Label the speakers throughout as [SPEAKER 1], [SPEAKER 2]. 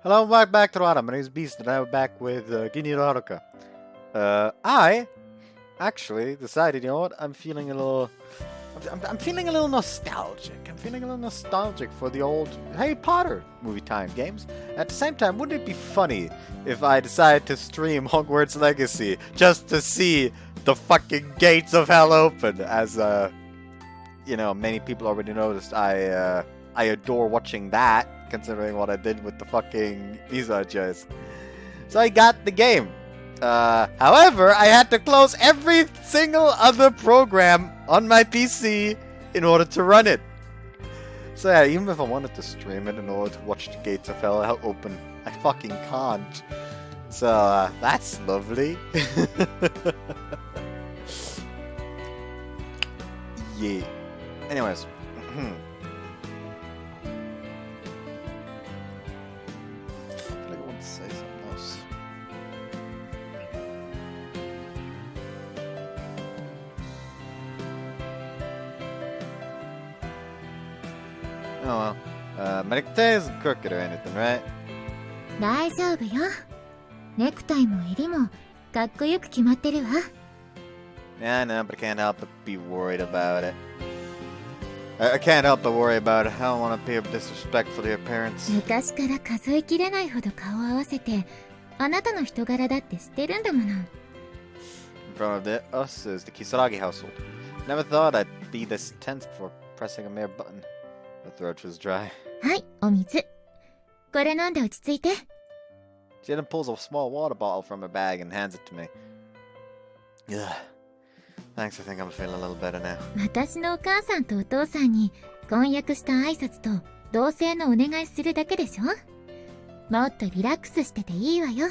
[SPEAKER 1] Hello, welcome back to Rada. My name is Beast, and I'm back with Haruka. I actually decided, you know what? I'm feeling a little nostalgic. I'm feeling a little nostalgic for the old Harry Potter movie time games. At the same time, wouldn't it be funny if I decided to stream Hogwarts Legacy just to see the fucking gates of hell open? As many people already noticed, I adore watching that, considering what I did with the fucking Mizuha-Route. So I got the game. However, I had to close every single other program on my PC in order to run it. So yeah, even if I wanted to stream it in order to watch the gates of hell open, I fucking can't. So that's lovely. Yeah. Anyways. Oh well. My necktie isn't crooked or anything, right?
[SPEAKER 2] 大丈夫よ。ネクタイも襟もかっこよく決まってるわ。
[SPEAKER 1] Yeah, I know, but I can't help but be worried about it. I can't help but worry about it. I don't want to appear disrespectful to your parents.
[SPEAKER 2] 昔から数えきれないほど顔を合わせて、あなたの人柄だって知ってるんだもの。
[SPEAKER 1] In front of us is the Kisaragi household. Never thought I'd be this tense before pressing a mere button. The throat was dry.
[SPEAKER 2] はい、お水。これ飲んで落ち着いて。
[SPEAKER 1] She then pulls a small water bottle from her bag and hands it to me. Yeah. Thanks, I think I'm feeling a little better now.
[SPEAKER 2] 私のお母さんとお父さんに婚約した挨拶と同棲のお願いするだけでしょ？もっとリラックスしてていいわよ。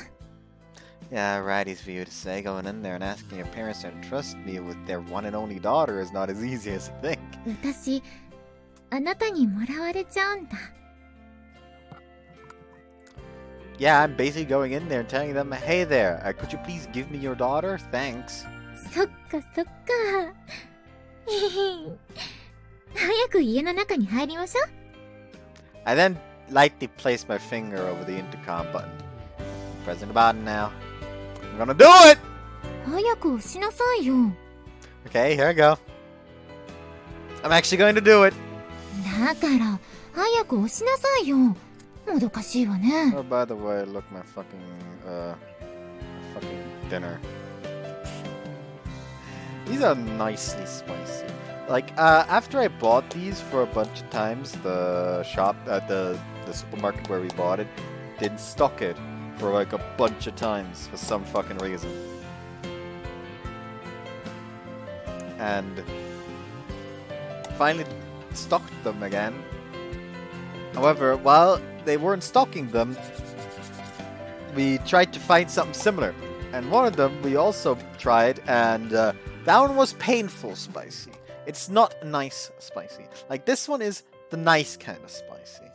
[SPEAKER 1] Yeah, right, easy for you to say. Going in there and asking your parents to entrust me with their one and only daughter is not as easy as you think.
[SPEAKER 2] 私、あなたにもらわれちゃうんだ。
[SPEAKER 1] Yeah, I'm basically going in there and telling them, hey there, could you please give me your daughter? Thanks.
[SPEAKER 2] そっかそっか。早く家の中に入りましょう。
[SPEAKER 1] I then lightly placed my finger over the intercom button. I'm pressing the button now. I'm gonna do it!
[SPEAKER 2] 早く押しなさいよ。
[SPEAKER 1] Okay, here I go. I'm actually going to do it.
[SPEAKER 2] だから早く押しなさいよ。もどかしいわね。
[SPEAKER 1] Oh, by the way, look, my fucking dinner. These are nicely spicy. Like, after I bought these for a bunch of times, the shop at the supermarket where we bought it didn't stock it for like a bunch of times for some fucking reason. And finally stocked them again. However, while they weren't stocking them, we tried to find something similar. And one of them we also tried, and that one was painful spicy. It's not nice spicy. Like, this one is the nice kind of spicy.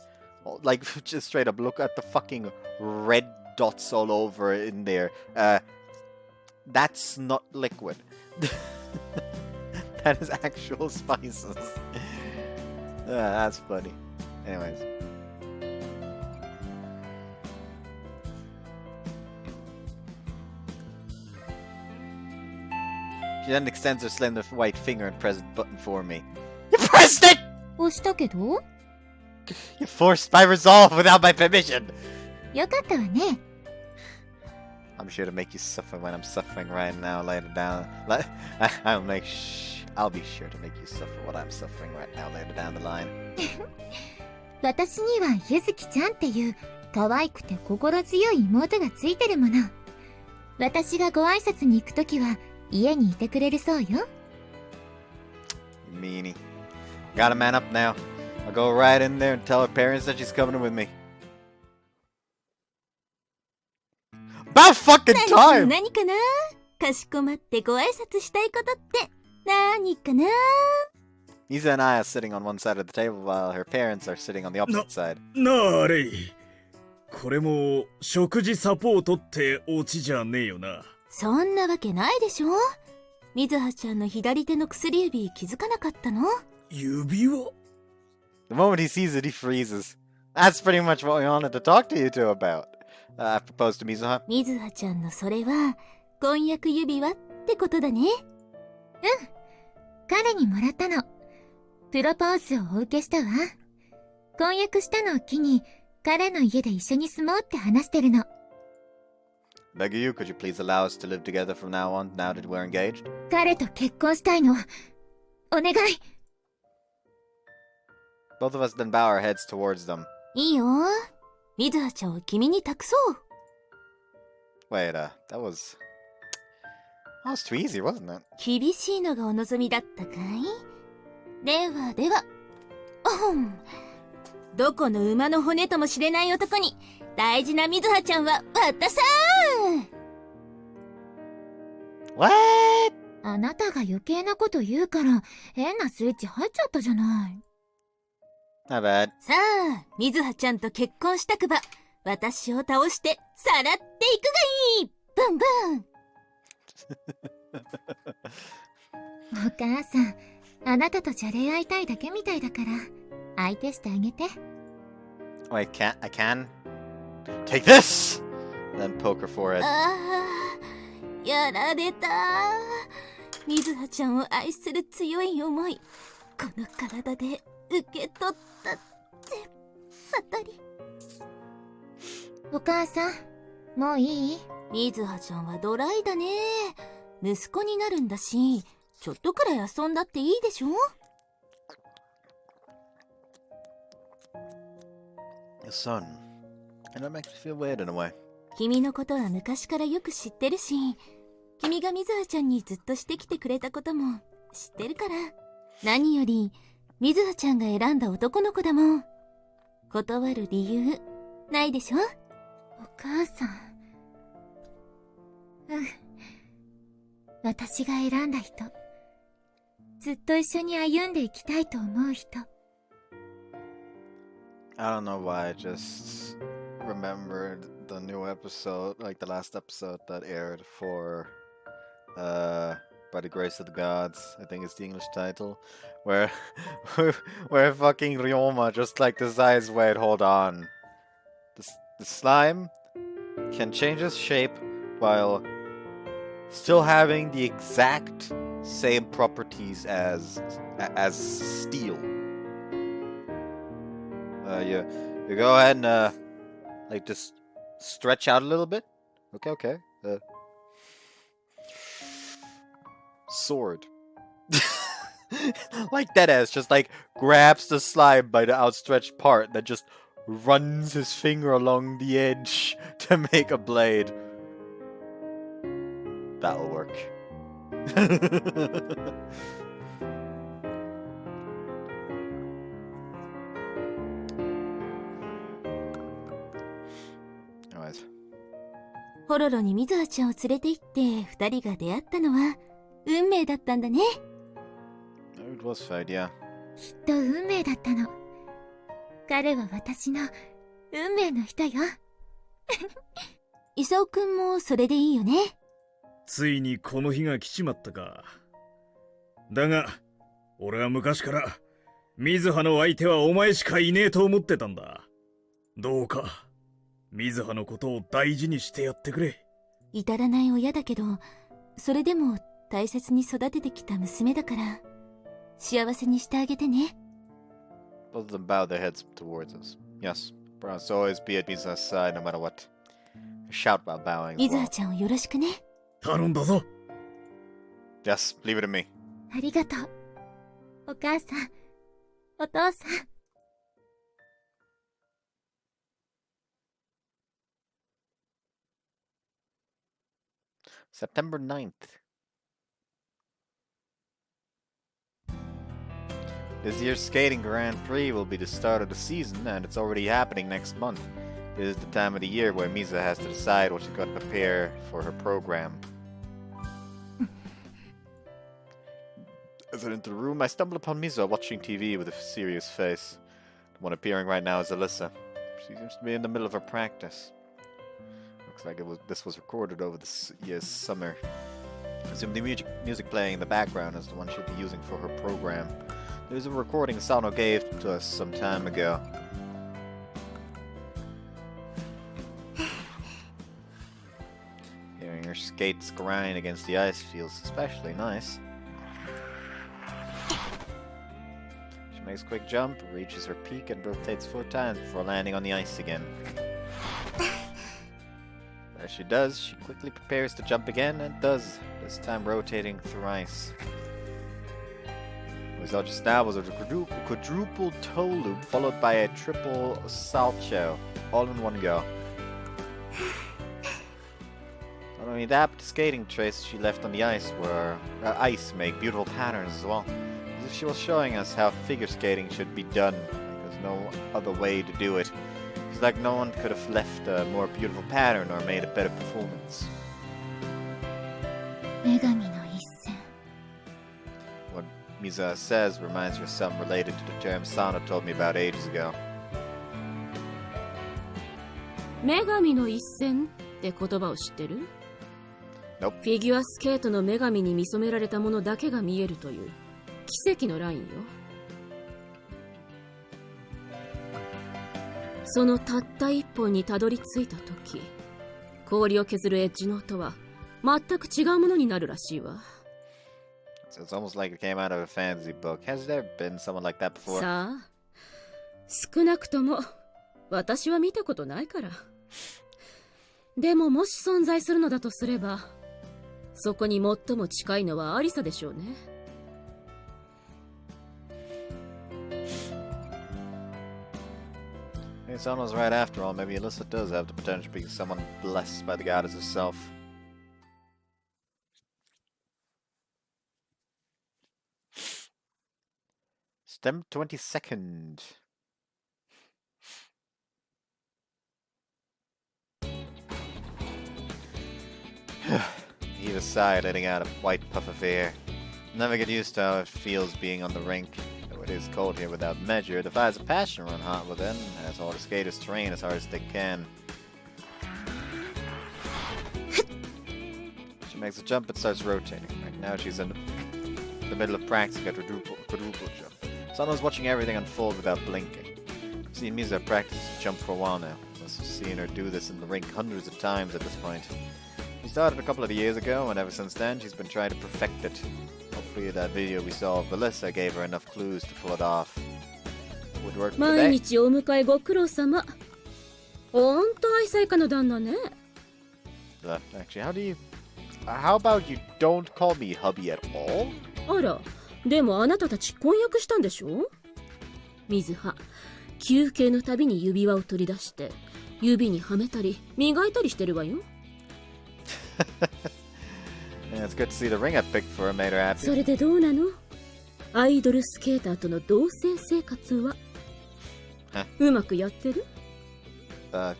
[SPEAKER 1] Like, just straight up, look at the fucking red dots all over in there. That's not liquid. That is actual spices. That's funny. Anyways. She then extends her slender white finger and presses the button for me. You pressed it!
[SPEAKER 2] 押したけど？
[SPEAKER 1] You forced my resolve without my permission!
[SPEAKER 2] よかったわね。
[SPEAKER 1] I'm sure to make you suffer when I'm suffering right now later down. I'll be sure to make you suffer what I'm suffering right now later down the line.
[SPEAKER 2] 私にはゆずきちゃんっていう可愛くて心強い妹がついてるもの。私がご挨拶に行くときは家にいてくれるそうよ。
[SPEAKER 1] Meanie. Gotta man up now. I'll go right in there and tell her parents that she's coming with me. About fucking time!
[SPEAKER 2] 何かな？かしこまってご挨拶したいことって何かな？
[SPEAKER 1] Isa and I are sitting on one side of the table while her parents are sitting on the opposite side.
[SPEAKER 3] なあレイ、これも食事サポートってオチじゃねえよな。
[SPEAKER 2] そんなわけないでしょ。水葉ちゃんの左手の薬指気づかなかったの？
[SPEAKER 3] 指輪？
[SPEAKER 1] The moment he sees it, he freezes. That's pretty much what we wanted to talk to you two about. I proposed to Mizuha.
[SPEAKER 2] みずはちゃんのそれは婚約指輪ってことだね。彼にもらったの。プロポーズをお受けしたわ。婚約したのを機に彼の家で一緒に住もうって話してるの。
[SPEAKER 1] Beg you, could you please allow us to live together from now on, now that we're engaged?
[SPEAKER 2] 彼と結婚したいの。お願い。
[SPEAKER 1] Both of us then bow our heads towards them.
[SPEAKER 2] いいよ。みずはちゃんを君に託そう。
[SPEAKER 1] Wait, that was too easy, wasn't it?
[SPEAKER 2] 厳しいのがお望みだったかい？ではでは。どこの馬の骨ともしれない男に大事なみずはちゃんは渡さー。
[SPEAKER 1] What?
[SPEAKER 2] あなたが余計なこと言うから変なスイッチ入っちゃったじゃない。
[SPEAKER 1] Not bad.
[SPEAKER 2] さあ、みずはちゃんと結婚したくば私を倒してさらっていくがいい。ブンブン。お母さん、あなたとじゃれ合いたいだけみたいだから相手してあげて。
[SPEAKER 1] Wait, I can? Take this! Then poke her forehead.
[SPEAKER 2] ああ、やられた。みずはちゃんを愛する強い思い、この体で受け取ったって当たり。お母さん、もういい？みずはちゃんはドライだね。息子になるんだし、ちょっとくらい遊んだっていいでしょ
[SPEAKER 1] Son, and that makes me feel weird in a way.
[SPEAKER 2] 君のことは昔からよく知ってるし、君がみずはちゃんにずっとしてきてくれたことも知ってるから。何よりみずはちゃんが選んだ男の子だもん。断る理由ないでしょ？お母さん。私が選んだ人、ずっと一緒に歩んでいきたいと思う人。
[SPEAKER 1] I don't know why I just remembered the new episode, like the last episode that aired for By the Grace of the Gods, I think it's the English title, where where fucking Ryoma just like decides, wait, hold on. The slime can change its shape while still having the exact same properties as steel. You go ahead and like just stretch out a little bit. Okay. Sword. Like that ass just like grabs the slime by the outstretched part, that just runs his finger along the edge to make a blade. That'll work. Anyways.
[SPEAKER 2] ホロロにみずはちゃんを連れて行って二人が出会ったのは運命だったんだね。
[SPEAKER 1] It was fate, yeah.
[SPEAKER 2] きっと運命だったの。彼は私の運命の人よ。イサオくんもそれでいいよね。
[SPEAKER 3] ついにこの日が来ちまったか。だが俺は昔から水葉の相手はお前しかいねえと思ってたんだ。どうか水葉のことを大事にしてやってくれ。
[SPEAKER 2] 至らない親だけど、それでも大切に育ててきた娘だから幸せにしてあげてね。
[SPEAKER 1] Both of them bow their heads towards us. Yes, Bronze always be at Mizuha's side no matter what. Shout while bowing.
[SPEAKER 2] みずはちゃんをよろしくね。
[SPEAKER 3] 頼んだぞ。
[SPEAKER 1] Yes, leave it to me.
[SPEAKER 2] ありがとう。お母さん、お父さん。
[SPEAKER 1] September 9th. This year's skating Grand Prix will be the start of the season, and it's already happening next month. This is the time of the year where Misa has to decide what she's got to prepare for her program. As I enter the room, I stumble upon Misa watching TV with a serious face. The one appearing right now is Alyssa. She seems to be in the middle of her practice. Looks like this was recorded over this year's summer. I assume the music playing in the background is the one she'll be using for her program. There's a recording Sano gave to us some time ago. Hearing her skates grind against the ice feels especially nice. She makes a quick jump, reaches her peak, and rotates 4 times before landing on the ice again. As she does, she quickly prepares to jump again, and does, this time rotating thrice. What we saw just now was a quadruple toe loop followed by a triple salto, all in one go. Not only that, but the skating traces she left on the ice make beautiful patterns as well. As if she was showing us how figure skating should be done. Like there's no other way to do it. It's like no one could have left a more beautiful pattern or made a better performance. What Mizuha says reminds me of something related to the term Sano told me about ages ago.
[SPEAKER 4] 女神の一戦って言葉を知ってる？
[SPEAKER 1] Nope.
[SPEAKER 4] フィギュアスケートの女神に見初められたものだけが見えるという奇跡のラインよ。そのたった一本にたどり着いた時、氷を削るエッジの音は全く違うものになるらしいわ。
[SPEAKER 1] So it's almost like it came out of a fantasy book. Has there been someone like that before?
[SPEAKER 4] さあ、少なくとも私は見たことないから。でももし存在するのだとすれば、そこに最も近いのはアリサでしょうね。
[SPEAKER 1] Hey, Sano's right after all. Maybe Alyssa does have the potential to be someone blessed by the goddess herself. Stem 22nd. Heave a sigh, letting out a white puff of air. Never get used to how it feels being on the rink. Though it is cold here without measure, defies a passion run hot within, as all the skaters train as hard as they can. She makes a jump and starts rotating. Right now she's in the middle of practicing a quadruple jump. Sano's watching everything unfold without blinking. I've seen Mizuha practice the jump for a while now. Must have seen her do this in the rink hundreds of times at this point. She started a couple of years ago, and ever since then she's been trying to perfect it. Hopefully that video we saw of Alyssa gave her enough clues to pull it off. Would work
[SPEAKER 4] 毎
[SPEAKER 1] today.
[SPEAKER 4] 日お迎えご苦労様。ほんと愛妻家の旦那ね。
[SPEAKER 1] Actually, how about you don't call me hubby at all?
[SPEAKER 4] あら、でもあなたたち婚約したんでしょ？水葉、休憩のたびに指輪を取り出して、指にはめたり磨いたりしてるわよ。
[SPEAKER 1] Yeah, it's good to see the ring I picked for her made her happy.
[SPEAKER 4] それでどうなの？アイドルスケーターとの同棲生活はうまくやってる？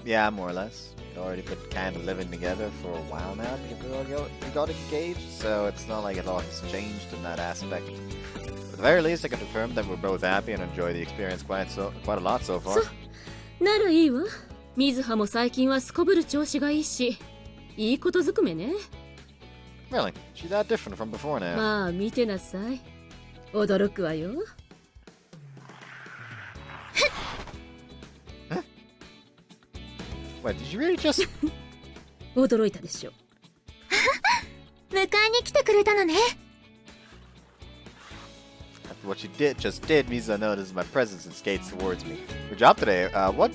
[SPEAKER 1] Yeah, more or less. We've already been kind of living together for a while now because we got engaged, so it's not like a lot has changed in that aspect. At the very least, I can confirm that we're both happy and enjoy the experience quite a lot so far.
[SPEAKER 4] ならいいわ。水葉も最近はすこぶる調子がいいし、いいことずくめね。
[SPEAKER 1] Really? She's that different from before now.
[SPEAKER 4] まあ見てなさい。驚くわよ。
[SPEAKER 1] Wait, did you really just...
[SPEAKER 4] 驚いたでしょ。
[SPEAKER 2] 迎えに来てくれたのね。
[SPEAKER 1] After what she just did, Mizuha notices my presence and skates towards me. Good job today. What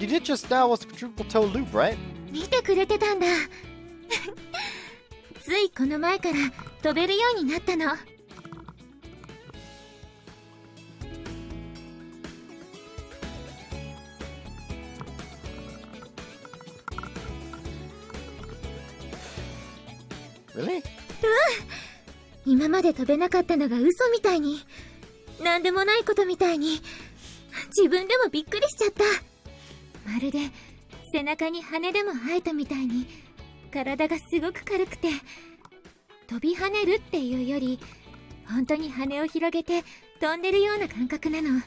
[SPEAKER 1] you did just now was the quadruple toe loop, right?
[SPEAKER 2] 見てくれてたんだ。ついこの前から飛べるようになったの。
[SPEAKER 1] Really?
[SPEAKER 2] 今まで飛べなかったのが嘘みたいに、なんでもないことみたいに、自分でもびっくりしちゃった。まるで背中に羽でも生えたみたいに、体がすごく軽くて、飛び跳ねるっていうより、本当に羽を広げて飛んでるような感覚なの。
[SPEAKER 1] And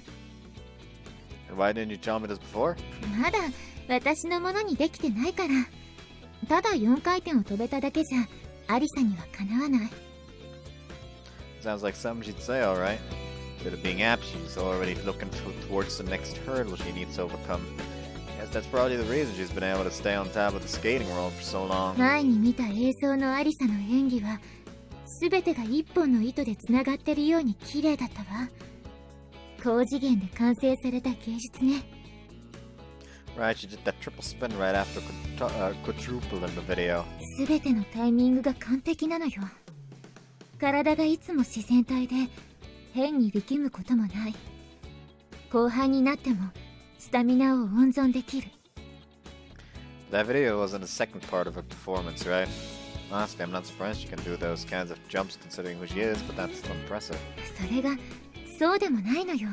[SPEAKER 1] why didn't you tell me this before?
[SPEAKER 2] まだ私のものにできてないから。ただ4回転を飛べただけじゃ、アリサにはかなわない。
[SPEAKER 1] Sounds like something she'd say, alright. Instead of being happy, she's already looking towards the next hurdle she needs to overcome. She has That's probably the reason she's been able to stay on top of the skating world for so long.
[SPEAKER 2] 前に見た映像のアリサの演技は全てが一本の糸でつながってるように綺麗だったわ。高次元で完成された芸術ね。
[SPEAKER 1] Right, she did that triple spin right after quadruple in the video.
[SPEAKER 2] 全てのタイミングが完璧なのよ。体がいつも自然体で変に力むこともない。後半になってもスタミナを温存できる。
[SPEAKER 1] That video wasn't the second part of her performance, right? Honestly, I'm not surprised she can do those kinds of jumps considering who she is, but that's still impressive.
[SPEAKER 2] それがそうでもないのよ。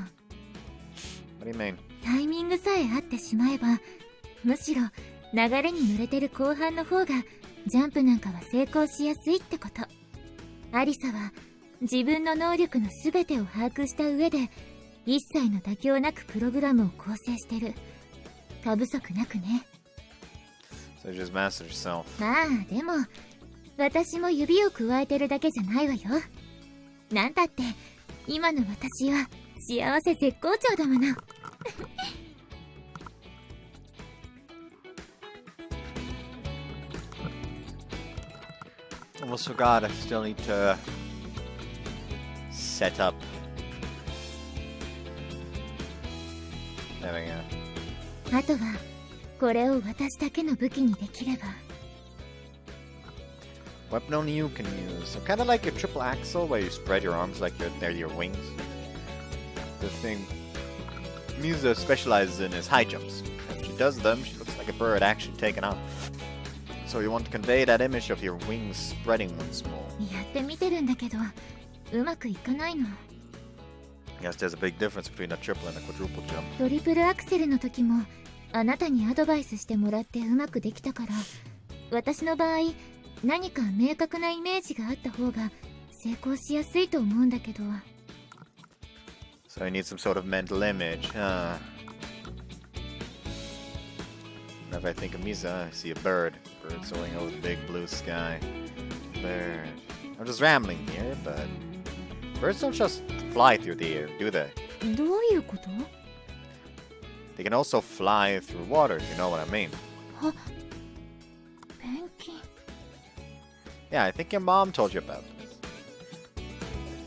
[SPEAKER 1] What do you mean?
[SPEAKER 2] タイミングさえ合ってしまえば、むしろ流れに乗れてる後半の方がジャンプなんかは成功しやすいってこと。アリサは自分の能力の全てを把握した上で一切の妥協なくプログラムを構成してる。過不足なくね。
[SPEAKER 1] So she just mastered herself.
[SPEAKER 2] まあでも私も指を加えてるだけじゃないわよ。なんだって今の私は幸せ絶好調だもの。
[SPEAKER 1] Almost forgot, I still need to set up. There we go.
[SPEAKER 2] あとはこれを私だけの武器にできれば。
[SPEAKER 1] Weapon only you can use. So kind of like your triple axle where you spread your arms like they're your wings. The thing Mizuha specializes in is high jumps. If she does them, she looks like a bird actually taking off. So you want to convey that image of your wings spreading once more.
[SPEAKER 2] やってみてるんだけどうまくいかないの。
[SPEAKER 1] Yes, there's a big difference between a triple and a quadruple jump.
[SPEAKER 2] トリプルアクセルの時もあなたにアドバイスしてもらってうまくできたから、私の場合何か明確なイメージがあった方が成功しやすいと思うんだけど。
[SPEAKER 1] So you need some sort of mental image, huh? Whenever I think of Mizuha, I see a bird. Bird soaring over the big blue sky. Bird. I'm just rambling here, but birds don't just fly through the air, do they?
[SPEAKER 2] どういうこと？
[SPEAKER 1] They can also fly through water, if you know what I mean.
[SPEAKER 2] あ、ペンギン。
[SPEAKER 1] Yeah, I think your mom told you about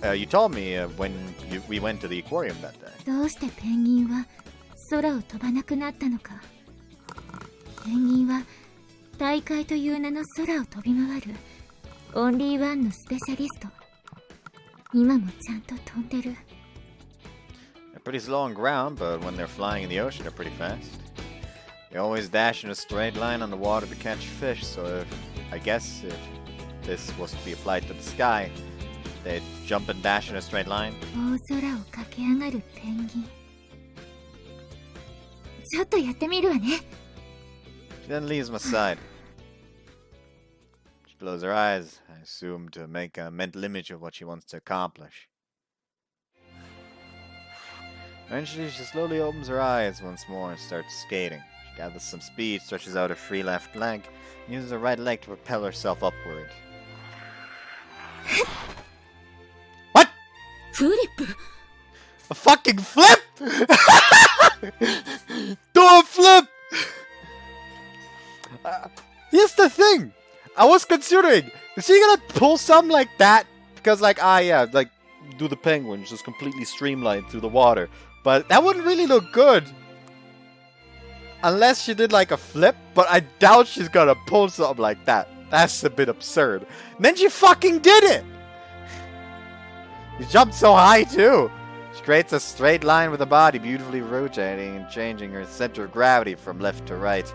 [SPEAKER 1] this. You told me when we went to the aquarium that day.
[SPEAKER 2] どうしてペンギンは空を飛ばなくなったのか。ペンギンは大海という名の空を飛び回るオンリーワンのスペシャリスト。今もちゃんと飛んでる。
[SPEAKER 1] They're pretty slow on ground, but when they're flying in the ocean, they're pretty fast. They always dash in a straight line on the water to catch fish, so I guess if this was to be applied to the sky, they'd jump and dash in a straight line.
[SPEAKER 2] 大空を駆け上がるペンギン。ちょっとやってみるわね。
[SPEAKER 1] She then leaves my side. She closes her eyes, I assume to make a mental image of what she wants to accomplish. Eventually, she slowly opens her eyes once more and starts skating. She gathers some speed, stretches out her free left leg, and uses her right leg to propel herself upward. What?
[SPEAKER 4] フリップ。
[SPEAKER 1] A fucking flip? Do a flip! Here's the thing. I was considering, is she gonna pull something like that? Because like, yeah, like, do the penguin, just completely streamlined through the water. But that wouldn't really look good. Unless she did like a flip, but I doubt she's gonna pull something like that. That's a bit absurd. And then she fucking did it! She jumped so high too. She creates a straight line with the body, beautifully rotating and changing her center of gravity from left to right. It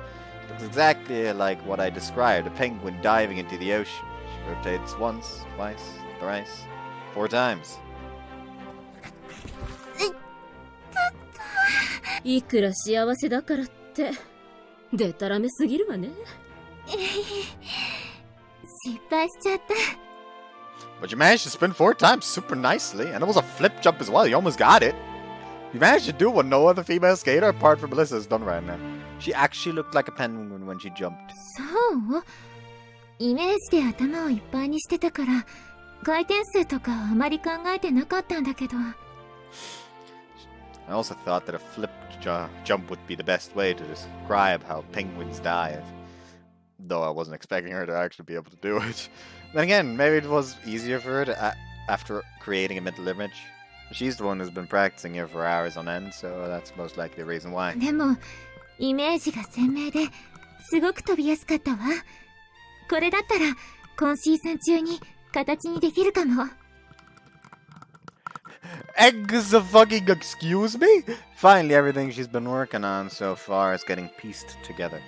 [SPEAKER 1] looks exactly like what I described, a penguin diving into the ocean. She rotates once, twice, thrice, 4 times.
[SPEAKER 4] いくら幸せだからってでたらめすぎるわね。
[SPEAKER 2] 失敗しちゃった。
[SPEAKER 1] But you managed to spin 4 times super nicely, and it was a flip jump as well. You almost got it. You managed to do what no other female skater apart from Melissa has done right now. She actually looked like a penguin when she jumped.
[SPEAKER 2] そう？イメージで頭をいっぱいにしてたから回転数とかあまり考えてなかったんだけど。
[SPEAKER 1] I also thought that a flipped jump would be the best way to describe how penguins dive. Though I wasn't expecting her to actually be able to do it. Then again, maybe it was easier for her to, after creating a mental image. She's the one who's been practicing here for hours on end, so that's most likely the reason why.
[SPEAKER 2] でも、イメージが鮮明ですごく飛びやすかったわ。これだったら、今シーズン中に形にできるかも。
[SPEAKER 1] Eggs a fucking excuse me? Finally, everything she's been working on so far is getting pieced together.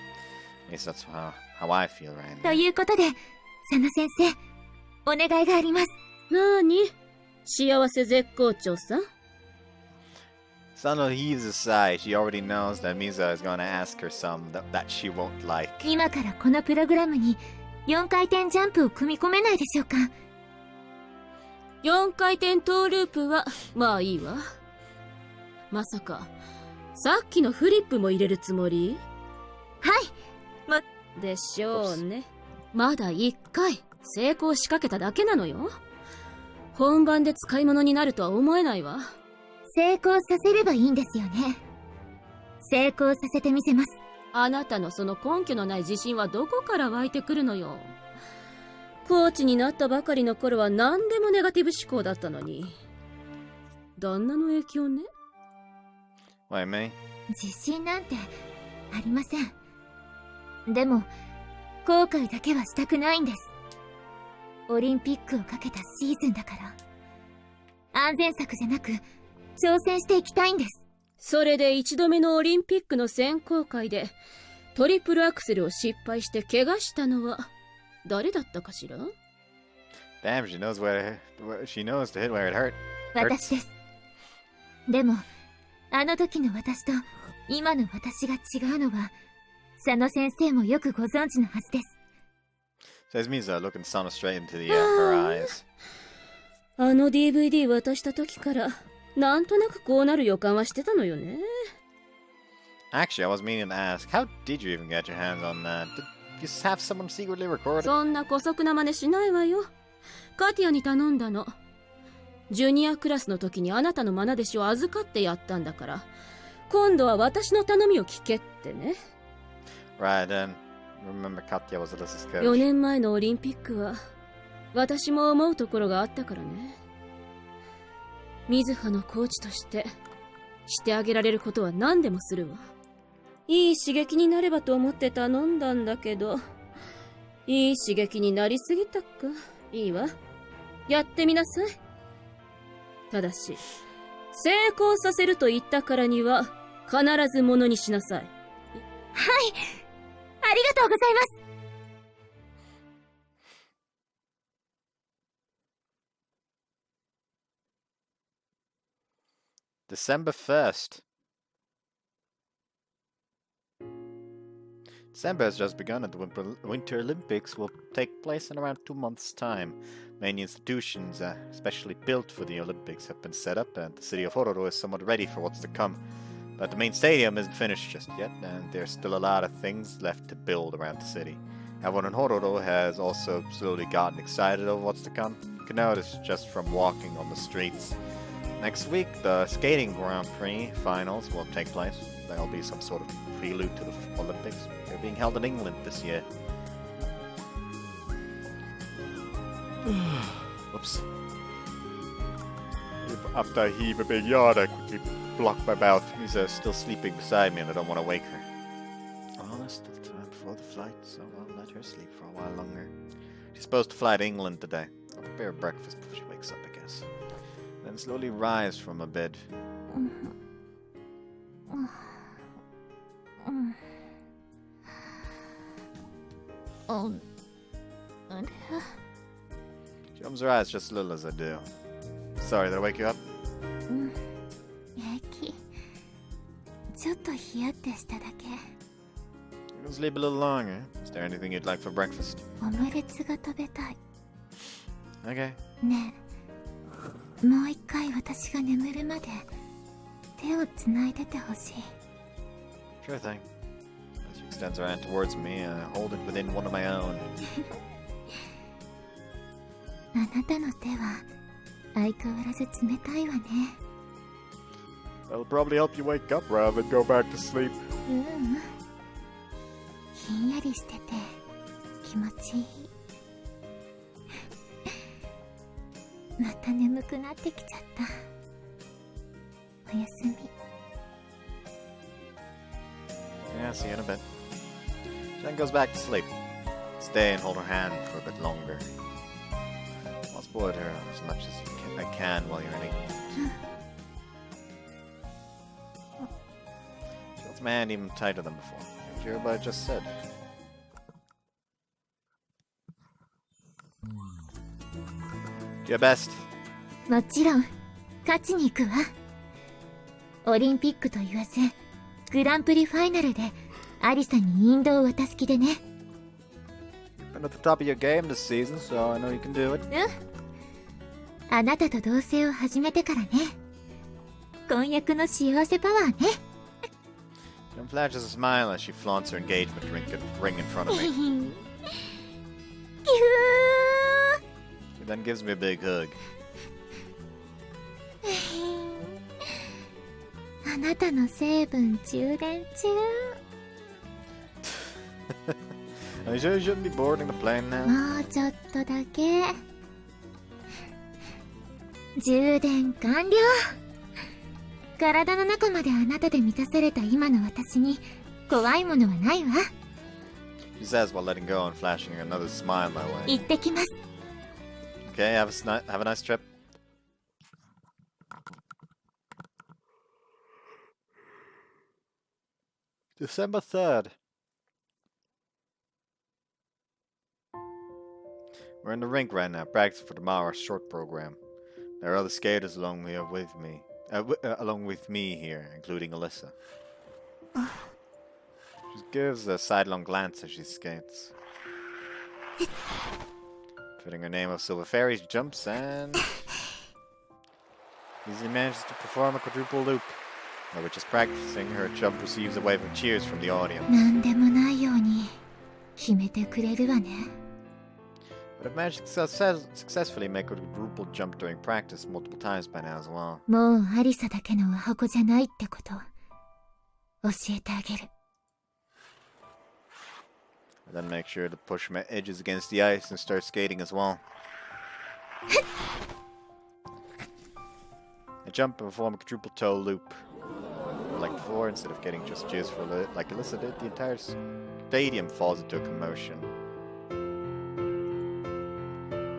[SPEAKER 1] At least that's how I feel right now.
[SPEAKER 2] ということで、佐野先生、お願いがあります。
[SPEAKER 4] なーに？幸せ絶好調さ。
[SPEAKER 1] Sano heaves a sigh. She already knows that Mizuha is going to ask her some that she won't like.
[SPEAKER 2] 今からこのプログラムに4回転ジャンプを組み込めないでしょうか。
[SPEAKER 4] 4回転トーループはまあいいわ。まさかさっきのフリップも入れるつもり？
[SPEAKER 2] はい。
[SPEAKER 4] でしょうね。まだ1回成功しかけただけなのよ。本番で使い物になるとは思えないわ。
[SPEAKER 2] 成功させればいいんですよね。成功させてみせます。
[SPEAKER 4] あなたのその根拠のない自信はどこから湧いてくるのよ。コーチになったばかりの頃は何でもネガティブ思考だったのに。旦那の影響ね。
[SPEAKER 1] Why me?
[SPEAKER 2] 自信なんてありません。でも、後悔だけはしたくないんです。オリンピックをかけたシーズンだから。安全策じゃなく、挑戦していきたいんです。
[SPEAKER 4] それで1度目のオリンピックの選考会でトリプルアクセルを失敗して怪我したのは誰だったかしら？
[SPEAKER 1] Damn, she knows she knows to hit where it hurt.
[SPEAKER 2] 私です。でも、あの時の私と今の私が違うのは、佐野先生もよくご存知のはずです。
[SPEAKER 1] Says Mizuha, looking Sano straight into her eyes.
[SPEAKER 4] あの DVD 渡した時からなんとなくこうなる予感はしてたのよね。
[SPEAKER 1] Actually, I was meaning to ask, how did you even get your hands on that? Did you have someone secretly record it?
[SPEAKER 4] そんな姑息な真似しないわよ。カティアに頼んだの。ジュニアクラスの時にあなたの愛弟子を預かってやったんだから、今度は私の頼みを聞けってね。
[SPEAKER 1] Right, then. Remember Katya was Alyssa's coach.
[SPEAKER 4] 4年前のオリンピックは私も思うところがあったからね。水葉のコーチとしてあげられることは何でもするわ。いい刺激になればと思って頼んだんだけど、いい刺激になりすぎたか。いいわ、やってみなさい。ただし成功させると言ったからには必ずものにしなさい。はい、
[SPEAKER 2] ありがとうございます。
[SPEAKER 1] December 1st. December has just begun and the Winter Olympics will take place in around 2 months' time. Many institutions, especially built for the Olympics, have been set up and the city of Hororo is somewhat ready for what's to come. But the main stadium isn't finished just yet and there's still a lot of things left to build around the city. Everyone in Hororo has also slowly gotten excited over what's to come. You can notice just from walking on the streets. Next week, the skating Grand Prix finals will take place. There'll be some sort of prelude to the Olympics. They're being held in England this year. Whoops. After I heave a big yawn, I quickly block my mouth. Mizuha is still sleeping beside me and I don't want to wake her. Oh, there's still time before the flight, so I'll let her sleep for a while longer. She's supposed to fly to England today. I'll prepare breakfast before she wakes up, I guess. Then slowly rise from her bed. She opens her eyes just a little as I do. Sorry, did I wake you up?
[SPEAKER 2] 平気。ちょっとヒヤってしただけ。
[SPEAKER 1] You can sleep a little longer. Is there anything you'd like for breakfast?
[SPEAKER 2] オムレツが食べたい。
[SPEAKER 1] Okay.
[SPEAKER 2] ねえ、もう一回私が眠るまで手をつないでてほしい。
[SPEAKER 1] Sure thing. As she extends her hand towards me, I hold it within one of my own.
[SPEAKER 2] あなたの手は相変わらず冷たいわね。
[SPEAKER 1] That'll probably help you wake up rather than go back to sleep.
[SPEAKER 2] ひんやりしてて気持ちいい。また眠くなってきちゃった。おやすみ。
[SPEAKER 1] Yeah, see you in a bit. Jen goes back to sleep. Stay and hold her hand for a bit longer. I'll spoil her as much as I can while you're in it. Feels my hand even tighter than before. You hear what I just said? Do your best.
[SPEAKER 2] もちろん勝ちに行くわ。オリンピックと言わずグランプリファイナルでアリサに引導を渡す気でね。
[SPEAKER 1] Been at the top of your game this season, so I know you can do it.
[SPEAKER 2] あなたと同棲を始めてからね。婚約の幸せパワーね。
[SPEAKER 1] Jen flashes a smile as she flaunts her engagement ring in front of me.
[SPEAKER 2] ぎゅー。
[SPEAKER 1] She then gives me a big hug.
[SPEAKER 2] あなたの成分充電中。
[SPEAKER 1] Are you sure you shouldn't be boarding the plane now?
[SPEAKER 2] もうちょっとだけ。充電完了。体の中まであなたで満たされた今の私に怖いものはないわ。
[SPEAKER 1] She says while letting go and flashing another smile my way.
[SPEAKER 2] 行ってきます。
[SPEAKER 1] Okay, have a nice trip. December 3rd. We're in the rink right now, practicing for tomorrow's short program. There are other skaters along with me here, including Alyssa. She gives a sidelong glance as she skates. Putting her name of Silver Fairy, she jumps and easily manages to perform a quadruple loop. While which is practicing, her jump receives a wave of cheers from the audience.
[SPEAKER 2] なんでもないように決めてくれるわね。
[SPEAKER 1] But I've managed to successfully make a quadruple jump during practice multiple times by now as well.
[SPEAKER 2] もうアリサだけのお箱じゃないってこと教えてあげる。
[SPEAKER 1] I then make sure to push my edges against the ice and start skating as well. I jump and perform a quadruple toe loop. Like before, instead of getting just cheers for like Alyssa did, the entire stadium falls into a commotion.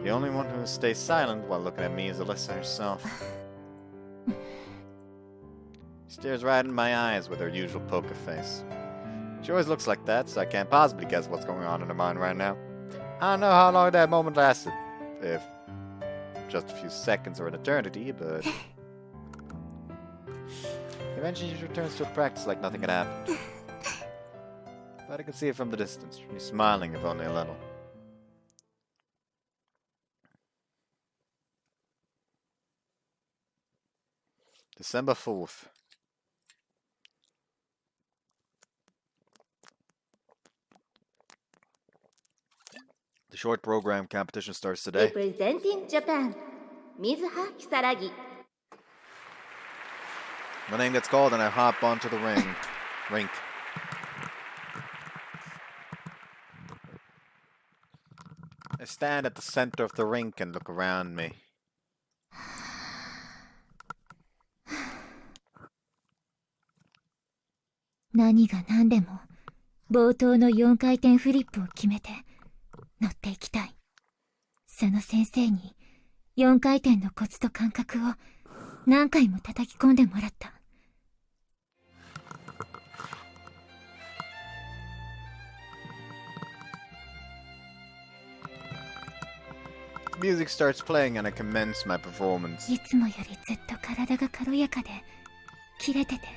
[SPEAKER 1] The only one who stays silent while looking at me is Alyssa herself. She stares right in my eyes with her usual poker face. She always looks like that, so I can't possibly guess what's going on in her mind right now. I don't know how long that moment lasted. If just a few seconds or an eternity, but... Eventually she returns to her practice like nothing had happened. But I can see it from the distance. She's smiling, if only a little. December 4th. The short program competition starts today.
[SPEAKER 5] Representing Japan, Mizuha-Route.
[SPEAKER 1] My name gets called and I hop onto the rink. I stand at the center of the rink and look around me.
[SPEAKER 2] Nani ga nan de mo, 冒頭の4回転フリップを決めて乗っていきたい。その先生に4回転のコツと感覚を何回も叩き込んでもらった。
[SPEAKER 1] Music starts playing and I commence my performance.
[SPEAKER 2] いつもよりずっと体が軽やかで、切れてて、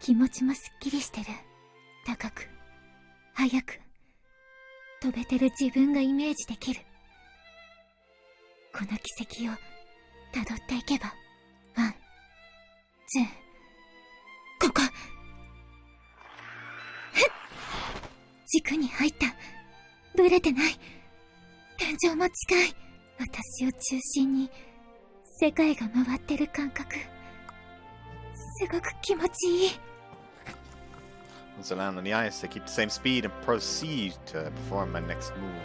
[SPEAKER 2] 気持ちもすっきりしてる。高く、速く、飛べてる自分がイメージできる。この奇跡を辿っていけば、ワン、ツー、ここ。軸に入った。ブレてない。天井も近い。私を中心に世界が回ってる感覚。すごく気持ちいい。
[SPEAKER 1] Once I land on the ice, I keep the same speed and proceed to perform my next move.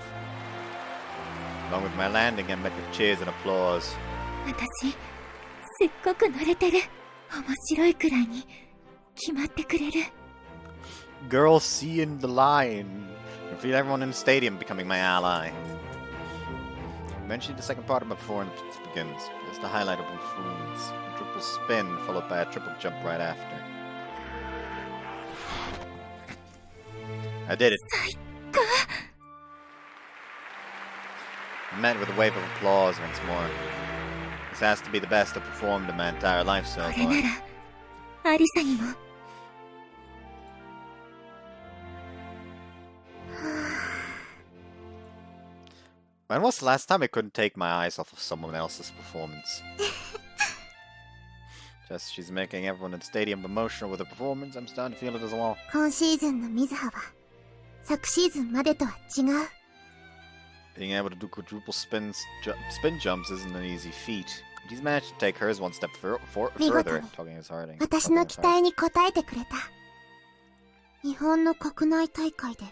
[SPEAKER 1] Along with my landing, I met with cheers and applause.
[SPEAKER 2] 私、すっごく乗れてる。面白いくらいに決まってくれる。
[SPEAKER 1] Girls seeing the line. I feel everyone in the stadium becoming my ally. Eventually, the second part of my performance begins. It's the highlight of my performance. A triple spin, followed by a triple jump right after. I did it. I'm met with a wave of applause once more. This has to be the best I've performed in my entire life so
[SPEAKER 2] これな
[SPEAKER 1] far.
[SPEAKER 2] ら、アリサにも。
[SPEAKER 1] When was the last time I couldn't take my eyes off of someone else's performance? Just she's making everyone in the stadium emotional with her performance. I'm starting to feel it as well.
[SPEAKER 2] 今シーズンのミズハは、昨シーズンまでとは違う。
[SPEAKER 1] Being able to do quadruple spin jumps isn't an easy feat. He's managed to take hers one step further, talking his heart.
[SPEAKER 2] 私の期待に応えてくれた。日本の国内大会で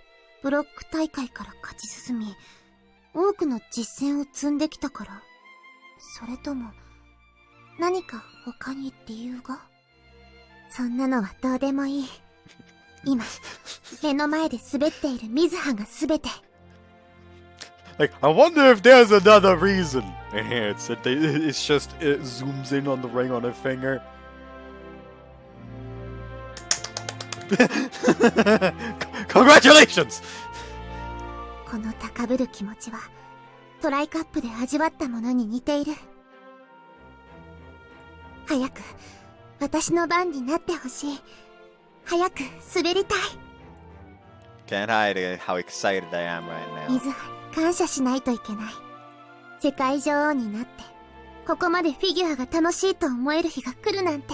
[SPEAKER 2] ブロック大会から勝ち進み、多くの実践を積んできたから。それとも何か他に理由が？そんなのはどうでもいい。今目の前で滑っているミズハが全て。
[SPEAKER 1] Like, I wonder if there's another reason. And here it's just, it zooms in on the ring on her finger. Congratulations!
[SPEAKER 2] この高ぶる気持ちはトライカップで味わったものに似ている。早く私の番になってほしい。早く滑りたい。
[SPEAKER 1] Can't hide how excited I am right now.
[SPEAKER 2] ミズハに感謝しないといけない。世界女王になってここまでフィギュアが楽しいと思える日が来るなんて。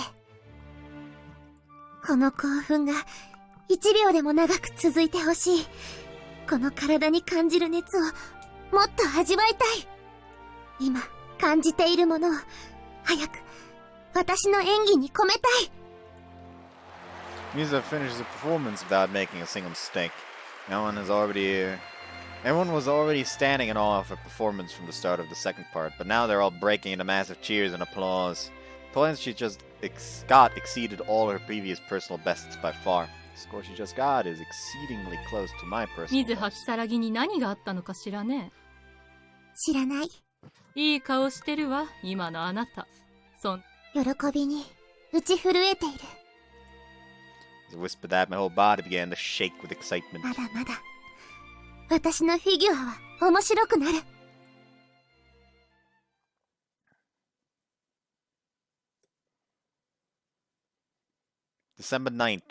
[SPEAKER 2] この興奮が1秒でも長く続いてほしい。この体に感じる熱をもっと味わいたい。今感じているものを早く私の演技に込めたい。
[SPEAKER 1] Mizuha finishes the performance without making a single mistake. Everyone was already standing in awe of her performance from the start of the second part, but now they're all breaking into massive cheers and applause. The points she just got exceeded all her previous personal bests by far. The score she just got is exceedingly close to my personal
[SPEAKER 6] 水葉
[SPEAKER 1] best.
[SPEAKER 6] 如月に何があったのかしらね。
[SPEAKER 2] 知らない。
[SPEAKER 6] いい顔してるわ、今のあなた。
[SPEAKER 2] 喜びに打ち震えている。
[SPEAKER 1] As I whispered that, my whole body began to shake with excitement.
[SPEAKER 2] まだまだ私のフィギュアは面白くなる。
[SPEAKER 1] December 9th.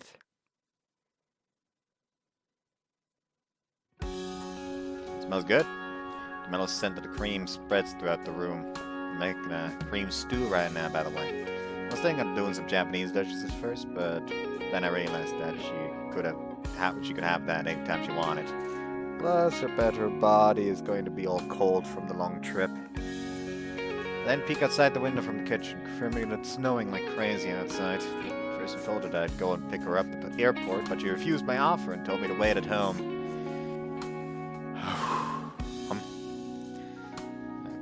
[SPEAKER 1] Smells good. The mellow scent of the cream spreads throughout the room. I'm making a cream stew right now, by the way. I was thinking of doing some Japanese dishes at first, but then I realized that she could have that anytime she wanted. Plus, I bet her body is going to be all cold from the long trip. Then peek outside the window from the kitchen, confirming that it's snowing like crazy outside. First I told her that I'd go and pick her up at the airport, but she refused my offer and told me to wait at home. I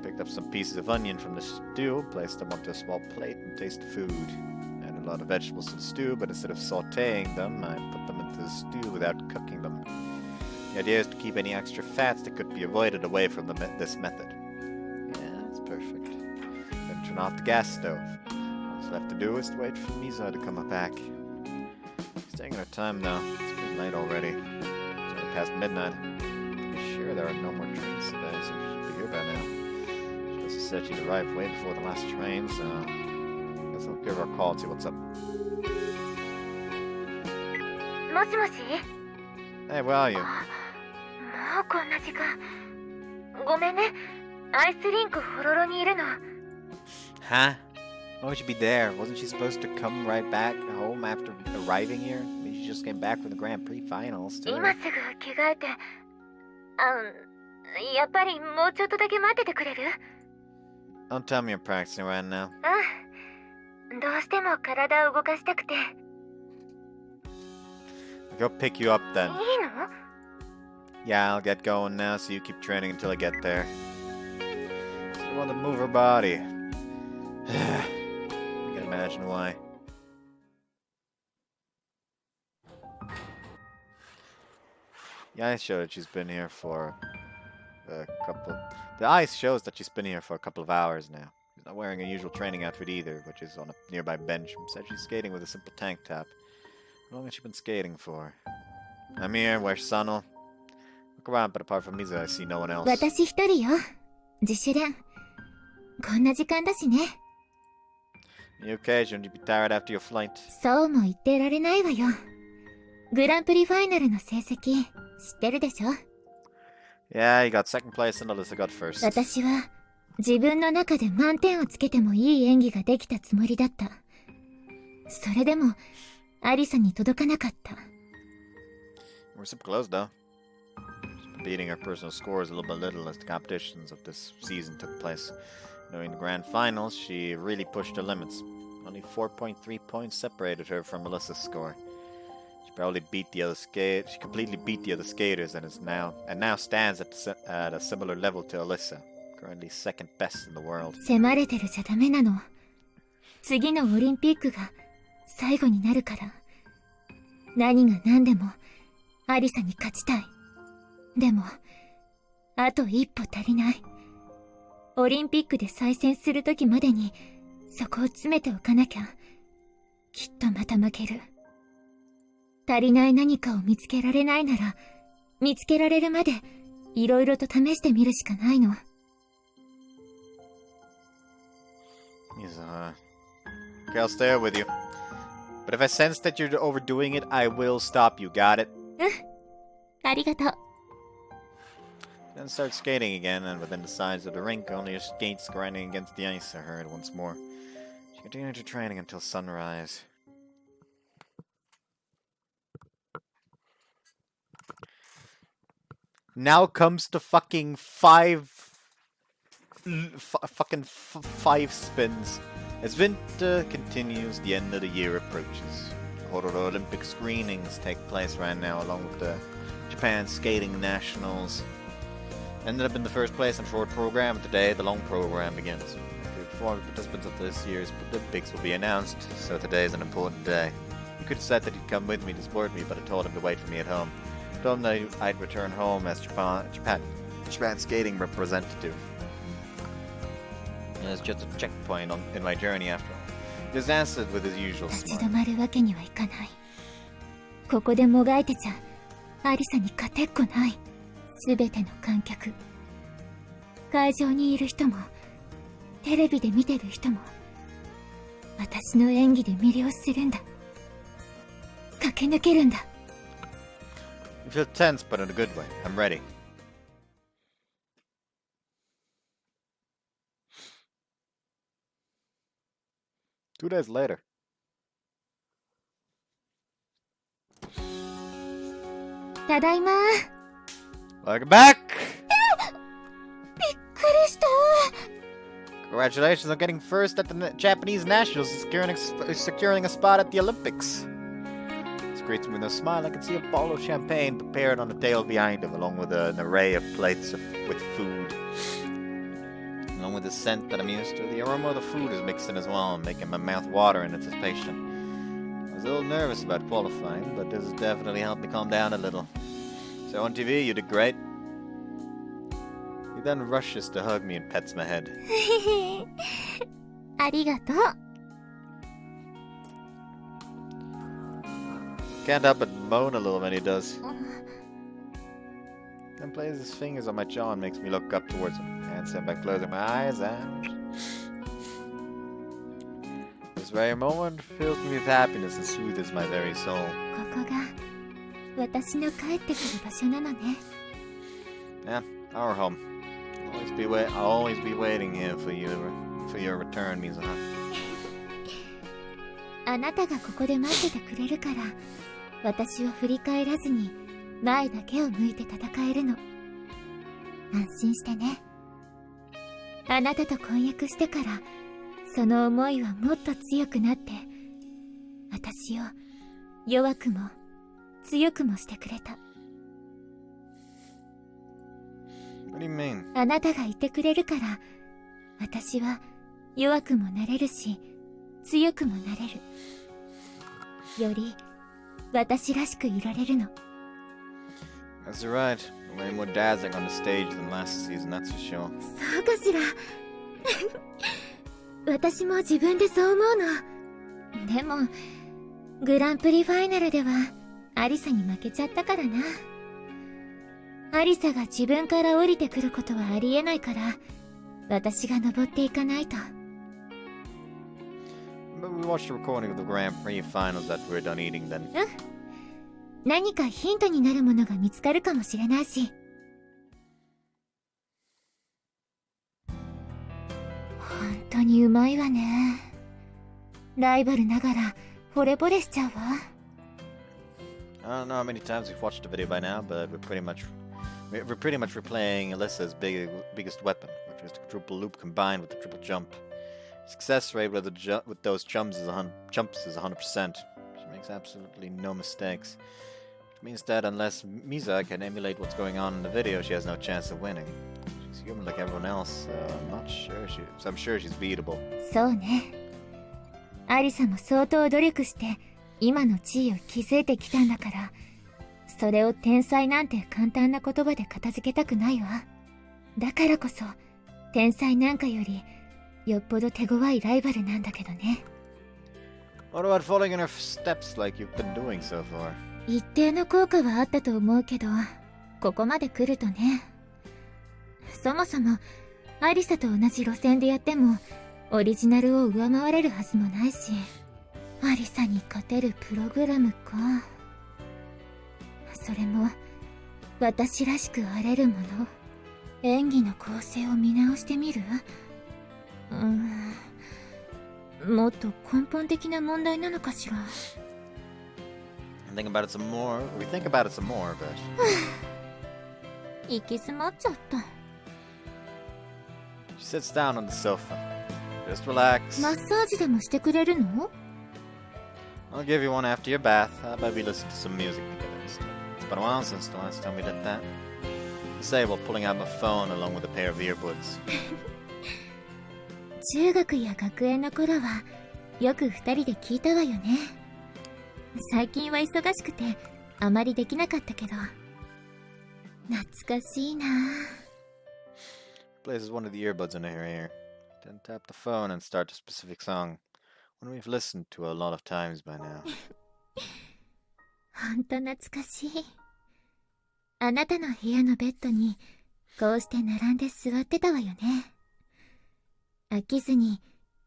[SPEAKER 1] picked up some pieces of onion from the stew, placed them onto a small plate, and tasted the food. I had a lot of vegetables to the stew, but instead of sautéing them, I put them into the stew without cooking them. The idea is to keep any extra fats that could be avoided away from this method. Yeah, that's perfect. Then turn off the gas stove. All that's left to do is to wait for Mizuha to come back. She's taking her time now. It's getting late already. It's already past midnight. I'm sure there are no more trains today, so she should be here by now. She also said she'd arrive way before the last train, so I guess I'll give her a call and see what's up.
[SPEAKER 2] もしもし。
[SPEAKER 1] Hey, where are you?
[SPEAKER 2] もうこんな時間。ごめんね。アイスリンクホロロにいるの。
[SPEAKER 1] Huh? Why would she be there? Wasn't she supposed to come right back home after arriving here? I mean, she just came back from the Grand Prix finals, too.
[SPEAKER 2] 今すぐ着替えて。やっぱりもうちょっとだけ待っててくれる？
[SPEAKER 1] Don't tell me you're practicing right now.
[SPEAKER 2] う
[SPEAKER 5] どうしても体を動かしたくて。
[SPEAKER 1] Go pick you up then.
[SPEAKER 5] いいの？
[SPEAKER 1] Yeah, I'll get going now, so you keep training until I get there. She wanted to move her body. I can imagine why. The ice shows that she's been here for a couple... The ice shows that she's been here for a couple of hours now. She's not wearing her usual training outfit either, which is on a nearby bench. Instead, she's skating with a simple tank top. How long has she been skating for? I'm here, where's Sano? Look around, but apart from Mizuha, I see no one else.
[SPEAKER 2] 私一人よ。自主練。こんな時間だしね。
[SPEAKER 1] You okay? Shouldn't you be tired after your flight?
[SPEAKER 2] そうも言ってられないわよ。グランプリファイナルの成績、知ってるでしょ？
[SPEAKER 1] Yeah, you got second place and Alyssa got first.
[SPEAKER 2] 私は自分の中で満点をつけてもいい演技ができたつもりだった。それでもアリサに届かなかった。
[SPEAKER 1] We're super close though. She's been beating her personal scores little by little as the competitions of this season took place. Knowing the grand finals, she really pushed her limits. Only 4.3 points separated her from Alyssa's score. She probably beat the other She completely beat the other skaters and now stands at a similar level to Alyssa, currently second best in the world.
[SPEAKER 2] 迫れてるじゃダメなの。次のオリンピックが最後になるから。何が何でもアリサに勝ちたい。でもあと一歩足りない。オリンピックで再戦する時までにそこを詰めておかなきゃ。きっとまた負ける。足りない何かを見つけられないなら、見つけられるまでいろいろと試してみるしかないの。
[SPEAKER 1] Okay, I'll stay with you. But if I sense that you're overdoing it, I will stop you. Got it?
[SPEAKER 2] ありがとう。
[SPEAKER 1] Then start skating again, and within the sides of the rink, only your skates grinding against the ice are heard once more. She continued her training until sunrise. Now comes the fucking five spins. As winter continues, the end of the year approaches. The Haruka Olympic screenings take place right now, along with the Japan Skating Nationals. Ended up in the first place on short program, and today the long program begins. The performing participants of this year's Olympics will be announced, so today is an important day. He could have said that he'd come with me to support me, but I told him to wait for me at home. I told him that I'd return home as Japan skating representative. It's just a checkpoint in my journey after all. He just answered with his usual
[SPEAKER 2] 立ち
[SPEAKER 1] smile.
[SPEAKER 2] 止まるわけにはいかない。ここでもがいてちゃアリサに勝てっこない。すべての観客、会場にいる人もテレビで見てる人も私の演技で魅了するんだ。駆け抜けるんだ。
[SPEAKER 1] You feel tense, but in a good way. I'm ready. Two days later.
[SPEAKER 2] ただいま。
[SPEAKER 1] Welcome back!
[SPEAKER 2] びっくりした。
[SPEAKER 1] Congratulations on getting first at the Japanese Nationals and securing a spot at the Olympics. This greets me with a smile. I can see a bottle of champagne prepared on the table behind him, along with an array of plates with food. Along with the scent that I'm used to, the aroma of the food is mixed in as well, making my mouth water in anticipation. I was a little nervous about qualifying, but this has definitely helped me calm down a little. So on TV, you did great. He then rushes to hug me and pets my head.
[SPEAKER 2] ありがとう。
[SPEAKER 1] Can't help but moan a little when he does. Then places his fingers on my jaw and makes me look up towards him. And stand by closing my eyes and... This very moment fills me with happiness and soothes my very soul.
[SPEAKER 2] ここが私の帰ってくる場所なのね。
[SPEAKER 1] Yeah, our home. I'll always be waiting here for your return, Mizuha.
[SPEAKER 2] あなたがここで待っててくれるから、私を振り返らずに前だけを向いて戦えるの。安心してね。あなたと婚約してからその思いはもっと強くなって、私を弱くも強くもしてくれた。
[SPEAKER 1] What do you mean?
[SPEAKER 2] あなたがいてくれるから、私は弱くもなれるし、強くもなれる。より私らしくいられるの。
[SPEAKER 1] That's right. Way more dazzling on the stage than last season, that's for sure.
[SPEAKER 2] そうかしら。私も自分でそう思うの。でも、グランプリファイナルではアリサに負けちゃったからな。アリサが自分から降りてくることはありえないから、私が登っていかないと。
[SPEAKER 1] But we watched the recording of the Grand Prix finals that we're done eating then.
[SPEAKER 2] 何かヒントになるものが見つかるかもしれないし。本当にうまいわね。ライバルながら惚れ惚れしちゃうわ。
[SPEAKER 1] I don't know how many times we've watched the video by now, but we're pretty much replaying Alyssa's biggest weapon, which is the quadruple loop combined with the triple jump. Success rate with those jumps is 100%. She makes absolutely no mistakes. Which means that unless Mizuha can emulate what's going on in the video, she has no chance of winning. She's human like everyone else, so I'm sure she's beatable.
[SPEAKER 2] そうね。アリサも相当努力して今の地位を築いてきたんだから、それを天才なんて簡単な言葉で片付けたくないわ。だからこそ天才なんかよりよっぽど手強いライバルなんだけどね。
[SPEAKER 1] What about following in her steps like you've been doing so far?
[SPEAKER 2] 一定の効果はあったと思うけど、ここまで来るとね。そもそもアリサと同じ路線でやってもオリジナルを上回れるはずもないし、アリサに勝てるプログラムか。それも私らしくあれるもの。演技の構成を見直してみる？もっと根本的な問題なのかしら。
[SPEAKER 1] We think about it some more, but...
[SPEAKER 2] 行き詰まっちゃった。
[SPEAKER 1] She sits down on the sofa. Just relax.
[SPEAKER 2] マッサージでもしてくれるの？
[SPEAKER 1] I'll give you one after your bath. How about we listen to some music together? It's been a while since the last time we did that. I say while pulling out my phone along with a pair of earbuds.
[SPEAKER 2] 中学や学園の頃はよく二人で聞いたわよね。最近は忙しくてあまりできなかったけど、懐かしいな。
[SPEAKER 1] Places one of the earbuds in her ear. Then tap the phone and start a specific song. One we've listened to a lot of times by now.
[SPEAKER 2] ほんと懐かしい。あなたの部屋のベッドにこうして並んで座ってたわよね。飽きずに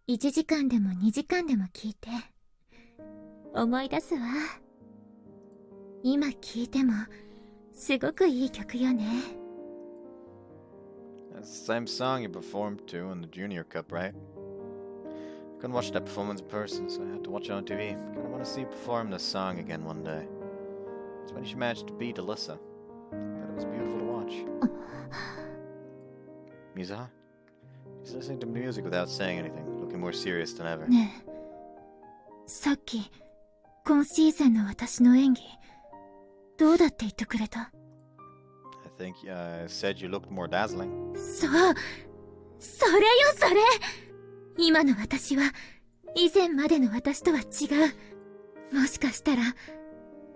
[SPEAKER 2] 1時間でも2時間でも聞いて思い出すわ。今聞いてもすごくいい曲よね。
[SPEAKER 1] That's the same song you performed to in the Junior Cup, right? Couldn't watch that performance in person, so I had to watch it on TV. Kinda want to see you perform this song again one day. It's when she managed to beat Alyssa. But it was beautiful to watch. Mizuha? She's listening to music without saying anything, looking more serious than ever.
[SPEAKER 2] ねえ、さっき今シーズンの私の演技どうだって言ってくれた？
[SPEAKER 1] I think I said you looked more dazzling.
[SPEAKER 2] そう、それよそれ。今の私は以前までの私とは違う。もしかしたら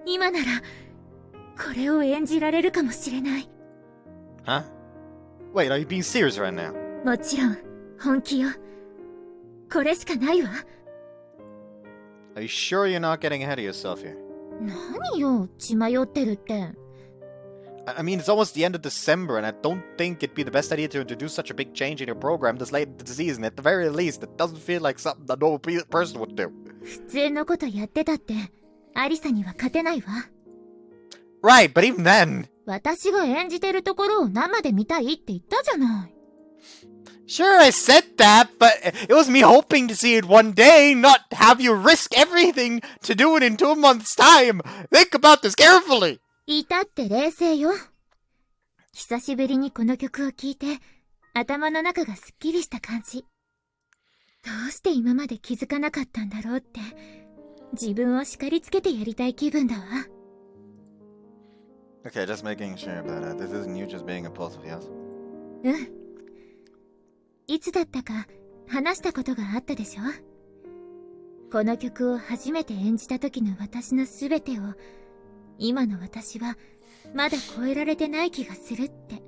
[SPEAKER 2] 今ならこれを演じられるかもしれない。
[SPEAKER 1] Huh? Wait, are you being serious right now?
[SPEAKER 2] もちろん本気よ。これしかないわ。
[SPEAKER 1] Are you sure you're not getting ahead of yourself here?
[SPEAKER 2] 何よ、血迷ってるって。
[SPEAKER 1] I mean, it's almost the end of December, and I don't think it'd be the best idea to introduce such a big change in your program this late into the season. At the very least, it doesn't feel like something a normal person would do.
[SPEAKER 2] 普通のことやってたってアリサには勝てないわ。
[SPEAKER 1] Right, but even then...
[SPEAKER 2] 私が演じてるところを生で見たいって言ったじゃない。
[SPEAKER 1] Sure, I said that, but it was me hoping to see it one day, not have you risk everything to do it in 2 months' time. Think about this carefully.
[SPEAKER 2] いたって冷静よ。久しぶりにこの曲を聴いて頭の中がすっきりした感じ。どうして今まで気づかなかったんだろうって、自分を叱りつけてやりたい気分だわ。
[SPEAKER 1] Okay, just making sure that this isn't you just being impulsive, yes?
[SPEAKER 2] うん。いつだったか話したことがあったでしょ？この曲を初めて演じた時の私の全てを、今の私はまだ超えられてない気がするって。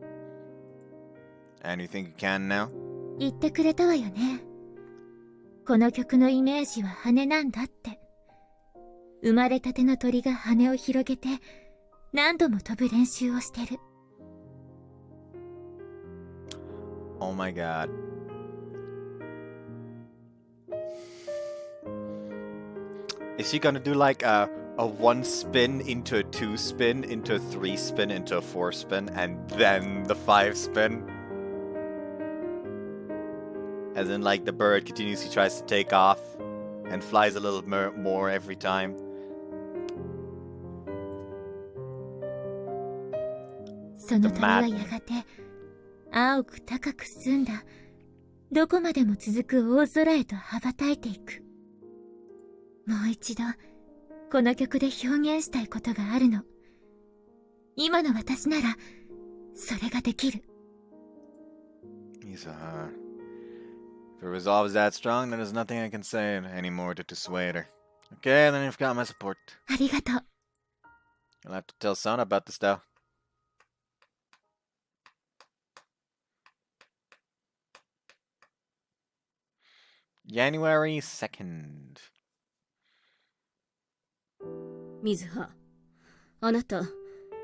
[SPEAKER 1] And you think you can now?
[SPEAKER 2] 言ってくれたわよね。この曲のイメージは羽なんだって。生まれたての鳥が羽を広げて何度も飛ぶ練習をしてる。
[SPEAKER 1] Oh my god. Is she gonna do like a 1 spin into a 2 spin into a 3 spin into a 4 spin and then the 5 spin? As in like the bird continuously tries to take off and flies a little more every time.
[SPEAKER 2] その鳥はやがて青く高く澄んだどこまでも続く大空へと羽ばたいていく。もう一度この曲で表現したいことがあるの。今の私ならそれができる。
[SPEAKER 1] Mizuha. If her resolve is that strong, then there's nothing I can say anymore to dissuade her. Okay, then you've got my support.
[SPEAKER 2] ありがとう。
[SPEAKER 1] You'll have to tell Sona about this though. January 2nd.
[SPEAKER 4] 水葉、あなた、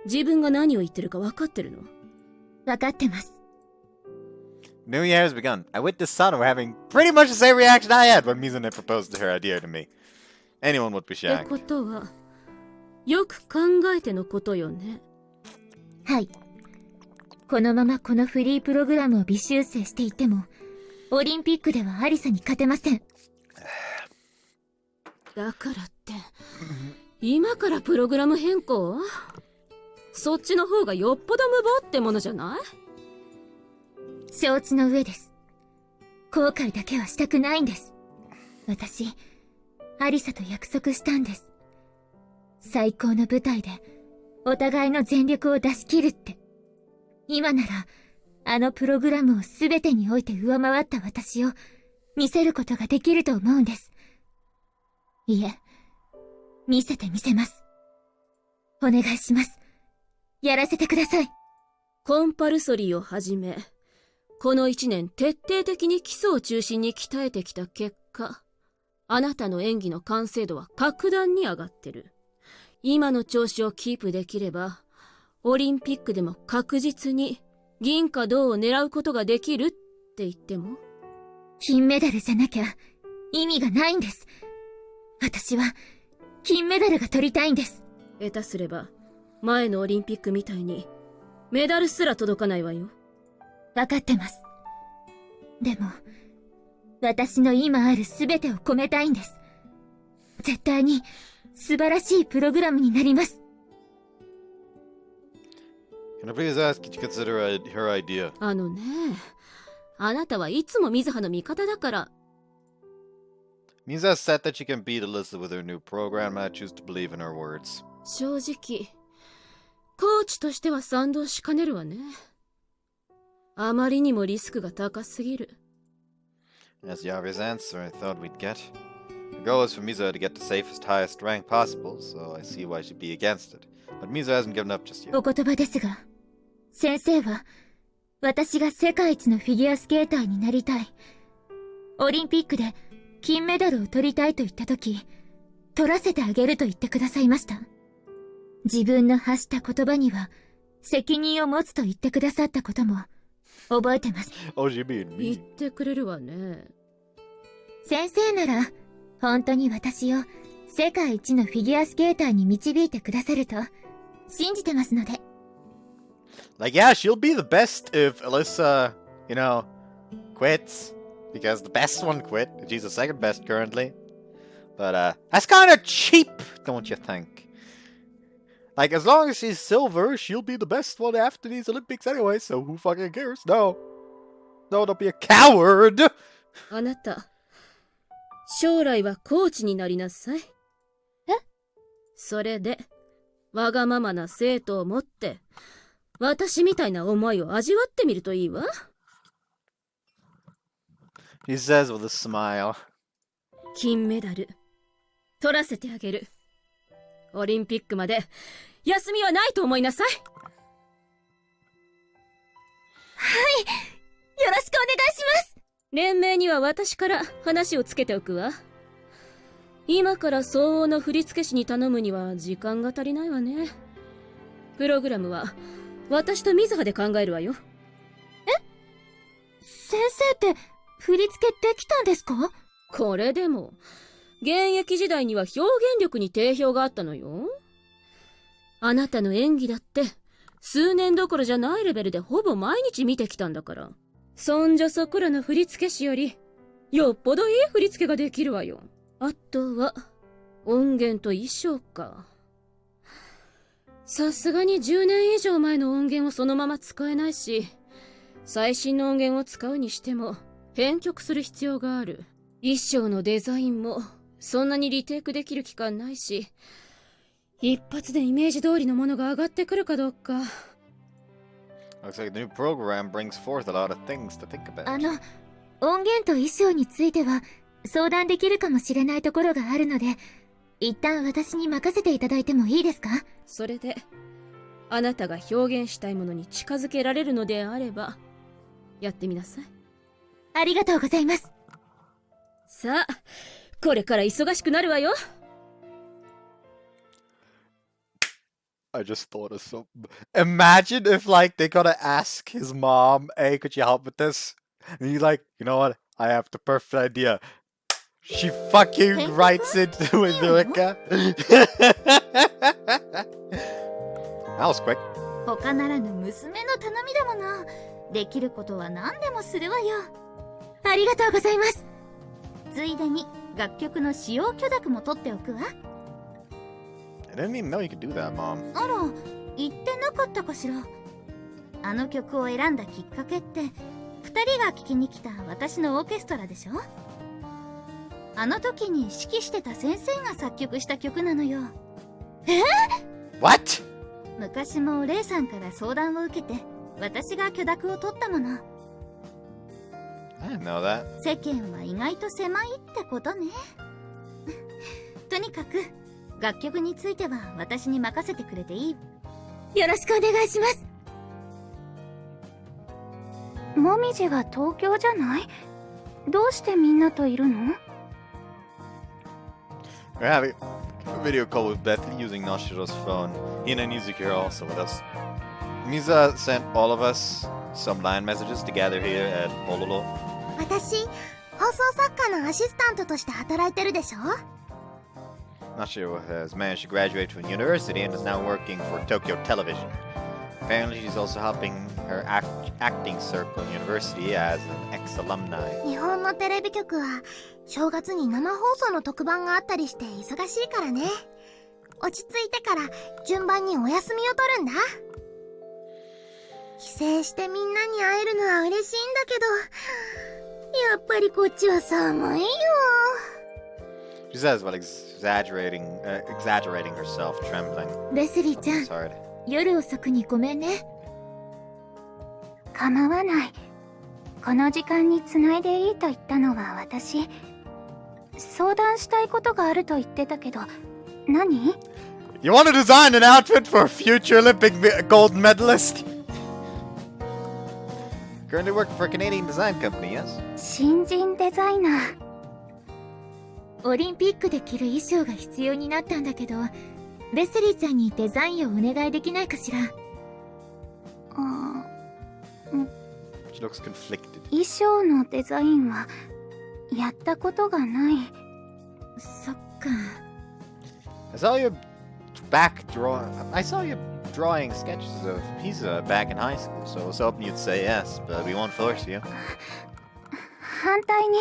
[SPEAKER 4] 自分が何を言ってるか分かってるの？
[SPEAKER 2] 分かってます。
[SPEAKER 1] New year has begun. I witnessed Sona having pretty much the same reaction I had when Mizune proposed her idea to me. Anyone would be
[SPEAKER 4] って
[SPEAKER 1] shocked.
[SPEAKER 4] ことは、よく考えてのことよね。
[SPEAKER 2] はい。このままこのフリープログラムを微修正していても、オリンピックではアリサに勝てません。
[SPEAKER 4] だからって、今からプログラム変更？そっちの方がよっぽど無謀ってものじゃない？
[SPEAKER 2] 承知の上です。後悔だけはしたくないんです。私、アリサと約束したんです。最高の舞台で、お互いの全力を出し切るって。今なら、あのプログラムを全てにおいて上回った私を見せることができると思うんです。いえ、見せてみせます。お願いします。やらせてください。
[SPEAKER 4] コンパルソリーをはじめ、この1年徹底的に基礎を中心に鍛えてきた結果、あなたの演技の完成度は格段に上がってる。今の調子をキープできれば、オリンピックでも確実に銀か銅を狙うことができるって言っても？
[SPEAKER 2] 金メダルじゃなきゃ意味がないんです。私は金メダルが取りたいんです。
[SPEAKER 4] 下手すれば前のオリンピックみたいにメダルすら届かないわよ。
[SPEAKER 2] わかってます。でも私の今ある全てを込めたいんです。絶対に素晴らしいプログラムになります。
[SPEAKER 1] Can I please ask you to consider her idea?
[SPEAKER 4] あのね、あなたはいつも水葉の味方だから。
[SPEAKER 1] Mizuha said that she can beat Alyssa with her new program, and I choose to believe in her words.
[SPEAKER 4] 正直、コーチとしては賛同しかねるわね。あまりにもリスクが高すぎる。
[SPEAKER 1] That's the obvious answer I thought we'd get. The goal is for Mizuha to get the safest, highest rank possible, so I see why she'd be against it. But Mizuha hasn't given up just yet.
[SPEAKER 2] お言葉ですが、先生は私が世界一のフィギュアスケーターになりたい。オリンピックで金メダルを取りたいと言ったとき、取らせてあげると言ってくださいました。自分の発した言葉には責任を持つと言ってくださったことも覚えてます。
[SPEAKER 1] Oh, you mean me?
[SPEAKER 4] 言ってくれるわね。
[SPEAKER 2] 先生なら本当に私を世界一のフィギュアスケーターに導いてくださると信じてますので。
[SPEAKER 1] Like, yeah, she'll be the best if Alyssa, you know, quits. Because the best one quit. She's the second best currently. But, that's kind of cheap, don't you think? Like, as long as she's silver, she'll be the best one after these Olympics anyway, so who fucking cares? No. No, don't be a coward!
[SPEAKER 4] あなた、将来はコーチになりなさい。それで、わがままな生徒を持って、私みたいな思いを味わってみるといいわ。
[SPEAKER 1] He says with a smile.
[SPEAKER 4] 金メダル、取らせてあげる。オリンピックまで、休みはないと思いなさい。
[SPEAKER 2] よろしくお願いします。
[SPEAKER 4] 連盟には私から話をつけておくわ。今から相応の振付師に頼むには時間が足りないわね。プログラムは私と水葉で考えるわよ。
[SPEAKER 2] 先生って振り付けできたんですか？
[SPEAKER 4] これでも現役時代には表現力に定評があったのよ。あなたの演技だって数年どころじゃないレベルでほぼ毎日見てきたんだから、そんじょそこらの振付師よりよっぽどいい振り付けができるわよ。あとは音源と衣装か。さすがに10年以上前の音源をそのまま使えないし、最新の音源を使うにしても編曲する必要がある。衣装のデザインもそんなにリテイクできる期間ないし、一発でイメージ通りのものが上がってくるかどうか。
[SPEAKER 1] Looks like the new program brings forth a lot of things to think about.
[SPEAKER 2] 音源と衣装については相談できるかもしれないところがあるので、一旦私に任せていただいてもいいですか？
[SPEAKER 4] それであなたが表現したいものに近づけられるのであればやってみなさい。
[SPEAKER 2] ありがとうございます。
[SPEAKER 4] さあ、これから忙しくなるわよ。
[SPEAKER 1] I just thought of something. Imagine if, like, they gotta ask his mom, hey, could you help with this? And he's like, you know what? I have the perfect idea. She fucking writes it with Haruka. That was quick.
[SPEAKER 2] 他ならぬ娘の頼みだもの。できることは何でもするわよ。ありがとうございます。ついでに楽曲の使用許諾も取っておくわ。
[SPEAKER 1] I didn't even know you could do that, Mom.
[SPEAKER 2] あら、言ってなかったかしら。あの曲を選んだきっかけって、2人が聴きに来た私のオーケストラでしょ。あの時に指揮してた先生が作曲した曲なのよ。
[SPEAKER 1] What?
[SPEAKER 2] 昔もレイさんから相談を受けて、私が許諾を取ったもの。
[SPEAKER 1] I didn't know that.
[SPEAKER 2] 世間は意外と狭いってことね。とにかく楽曲については私に任せてくれていい？よろしくお願いします。もみじは東京じゃない？どうしてみんなといるの？
[SPEAKER 1] We're having a video call with Beth using Noshiro's phone. He and Nizuki are also with us. Miza sent all of us some line messages to gather here at Pololo.
[SPEAKER 2] 私、放送作家のアシスタントとして働いてるでしょ？
[SPEAKER 1] Nashiro has managed to graduate from university and is now working for Tokyo Television. Apparently, she's also helping her acting circle in university as an ex-alumni.
[SPEAKER 2] 日本のテレビ局は正月に生放送の特番があったりして忙しいからね。落ち着いてから順番にお休みを取るんだ。帰省してみんなに会えるのは嬉しいんだけど、やっぱりこっちは寒いよ。
[SPEAKER 1] She says while exaggerating herself, trembling.
[SPEAKER 2] レスリーちゃん、
[SPEAKER 1] It's hard.
[SPEAKER 2] 夜遅くにごめんね。構わない。この時間に繋いでいいと言ったのは私。相談したいことがあると言ってたけど、何？
[SPEAKER 1] You want to design an outfit for a future Olympic gold medalist? Currently working for a Canadian design company, yes?
[SPEAKER 2] 新人デザイナー。オリンピックで着る衣装が必要になったんだけど、レスリーちゃんにデザインをお願いできないかしら。
[SPEAKER 1] She looks conflicted.
[SPEAKER 2] 衣装のデザインはやったことがない。そっか。
[SPEAKER 1] I saw you drawing sketches of Pisa back in high school, so I was hoping you'd say yes, but we won't force you.
[SPEAKER 2] 反対に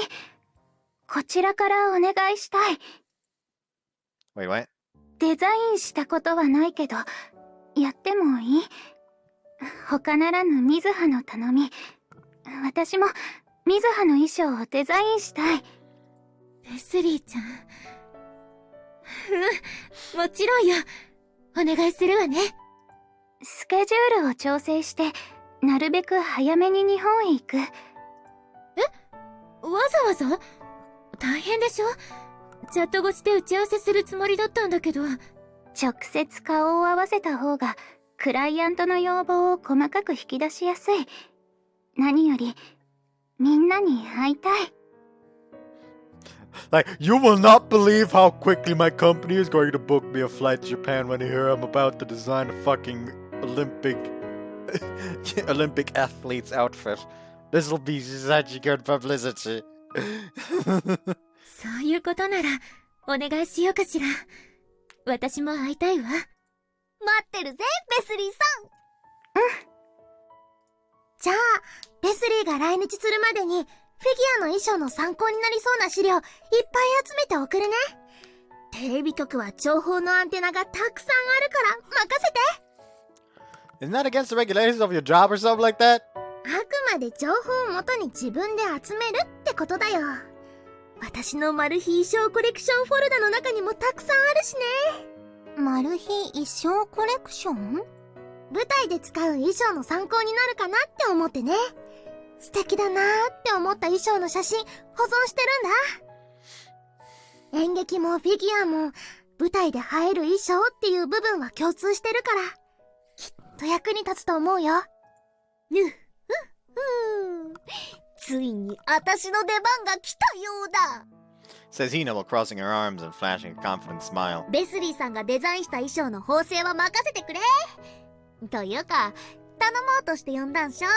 [SPEAKER 2] こちらからお願いしたい。
[SPEAKER 1] Wait, what?
[SPEAKER 2] デザインしたことはないけど、やってもいい？他ならぬ水葉の頼み。私も水葉の衣装をデザインしたい。レスリーちゃん。もちろんよ。お願いするわね。
[SPEAKER 5] スケジュールを調整して、なるべく早めに日本へ行く。
[SPEAKER 2] わざわざ大変でしょ？チャット越しで打ち合わせするつもりだったんだけど。
[SPEAKER 5] 直接顔を合わせた方が、クライアントの要望を細かく引き出しやすい。何より、みんなに会いたい。
[SPEAKER 1] Like, you will not believe how quickly my company is going to book me a flight to Japan when they hear I'm about to design a fucking Olympic athlete's outfit. This will be such good publicity.
[SPEAKER 2] そういうことなら、お願いしようかしら。私も会いたいわ。待ってるぜ、レスリーさん。じゃあ、レスリーが来日するまでに、フィギュアの衣装の参考になりそうな資料いっぱい集めて送るね。テレビ局は情報のアンテナがたくさんあるから任せて。
[SPEAKER 1] Isn't that against the regulations of your job or something like that?
[SPEAKER 2] あくまで情報をもとに自分で集めるってことだよ。私のマル秘衣装コレクションフォルダの中にもたくさんあるしね。マル秘衣装コレクション？舞台で使う衣装の参考になるかなって思ってね。素敵だなーって思った衣装の写真保存してるんだ。演劇もフィギュアも舞台で映える衣装っていう部分は共通してるから、きっと役に立つと思うよ。ついに私の出番が来たようだ。
[SPEAKER 1] Says Hina while crossing her arms and flashing a confident smile.
[SPEAKER 2] レスリーさんがデザインした衣装の縫製は任せてくれ。というか、頼もうとして呼んだんしょ。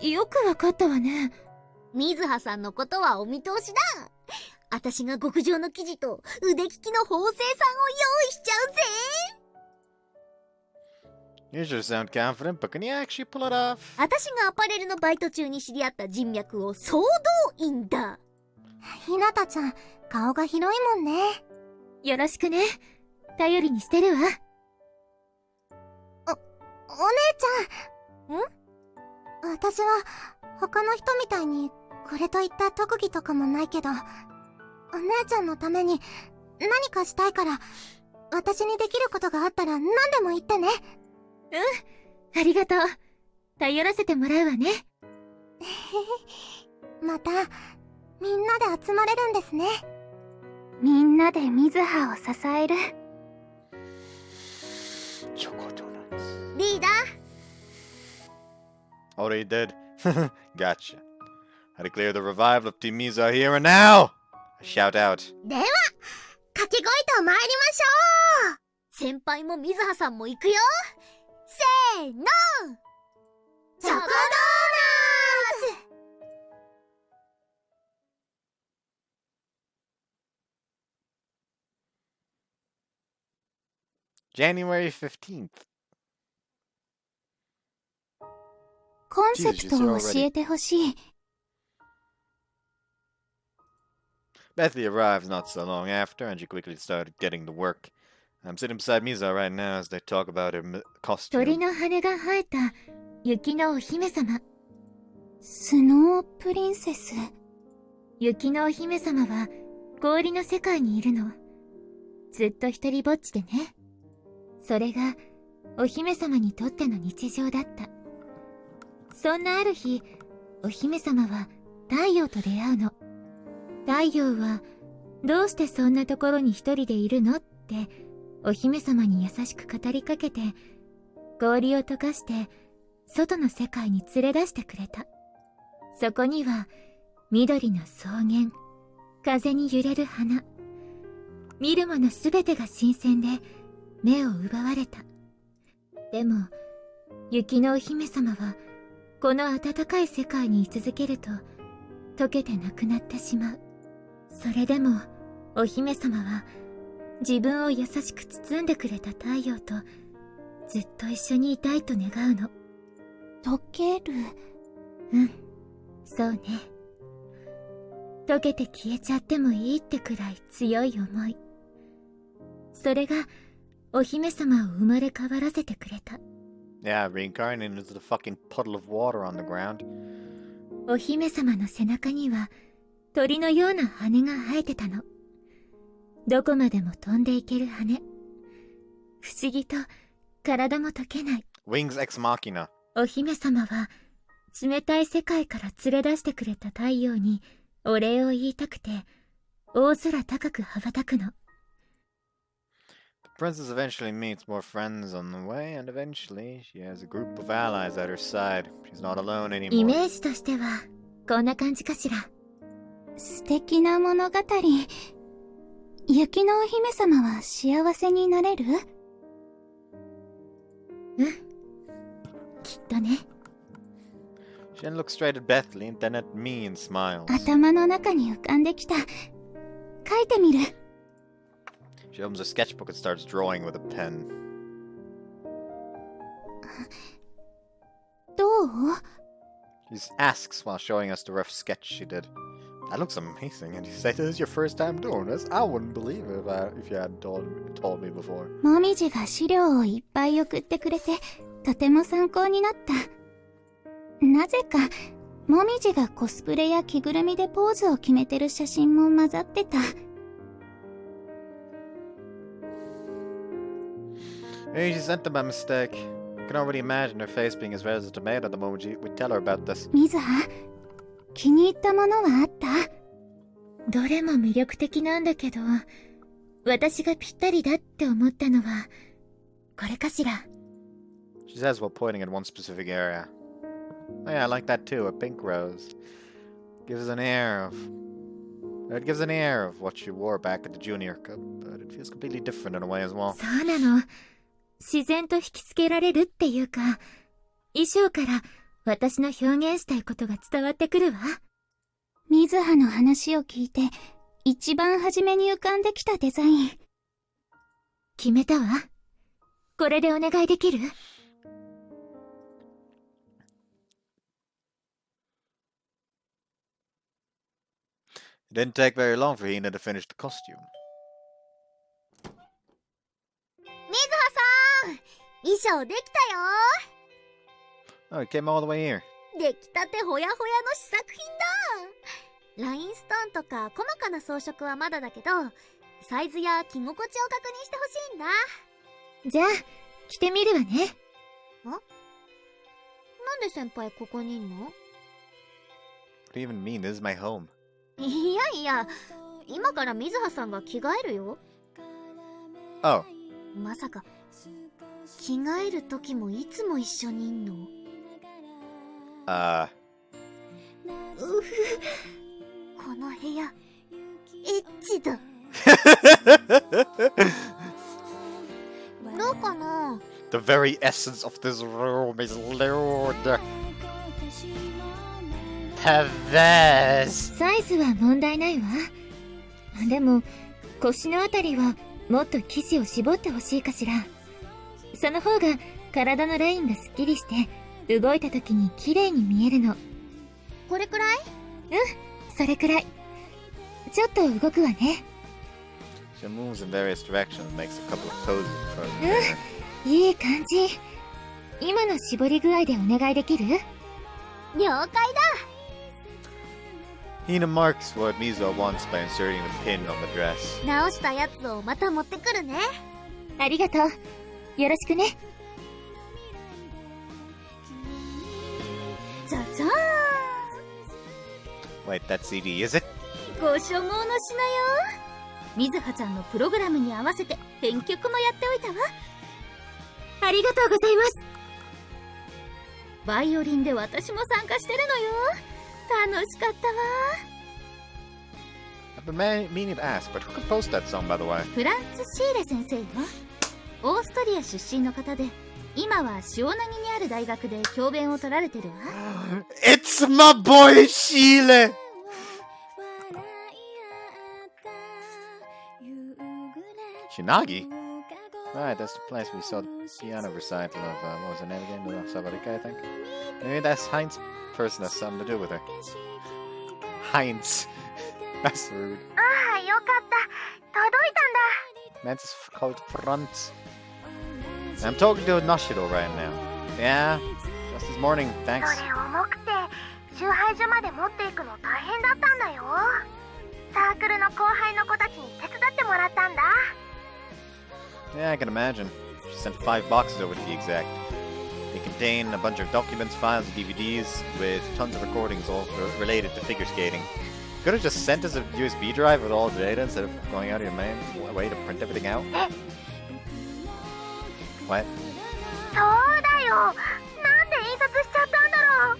[SPEAKER 2] よくわかったわね。水葉さんのことはお見通しだ。私が極上の生地と腕利きの縫製さんを用意しちゃうぜ。
[SPEAKER 1] You should sound confident, but can you actually pull it off?
[SPEAKER 2] 私がアパレルのバイト中に知り合った人脈を総動員だ。ひなたちゃん、顔が広いもんね。よろしくね。頼りにしてるわ。お姉ちゃん。私は他の人みたいにこれといった特技とかもないけど、お姉ちゃんのために何かしたいから、私にできることがあったら何でも言ってね。ありがとう。頼らせてもらうわね。また、みんなで集まれるんですね。
[SPEAKER 5] みんなで水葉を支える。
[SPEAKER 2] リーダー。
[SPEAKER 1] Already dead. Gotcha. How to clear the revival of Team Mizuha here and now! I shout out.
[SPEAKER 2] では、掛け声と参りましょう。先輩も水葉さんも行くよ。せーの。チョコドーナツ。
[SPEAKER 1] January 15th.
[SPEAKER 2] コンセプトを教えてほしい。
[SPEAKER 1] Bethy arrives not so long after, and she quickly started getting to work. I'm sitting beside Mizuha right now as they talk about her costume.
[SPEAKER 2] 鳥の羽が生えた雪のお姫様。スノープリンセス。雪のお姫様は氷の世界にいるの。ずっと一人ぼっちでね。それがお姫様にとっての日常だった。そんなある日、お姫様は太陽と出会うの。太陽は、どうしてそんなところに一人でいるのって、お姫様に優しく語りかけて、氷を溶かして、外の世界に連れ出してくれた。そこには、緑の草原、風に揺れる花。見るものすべてが新鮮で、目を奪われた。でも、雪のお姫様は、この暖かい世界に居続けると、溶けてなくなってしまう。それでも、お姫様は、自分を優しく包んでくれた太陽と、ずっと一緒にいたいと願うの。溶ける？うん、そうね。溶けて消えちゃってもいいってくらい強い思い。それが、お姫様を生まれ変わらせてくれた。
[SPEAKER 1] Yeah, reincarnated into the fucking puddle of water on the ground.
[SPEAKER 2] お姫様の背中には
[SPEAKER 5] 鳥のような羽が生えてたの。どこまでも飛んでいける羽。不思議と体も溶けない。
[SPEAKER 1] Wings ex machina.
[SPEAKER 5] お姫様は冷たい世界から連れ出してくれた太陽にお礼を言いたくて大空高く羽ばたくの。
[SPEAKER 1] The princess eventually meets more friends on the way, and eventually she has a group of allies at her side. She's not alone
[SPEAKER 5] イメ
[SPEAKER 1] anymore.
[SPEAKER 5] ージとしてはこんな感じかしら。素敵な物語。雪のお姫様は幸せになれる？うん。きっとね。
[SPEAKER 1] She then looks straight at Bethany and then at me and smiles.
[SPEAKER 5] 頭の中に浮かんできた。書いてみる。
[SPEAKER 1] She opens her sketchbook and starts drawing with a pen.
[SPEAKER 5] どう？
[SPEAKER 1] She asks while showing us the rough sketch she did. That looks amazing, and you say this is your first time doing this? I wouldn't believe it if you hadn't told me before.
[SPEAKER 5] もみじが資料をいっぱい送ってくれて、とても参考になった。なぜか、もみじがコスプレや着ぐるみでポーズを決めてる写真も混ざってた。
[SPEAKER 1] Hey, she sent them by mistake. I can already imagine her face being as red as a tomato the moment we tell her about this.
[SPEAKER 5] 水葉、気に入ったものはあった？どれも魅力的なんだけど、私がぴったりだって思ったのは、これかしら。
[SPEAKER 1] She says while pointing at one specific area. Oh yeah, I like that too, a pink rose. Gives an air of... It gives an air of what she wore back at the Junior Cup, but it feels completely different in a way as well.
[SPEAKER 5] そうなの。自然と引きつけられるっていうか、衣装から私の表現したいことが伝わってくるわ。水葉の話を聞いて、一番初めに浮かんできたデザイン。決めたわ。これでお願いできる？
[SPEAKER 1] It didn't take very long for Hina to finish the costume.
[SPEAKER 2] 水葉さん、衣装できたよ。
[SPEAKER 1] Oh, it came all the way here.
[SPEAKER 2] 出来たてほやほやの試作品だ。ラインストーンとか細かな装飾はまだだけど、サイズや着心地を確認してほしいんだ。
[SPEAKER 5] じゃあ、着てみるわね。
[SPEAKER 2] なんで先輩ここにいんの？
[SPEAKER 1] What do you even mean? This is my home.
[SPEAKER 2] いやいや、今から水葉さんが着替えるよ。
[SPEAKER 1] Oh.
[SPEAKER 2] まさか、着替える時もいつも一緒にいんの？この部屋、エッチだ。どうかな？
[SPEAKER 1] The very essence of this room is lewd. Perverse.
[SPEAKER 5] サイズは問題ないわ。でも、腰のあたりはもっと生地を絞ってほしいかしら。その方が体のラインがすっきりして、動いた時に綺麗に見えるの。
[SPEAKER 2] これくらい？
[SPEAKER 5] うん、それくらい。ちょっと動くわね。
[SPEAKER 1] She moves in various directions and makes a couple of poses for her.
[SPEAKER 5] いい感じ。今の絞り具合でお願いできる？
[SPEAKER 2] 了解だ。
[SPEAKER 1] Hina marks what Mizuha wants by inserting the pin on the dress.
[SPEAKER 2] 直したやつをまた持ってくるね。
[SPEAKER 5] ありがとう。よろしくね。
[SPEAKER 2] じゃじゃーん。
[SPEAKER 1] Wait, that CD, is it?
[SPEAKER 2] ご所望の品よ。水葉ちゃんのプログラムに合わせて編曲もやっておいたわ。
[SPEAKER 5] ありがとうございます。
[SPEAKER 2] バイオリンで私も参加してるのよ。楽しかったわ。
[SPEAKER 1] I've been meaning to ask, but who composed that song, by the way?
[SPEAKER 2] フランツ・シーレ先生よ。オーストリア出身の方で、今は塩野義にある大学で教鞭を取られてるわ。
[SPEAKER 1] It's my boy, Sheila! Shinagi? Right, that's the place we saw the piano recital of, what was her name again? Haruka, I think. Maybe that's Heinz' person has something to do with her. Heinz. That's rude.
[SPEAKER 5] ああ、よかった。届いたんだ。
[SPEAKER 1] Meant it's called Franz. I'm talking to Noshiro right now. Yeah? Just this morning, thanks.
[SPEAKER 5] それ重くて、
[SPEAKER 7] 集配所まで持っていくの大変だったんだよ。サークルの後輩の子たちに手伝ってもらったんだ。
[SPEAKER 1] Yeah, I can imagine. She sent 5 boxes over to be exact. They contain a bunch of documents, files, and DVDs with tons of recordings all related to figure skating. Could have just sent us a USB drive with all the data instead of going out of your main way to print everything out. What?
[SPEAKER 7] そうだよ。なんで印刷しちゃったんだろう。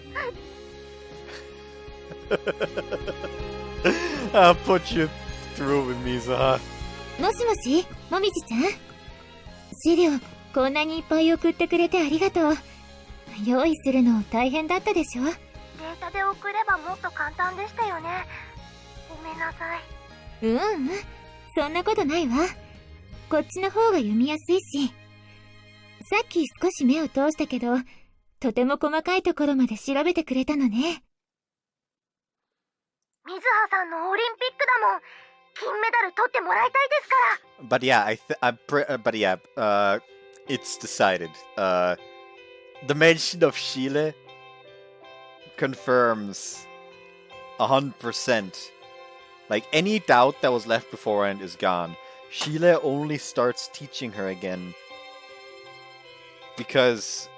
[SPEAKER 1] I'll put you through with Mizuha.
[SPEAKER 5] もしもし、もみじちゃん？資料、こんなにいっぱい送ってくれてありがとう。用意するの大変だったでしょ？
[SPEAKER 7] データで送ればもっと簡単でしたよね。ごめんなさい。
[SPEAKER 5] そんなことないわ。こっちの方が読みやすいし。さっき少し目を通したけど、とても細かいところまで調べてくれたのね。
[SPEAKER 7] 水葉さんのオリンピックだもん。金メダル取ってもらいたいですから。
[SPEAKER 1] But yeah, but yeah, it's decided. The mention of Chile confirms 100%. Like, any doubt that was left beforehand is gone. Chile only starts teaching her again because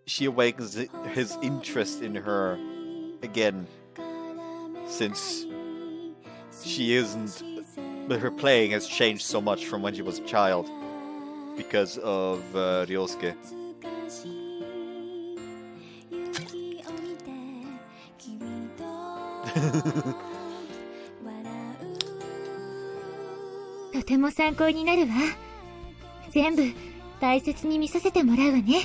[SPEAKER 1] she awakens his interest in her again, since her playing has changed so much from when she was a child because of Ryosuke.
[SPEAKER 5] とても参考になるわ。全部大切に見させてもらうわね。
[SPEAKER 7] じ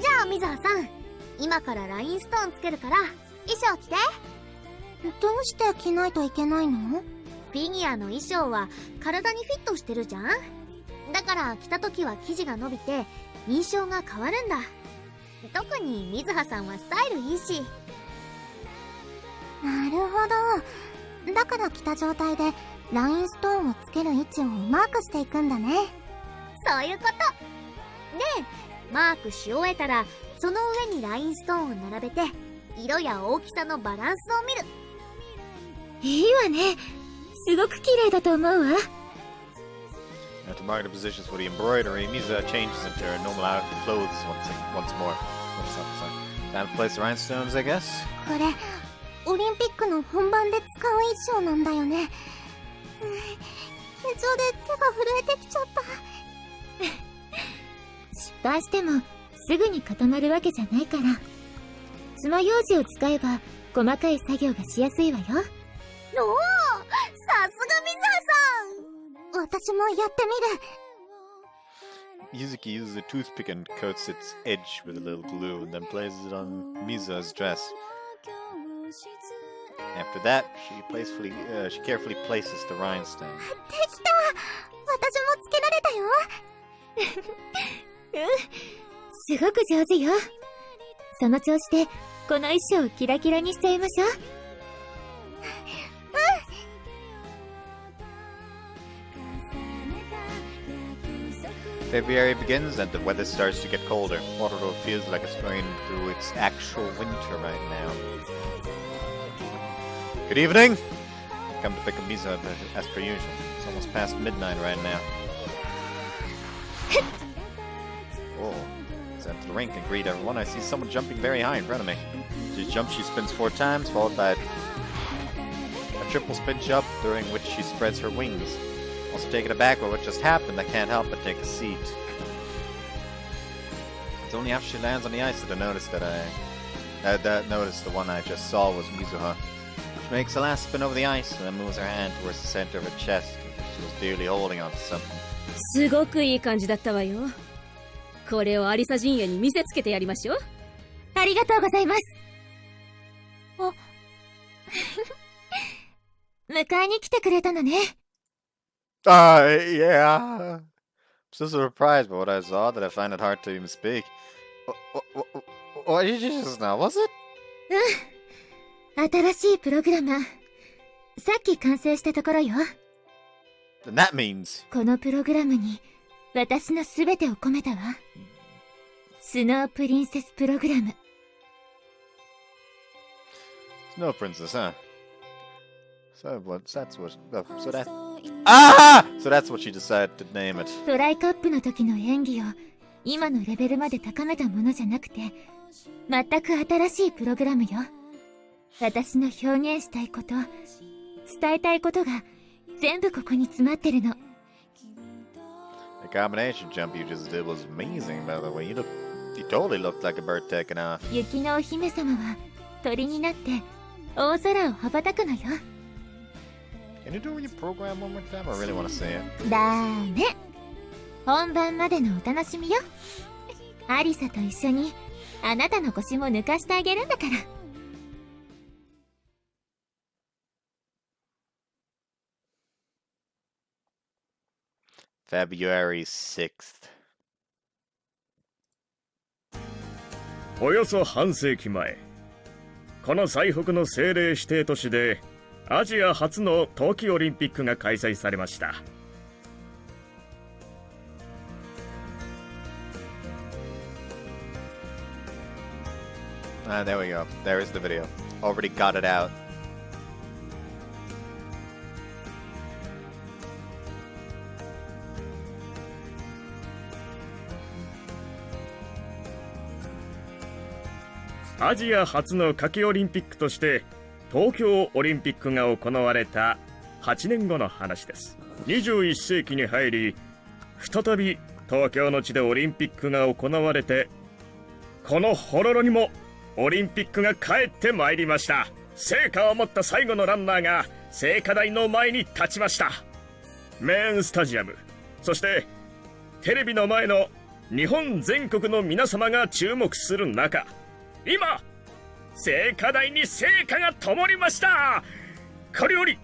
[SPEAKER 7] ゃあ水葉さん、今からラインストーンつけるから衣装着て。どうして着ないといけないの？フィギュアの衣装は体にフィットしてるじゃん。だから着た時は生地が伸びて印象が変わるんだ。特に水葉さんはスタイルいいし。なるほど。だから着た状態でラインストーンをつける位置をマークしていくんだね。そういうこと。で、マークし終えたらその上にラインストーンを並べて色や大きさのバランスを見る。
[SPEAKER 5] いいわね。すごく綺麗だと思うわ。
[SPEAKER 1] Now to mark the positions for the embroidery, Mizuha changes into her normal outfit clothes once more. Time to place the rhinestones, I guess?
[SPEAKER 7] これ、オリンピックの本番で使う衣装なんだよね。緊張で手が震えてきちゃった。
[SPEAKER 5] 失敗してもすぐに固まるわけじゃないから。爪楊枝を使えば細かい作業がしやすいわよ。
[SPEAKER 7] おお、さすが水葉さん。私もやって
[SPEAKER 1] みる。Yuzuki uses a toothpick and coats its edge with a little glue and then places it on Mizuha's dress. After that, she carefully places the rhinestone.
[SPEAKER 7] できた。私もつけられたよ。
[SPEAKER 5] すごく上手よ。その調子でこの衣装をキラキラにしちゃいましょう。
[SPEAKER 1] February begins and the weather starts to get colder. Kotori feels like it's going through its actual winter right now. Good evening! I come to pick up Mizuha as per usual. It's almost past midnight right now. Oh, let's enter the rink and greet everyone. I see someone jumping very high in front of me. She jumps, she spins 4 times, followed by a triple spin jump, during which she spreads her wings. Also taken aback by what just happened, I can't help but take a seat. It's only after she lands on the ice that I noticed that noticed the one I just saw was Mizuha. She makes a last spin over the ice and then moves her hand towards the center of her chest, as if she was dearly holding onto something.
[SPEAKER 4] すごくいい感じだったわよ。これをアリサ陣営に見せつけてやりましょう。
[SPEAKER 5] ありがとうございます。迎えに来てくれたのね。
[SPEAKER 1] Yeah. I'm so surprised by what I saw that I find it hard to even speak. What did you just now, was it?
[SPEAKER 5] 新しいプログラム。さっき完成したところよ。
[SPEAKER 1] And that means...
[SPEAKER 5] このプログラムに私の全てを込めたわ。スノープリンセスプログラム。
[SPEAKER 1] Snow Princess, huh? So that's what. Oh, so that. Ah! So that's what she decided to name it.
[SPEAKER 5] トライカップの時の演技を今のレベルまで高めたものじゃなくて、全く新しいプログラムよ。私の表現したいこと、伝えたいことが全部ここに詰まってるの。
[SPEAKER 1] The combination jump you just did was amazing, by the way. You totally looked like a bird taking off.
[SPEAKER 5] 雪のお姫様は鳥になって大空を羽ばたくのよ。
[SPEAKER 1] Can you do your program one more time? I really want to see it.
[SPEAKER 5] だーね。本番までのお楽しみよ。アリサと一緒にあなたの腰も抜かしてあげるんだから。
[SPEAKER 1] February 6th.
[SPEAKER 3] およそ半世紀前、この最北の政令指定都市でアジア初の冬季オリンピックが開催されました。
[SPEAKER 1] There we go. There is the video. Already got it out.
[SPEAKER 3] 「アジア初の夏季オリンピックとして東京オリンピックが行われた8年後の話です。21世紀に入り、再び東京の地でオリンピックが行われて、このホロロにもオリンピックが帰ってまいりました。聖火を持った最後のランナーが聖火台の前に立ちました。メインスタジアム、そしてテレビの前の日本全国の皆様が注目する中、今聖火台に聖火が灯りました。これより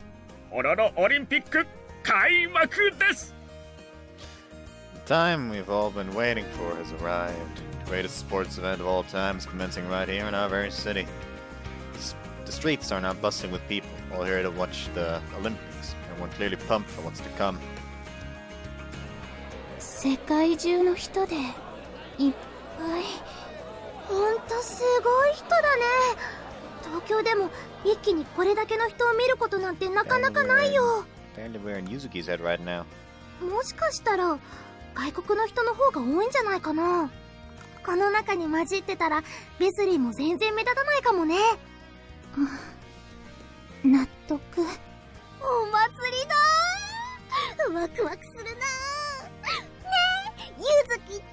[SPEAKER 3] ホロロオリンピック開幕です。
[SPEAKER 1] The time we've all been waiting for has arrived. The greatest sports event of all time is commencing right here in our very city. The streets are now bustling with people, all here to watch the Olympics. Everyone clearly pumped for what's to come.
[SPEAKER 2] 世界中の人でいっぱい。ほんとすごい人だね。東京でも一気にこれだけの人を見ることなんてなかなかないよ。
[SPEAKER 1] Apparently we're in Yuzuki's head right now.
[SPEAKER 2] もしかしたら外国の人の方が多いんじゃないかな。この中に混じってたらベスリーも全然目立たないかもね。納得。お祭りだ。ワクワクするな。ねえ、ゆずきちゃん。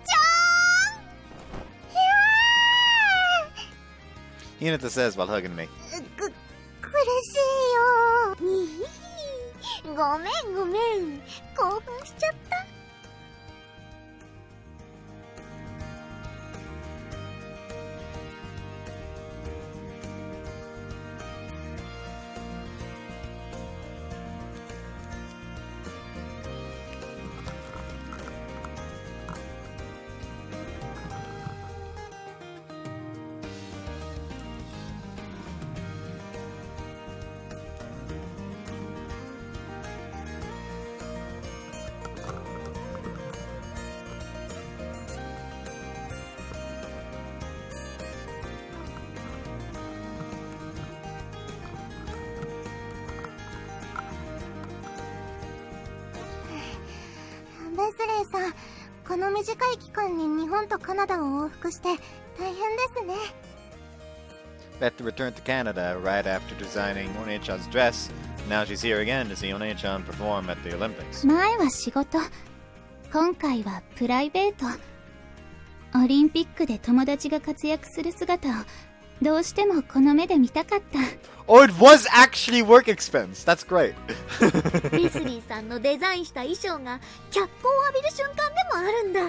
[SPEAKER 1] Hinata says while hugging me.
[SPEAKER 2] 苦しいよ。ごめんごめん。興奮しちゃった。ベスレーさん、この短い期間に日本とカナダを往復して大変ですね。
[SPEAKER 1] Beth returned to Canada right after designing One-chan's dress. Now she's here again to see One-chan perform at the Olympics.
[SPEAKER 2] 前は仕事、今回はプライベート。オリンピックで友達が活躍する姿をどうしてもこの目で見たかった。
[SPEAKER 1] Oh, it was actually work expense. That's great.
[SPEAKER 7] レスリーさんのデザインした衣装が脚光を浴びる瞬間でもあるんだ。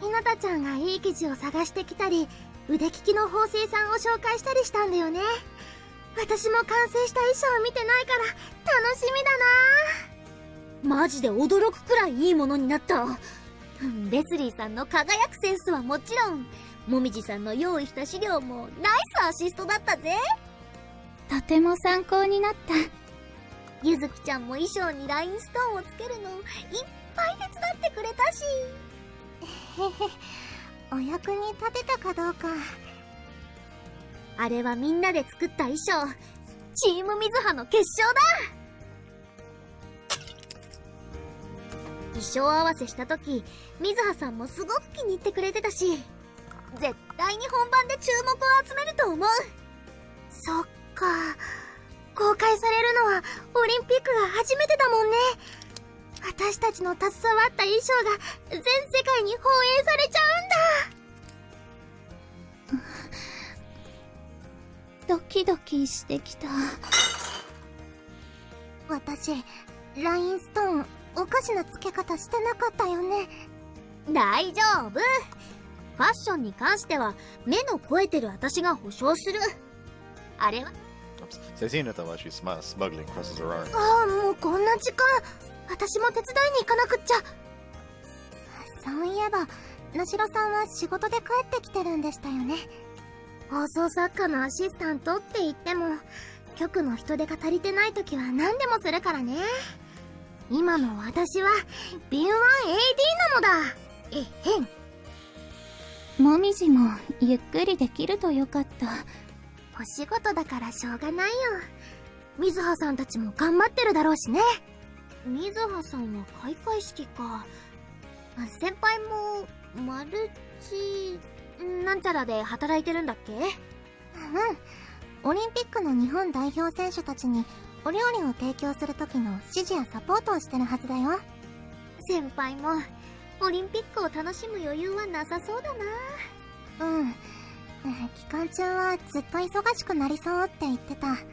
[SPEAKER 2] ひなたちゃんがいい生地を探してきたり、腕利きの縫製さんを紹介したりしたんだよね。私も完成した衣装を見てないから楽しみだな。
[SPEAKER 7] マジで驚くくらいいいものになった。レスリーさんの輝くセンスはもちろん、もみじさんの用意した資料もナイスアシストだったぜ。
[SPEAKER 2] とても参考になった。
[SPEAKER 7] ゆずきちゃんも衣装にラインストーンをつけるのいっぱい手伝ってくれたし。お役に立てたかどうか。あれはみんなで作った衣装。チームミズハの決勝だ。衣装合わせした時、ミズハさんもすごく気に入ってくれてたし、絶対に本番で注目を集めると思う。そっか、公開されるのはオリンピックが初めてだもんね。私たちの携わった衣装が全世界に放映されちゃうんだ。ドキドキしてきた。私、ラインストーンおかしな付け方してなかったよね。大丈夫。ファッションに関しては目の肥えてる私が保証する。あれは
[SPEAKER 1] Cecina, though, as she smuggling crosses her arm.
[SPEAKER 7] ああ、もうこんな時間。私も手伝いに行かなくっちゃ。そういえば、ナシロさんは仕事で帰ってきてるんでしたよね。放送作家のアシスタントって言っても、局の人手が足りてない時は何でもするからね。今の私は敏腕 AD なのだ。えへん。もみじもゆっくりできるとよかった。お仕事だからしょうがないよ。水葉さんたちも頑張ってるだろうしね。水葉さんは開会式か。先輩もマルチなんちゃらで働いてるんだっけ？うん。オリンピックの日本代表選手たちにお料理を提供する時の指示やサポートをしてるはずだよ。先輩もオリンピックを楽しむ余裕はなさそうだな。うん。期間中はずっと忙しくなりそうって言ってた。ベス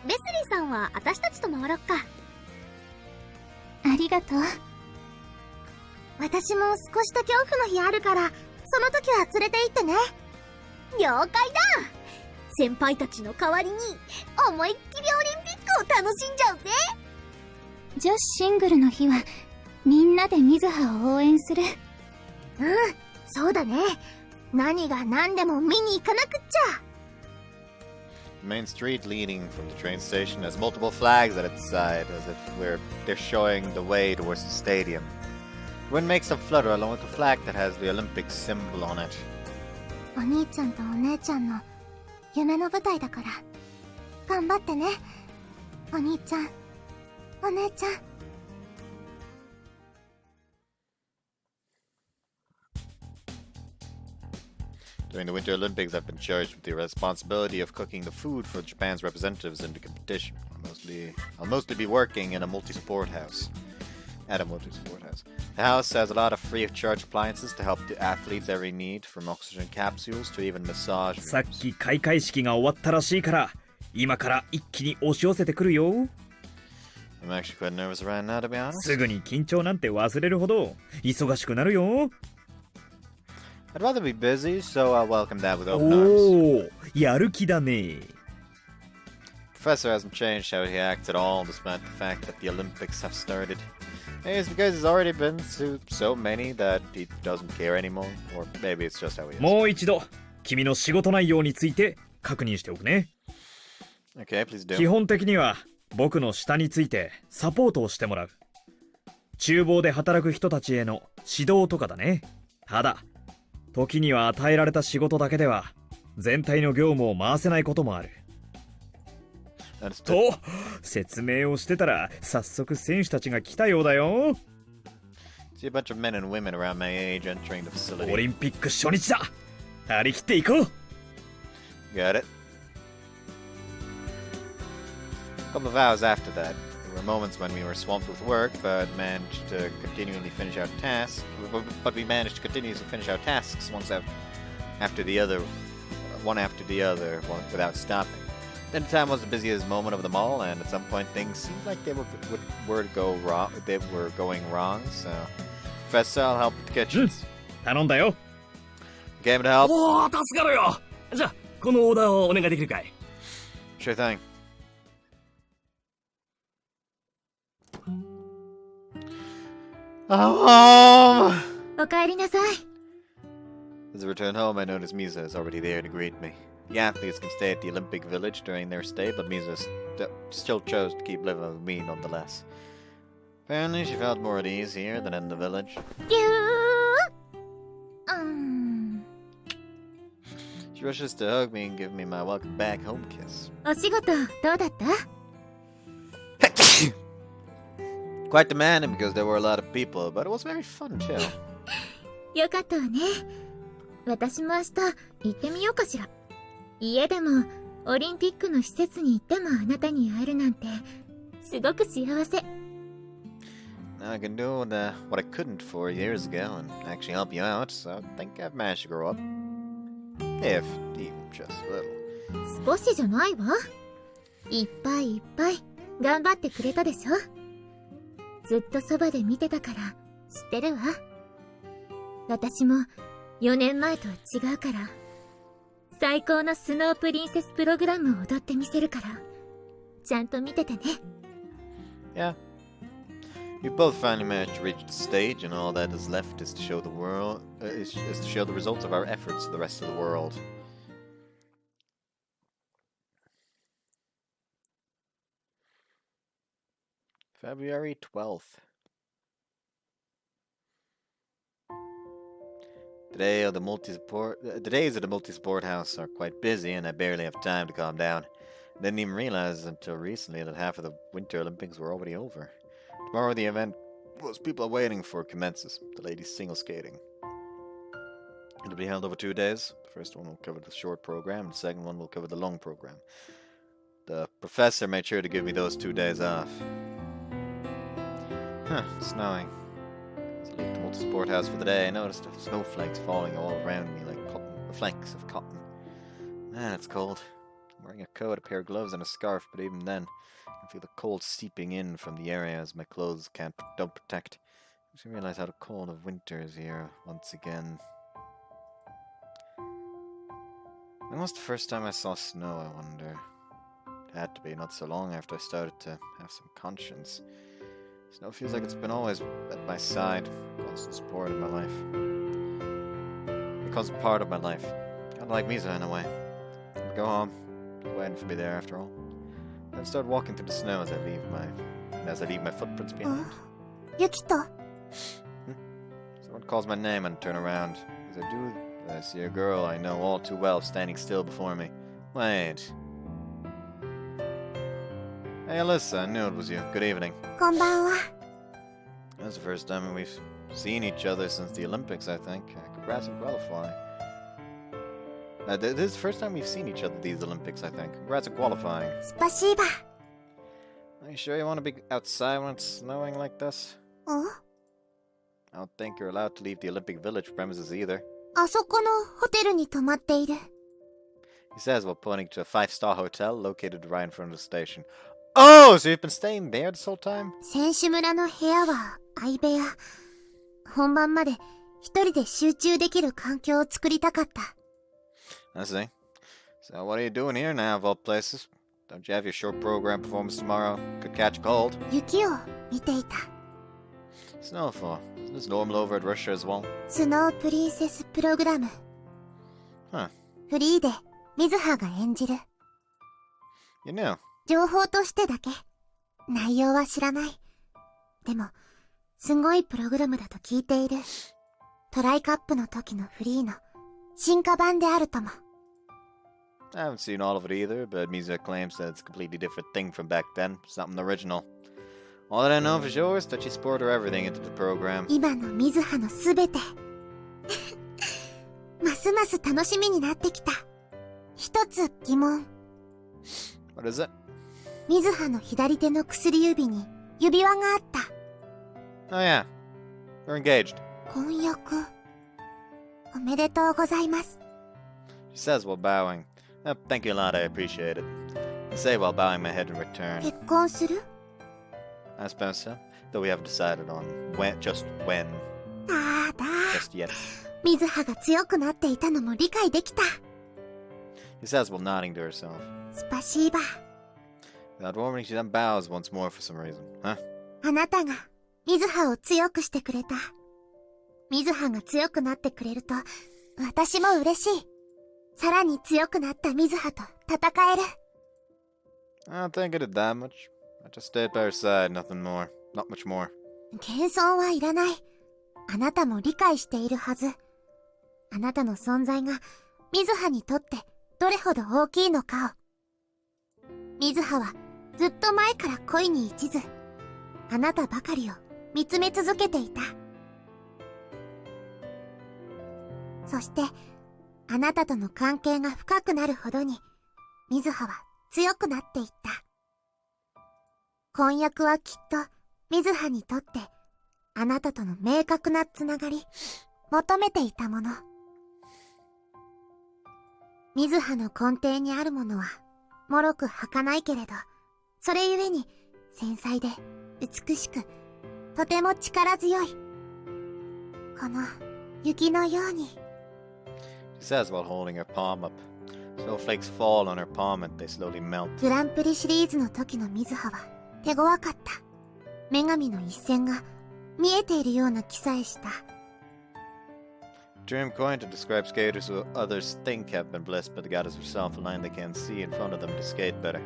[SPEAKER 7] リーさんは私たちと回ろっか。ありがとう。私も少しだけオフの日あるから、その時は連れて行ってね。了解だ。先輩たちの代わりに思いっきりオリンピックを楽しんじゃうぜ。女子シングルの日はみんなでミズハを応援する。うん、そうだね。何が何でも見に行かなくっちゃ。
[SPEAKER 1] The main street leading from the train station has multiple flags at its side, as if they're showing the way towards the stadium. The wind makes them flutter along with the flag that has the Olympic symbol on it.
[SPEAKER 7] お兄ちゃんとお姉ちゃんの夢の舞台だから、頑張ってね。お兄ちゃん、お姉ちゃん。
[SPEAKER 1] During the Winter Olympics, I've been charged with the responsibility of cooking the food for Japan's representatives in the competition. I'll mostly be working in a multi-sport house. At a multi-sport house. The house has a lot of free-of-charge appliances to help the athletes' every need, from oxygen capsules to even massage rooms.
[SPEAKER 3] さっき開会式が終わったらしいから、今から一気に押し寄せてくるよ。
[SPEAKER 1] I'm actually quite nervous right now, to be honest.
[SPEAKER 3] すぐに緊張なんて忘れるほど忙しくなるよ。
[SPEAKER 1] I'd rather be busy, so I'll welcome that with open
[SPEAKER 3] お
[SPEAKER 1] arms.
[SPEAKER 3] お、やる気だね。
[SPEAKER 1] Professor hasn't changed how he acts at all, despite the fact that the Olympics have started. Maybe it's because he's already been to so many that he doesn't care anymore, or maybe it's just how he is.
[SPEAKER 3] もう一度、君の仕事内容について確認しておくね。
[SPEAKER 1] Okay, please do.
[SPEAKER 3] 基本的には僕の下についてサポートをしてもらう。厨房で働く人たちへの指導とかだね。ただ、時には与えられた仕事だけでは全体の業務を回せないこともある。と説明をしてたら早速選手たちが来たようだよ。
[SPEAKER 1] See a bunch of men and women around my age entering the facility.
[SPEAKER 3] オリンピック初日だ。張り切っていこう。
[SPEAKER 1] Got it. A couple of hours after that, there were moments when we were swamped with work, but managed to continually finish our tasks. But we managed to continuously finish our tasks one after the other, without stopping. Dinner time was the busiest moment of them all, and at some point things seemed like they were going wrong. So, Professor, I'll help with the kitchens.
[SPEAKER 3] 頼んだよ。
[SPEAKER 1] Game to help.
[SPEAKER 8] おお、助かるよ。じゃあこのオーダーをお願いできるかい？
[SPEAKER 1] Sure thing. Oh!
[SPEAKER 5] おかえりなさい。
[SPEAKER 1] As I return home, I notice Misa is already there to greet me. The athletes can stay at the Olympic Village during their stay, but Misa still chose to keep living with me nonetheless. Apparently, she felt more at ease here than in the village.
[SPEAKER 7] ぎゅー
[SPEAKER 1] rushes to hug me and give me my welcome back home kiss.
[SPEAKER 5] お仕事どうだった？
[SPEAKER 1] Quite demanding because there were a lot of people, but it was very fun too.
[SPEAKER 5] よかったわね。私も明日行ってみようかしら。家でもオリンピックの施設に行ってもあなたに会えるなんてすごく幸せ。
[SPEAKER 1] Now I can do what I couldn't 4 years ago and actually help you out, so I think I've managed to grow up. If even just a little.
[SPEAKER 5] 少しじゃないわ。いっぱいいっぱい頑張ってくれたでしょ。ずっとそばで見てたから知ってるわ。私も4年前とは違うから最高のスノープリンセスプログラムを踊ってみせるからちゃんと見ててね。
[SPEAKER 1] Yeah. We both finally managed to reach the stage, and all that is left is to show the world, is to show the results of our efforts to the rest of the world. February 12th. The days of the multi-sport house are quite busy, and I barely have time to calm down. I didn't even realize until recently that half of the Winter Olympics were already over. Tomorrow the event most people are waiting for commences, the ladies single skating. It'll be held over 2 days. The first one will cover the short program, the second one will cover the long program. The professor made sure to give me those 2 days off. Huh, it's snowing. As I left the multi-sport house for the day, I noticed the snowflakes falling all around me like flakes of cotton. Man, it's cold. I'm wearing a coat, a pair of gloves, and a scarf, but even then, I can feel the cold seeping in from the area as my clothes don't protect. I just realize how the cold of winter is here once again. When was the first time I saw snow, I wonder? It had to be not so long after I started to have some conscience. Snow feels like it's been always at my side, a constant support in my life. A constant part of my life. Kinda like Mizuha in a way. I'd go home, waiting for me there after all. I'd start walking through the snow as I leave my footprints behind.
[SPEAKER 7] Yukito.
[SPEAKER 1] Someone calls my name and I turn around. As I do, I see a girl I know all too well standing still before me. Wait. Hey Alyssa, I knew it was you. Good evening.
[SPEAKER 7] こんばんは。
[SPEAKER 1] That's the first time we've seen each other since the Olympics, I think. Congrats on qualifying. This is the first time we've seen each other at these Olympics, I think. Congrats on qualifying.
[SPEAKER 7] スパシーバ。
[SPEAKER 1] Are you sure you want to be outside when it's snowing like this?
[SPEAKER 7] お？
[SPEAKER 1] I don't think you're allowed to leave the Olympic Village premises either.
[SPEAKER 7] あそこのホテルに泊まっている。
[SPEAKER 1] He says while pointing to a 5-star hotel located right in front of the station. Oh, so you've been staying there this whole time?
[SPEAKER 7] 選手村の部屋は相部屋。本番まで一人で集中できる環境を作りたかった。
[SPEAKER 1] I see. So what are you doing here now, of all places? Don't you have your short program performance tomorrow? Could catch a cold.
[SPEAKER 7] 雪を見ていた。
[SPEAKER 1] Snowfall. Isn't this normal over at Russia as well?
[SPEAKER 7] スノープリンセスプログラム。
[SPEAKER 1] Huh.
[SPEAKER 7] フリーで水葉が演じる。
[SPEAKER 1] You knew.
[SPEAKER 7] 情報としてだけ。内容は知らない。でも、すごいプログラムだと聞いている。トライカップの時のフリーの進化版であるとも。
[SPEAKER 1] I haven't seen all of it either, but Mizuha claims that it's a completely different thing from back then. Something original. All that I know for sure is that she poured her everything into the program.
[SPEAKER 7] 今の水葉のすべて。ますます楽しみになってきた。一つ疑問。
[SPEAKER 1] What is it?
[SPEAKER 7] 水葉の左手の薬指に指輪があった。
[SPEAKER 1] Oh yeah. We're engaged.
[SPEAKER 7] 婚約。おめでとうございます。
[SPEAKER 1] She says while bowing. Oh, thank you a lot, I appreciate it. I say while bowing my head in return.
[SPEAKER 7] 結婚する？
[SPEAKER 1] I suppose so. Though we haven't decided on just when.
[SPEAKER 7] ただ。
[SPEAKER 1] Just yet.
[SPEAKER 7] 水葉が強くなっていたのも理解できた。
[SPEAKER 1] He says while nodding to herself.
[SPEAKER 7] スパシーバ。
[SPEAKER 1] Without warning, she then bows once more for some reason. Huh?
[SPEAKER 7] あなたが水葉を強くしてくれた。水葉が強くなってくれると、私も嬉しい。さらに強くなった水葉と戦える。
[SPEAKER 1] I don't think I did that much. I just stayed by her side, nothing more. Not much more.
[SPEAKER 7] 謙遜はいらない。あなたも理解しているはず。あなたの存在が水葉にとってどれほど大きいのかを。水葉はずっと前から恋に一途、あなたばかりを見つめ続けていた。そしてあなたとの関係が深くなるほどに水葉は強くなっていった。婚約はきっと水葉にとってあなたとの明確なつながり、求めていたもの。水葉の根底にあるものは脆く儚いけれど、それゆえに繊細で美しく、とても力強い。この雪のように。
[SPEAKER 1] She says while holding her palm up. Snowflakes fall on her palm and they slowly melt.
[SPEAKER 7] グランプリシリーズの時の水葉は手強かった。女神の一線が見えているような気さえした。
[SPEAKER 1] Term coined to describe skaters who others think have been blessed by the goddess herself, a line they can't see in front of them to skate better.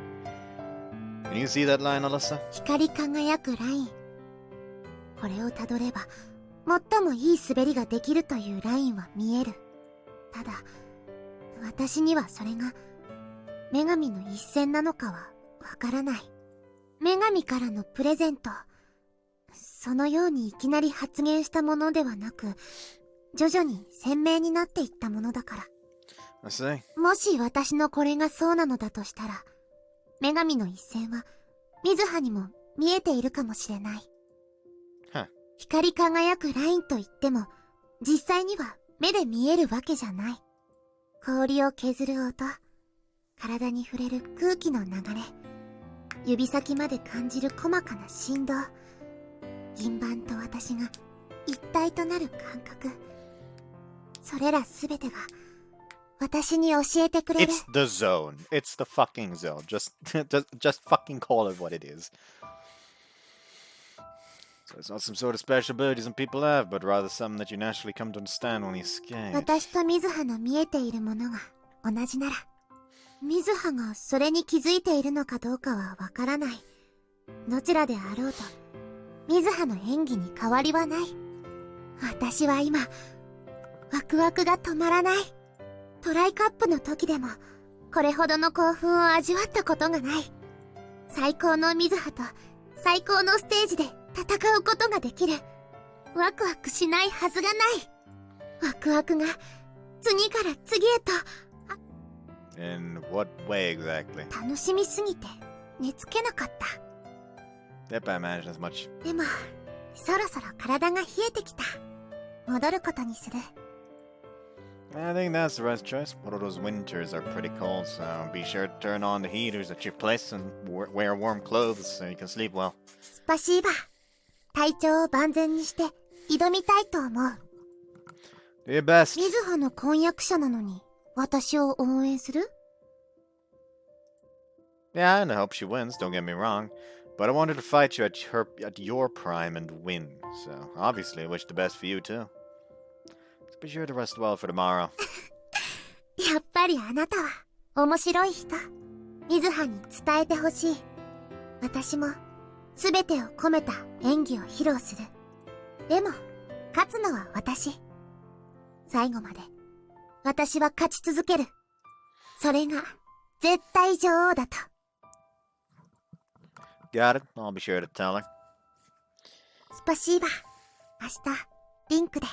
[SPEAKER 1] Can you see that line, Alyssa?
[SPEAKER 7] 光り輝くライン。これをたどれば、最もいい滑りができるというラインは見える。ただ、私にはそれが、女神の一線なのかはわからない。女神からのプレゼント。そのようにいきなり発言したものではなく、徐々に鮮明になっていったものだから。
[SPEAKER 1] I see.
[SPEAKER 7] もし私のこれがそうなのだとしたら、女神の一線は、水葉にも見えているかもしれない。
[SPEAKER 1] Huh.
[SPEAKER 7] 光り輝くラインといっても、実際には目で見えるわけじゃない。氷を削る音、体に触れる空気の流れ、指先まで感じる細かな振動、銀盤と私が一体となる感覚、それらすべてが私に教えてくれる。
[SPEAKER 1] It's the zone. It's the fucking zone. Just fucking call it what it is. So it's not some sort of special ability some people have, but rather something that you naturally come to understand when you skate.
[SPEAKER 7] 私と水葉の見えているものが同じなら、水葉がそれに気づいているのかどうかはわからない。どちらであろうと、水葉の演技に変わりはない。私は今、ワクワクが止まらない。トライカップの時でも、これほどの興奮を味わったことがない。最高の水葉と最高のステージで戦うことができる。ワクワクしないはずがない。ワクワクが次から次へと。
[SPEAKER 1] In what way exactly?
[SPEAKER 7] 楽しみすぎて寝つけなかった。
[SPEAKER 1] Yep, I imagine as much.
[SPEAKER 7] でも、そろそろ体が冷えてきた。戻ることにする。
[SPEAKER 1] I think that's the right choice. One of those winters are pretty cold, so be sure to turn on the heaters at your place and wear warm clothes so you can sleep well.
[SPEAKER 7] スパシーバ。体調を万全にして挑みたいと思う。
[SPEAKER 1] Do your best.
[SPEAKER 7] 水葉の婚約者なのに私を応援する？
[SPEAKER 1] Yeah, and I hope she wins, don't get me wrong. But I wanted to fight you at your prime and win, so obviously I wish the best for you too. So be sure to rest well for tomorrow.
[SPEAKER 7] やっぱりあなたは面白い人。水葉に伝えてほしい。私も全てを込めた演技を披露する。でも、勝つのは私。最後まで私は勝ち続ける。それが絶対女王だと。
[SPEAKER 1] Got it? I'll be sure to tell her.
[SPEAKER 7] スパシーバ。明日、リンクで。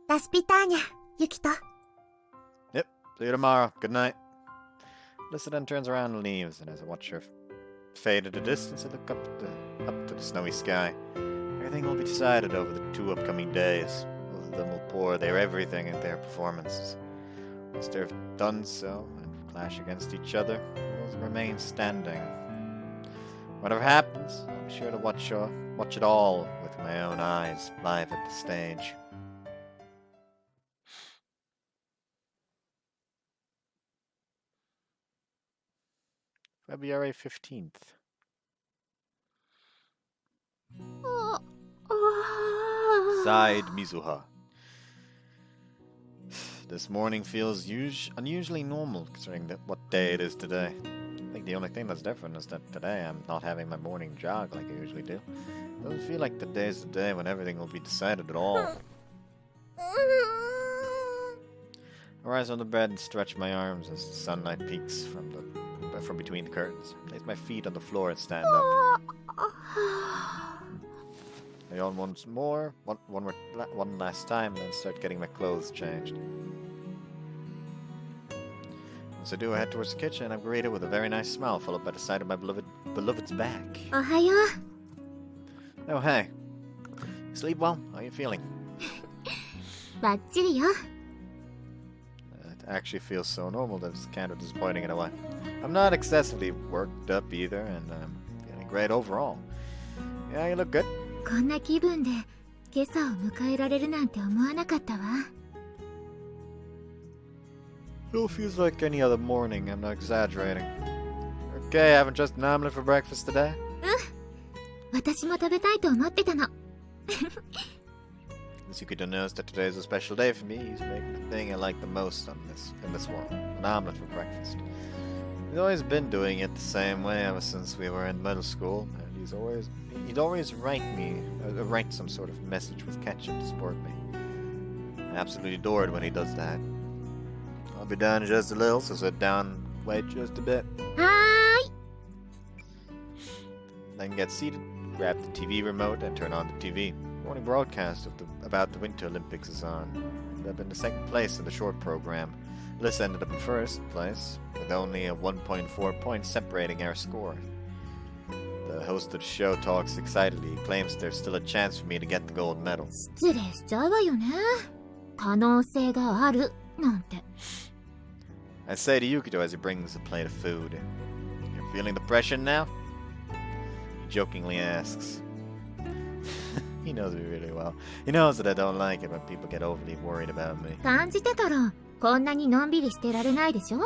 [SPEAKER 7] ラスピターニャ、ユキと。
[SPEAKER 1] Yep, see you tomorrow. Good night. Alyssa then turns around and leaves, and as I watch her fade at a distance, I look up to the snowy sky. Everything will be decided over the 2 upcoming days. Both of them will pour their everything into their performances. Once they've done so and clash against each other, we'll remain standing. Whatever happens, I'll be sure to watch it all with my own eyes, live at the stage. February 15th. Sighed Mizuha. This morning feels unusually normal considering what day it is today. I think the only thing that's different is that today I'm not having my morning jog like I usually do. It doesn't feel like today's the day when everything will be decided at all. I I rise on the bed and stretch my arms as the sunlight peeks from between the curtains. Place my feet on the floor and stand up. I yawn once more, one last time, and then start getting my clothes changed. As I do, I head towards the kitchen, and I'm greeted with a very nice smile, followed by the sight of my beloved's back.
[SPEAKER 5] Ohayo.
[SPEAKER 1] Oh, hey. Sleep well? How are you feeling?
[SPEAKER 5] バッチリよ。
[SPEAKER 1] It actually feels so normal that it's kind of disappointing in a way. I'm not excessively worked up either, and I'm feeling great overall. Yeah, you look good.
[SPEAKER 5] こんな気分で今朝を迎えられるなんて思わなかったわ。
[SPEAKER 1] It all feels like any other morning, I'm not exaggerating. Okay, I haven't just an omelet for breakfast today?
[SPEAKER 5] 私も食べたいと思ってたの。
[SPEAKER 1] As you could notice that today is a special day for me. He's making the thing I like the most in this world. An omelet for breakfast. He's always been doing it the same way ever since we were in middle school. And he'd always write some sort of message with ketchup to support me. I absolutely adore it when he does that. I'll be down in just a little, so sit down, wait just a bit.
[SPEAKER 5] はーい。
[SPEAKER 1] Then get seated, grab the TV remote, and turn on the TV. Morning broadcast about the Winter Olympics is on. I've been in second place in the short program. Liz ended up in first place, with only a 1.4 points separating our score. The host of the show talks excitedly. He claims there's still a chance for me to get the gold medal.
[SPEAKER 5] 失礼しちゃうわよね。可能性があるなんて。
[SPEAKER 1] I say to Yukito as he brings a plate of food. You're feeling the pressure now? He jokingly asks. He knows me really well. He knows that I don't like it when people get overly worried about me.
[SPEAKER 5] 感じてたらこんなにのんびりしてられないでしょ。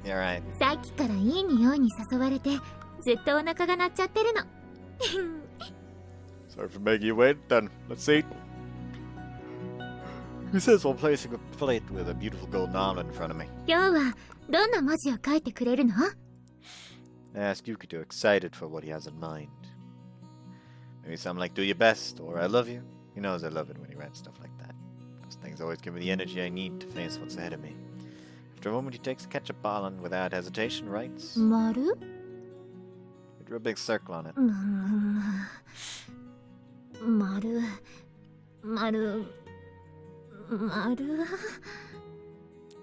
[SPEAKER 1] You're right.
[SPEAKER 5] さっきからいい匂いに誘われてずっとお腹が鳴っちゃってるの。
[SPEAKER 1] Sorry for making you wait, then. Let's eat. He says while placing a plate with a beautiful golden omelet in front of me.
[SPEAKER 5] 今日はどんな文字を書いてくれるの？
[SPEAKER 1] I ask Yukito, excited for what he has in mind. Maybe something like do your best or I love you. He knows I love it when he writes stuff like that. Those things always give me the energy I need to face what's ahead of me. After a moment, he takes a ketchup bottle and without hesitation writes.
[SPEAKER 5] 丸？
[SPEAKER 1] He drew a big circle on it.
[SPEAKER 5] 丸。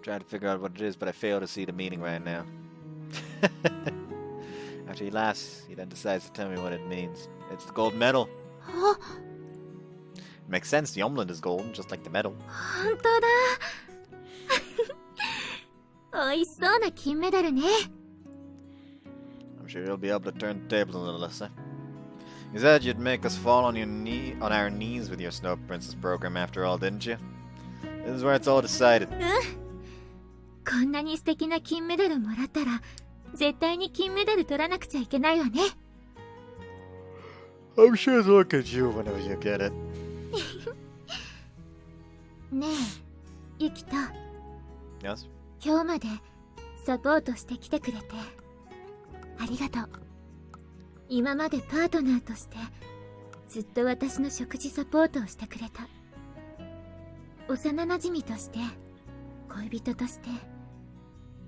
[SPEAKER 1] Try to figure out what it is, but I fail to see the meaning right now. After he laughs, he then decides to tell me what it means. It's the gold medal. Makes sense, the omelet is golden, just like the medal.
[SPEAKER 5] 本当だ。美味しそうな金メダルね。
[SPEAKER 1] I'm sure you'll be able to turn the tables a little, Alyssa. You said you'd make us fall on our knees with your Snow Princess program after all, didn't you? This is where it's all decided.
[SPEAKER 5] こんなに素敵な金メダルもらったら絶対に金メダル取らなくちゃいけないわね。
[SPEAKER 1] I'm sure to look at you whenever you get it.
[SPEAKER 5] ねえ、ユキト。
[SPEAKER 1] Yes?
[SPEAKER 5] 今日までサポートしてきてくれてありがとう。今までパートナーとしてずっと私の食事サポートをしてくれた。幼馴染として恋人として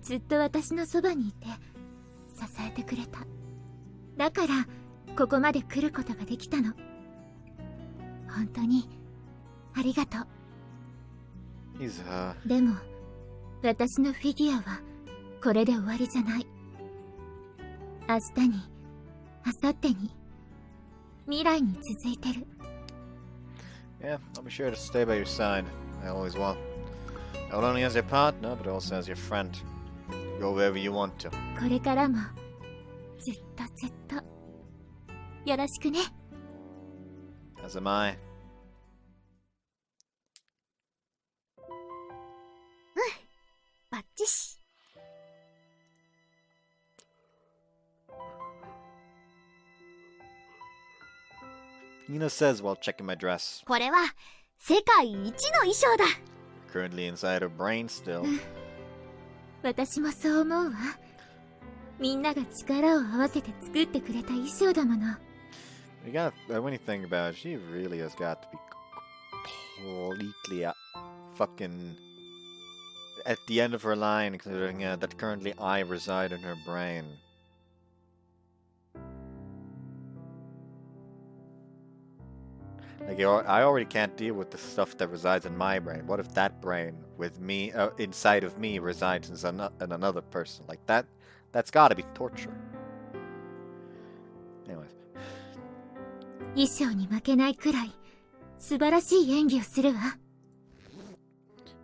[SPEAKER 5] ずっと私のそばにいて支えてくれた。だからここまで来ることができたの。本当にありがとう。でも私のフィギュアはこれで終わりじゃない。明日に明後日に未来に続いてる。
[SPEAKER 1] Yeah, I'll be sure to stay by your side. I always will. Not only as your partner, but also as your friend. Go wherever you want to.
[SPEAKER 5] これからもずっとずっとよろしくね。
[SPEAKER 1] As am I.
[SPEAKER 7] バッチシ。
[SPEAKER 1] Nina says while checking my dress.
[SPEAKER 7] これは世界一の衣装だ。
[SPEAKER 1] Currently inside her brain still.
[SPEAKER 5] 私もそう思うわ。みんなが力を合わせて作ってくれた衣装だもの。
[SPEAKER 1] When you think about it, she really has got to be completely fucking at the end of her line, including that currently I reside in her brain. Like, I already can't deal with the stuff that resides in my brain. What if that brain with me inside of me resides in another person? Like that? That's gotta be torture. Anyways.
[SPEAKER 5] 衣装に負けないくらい素晴らしい演技をするわ。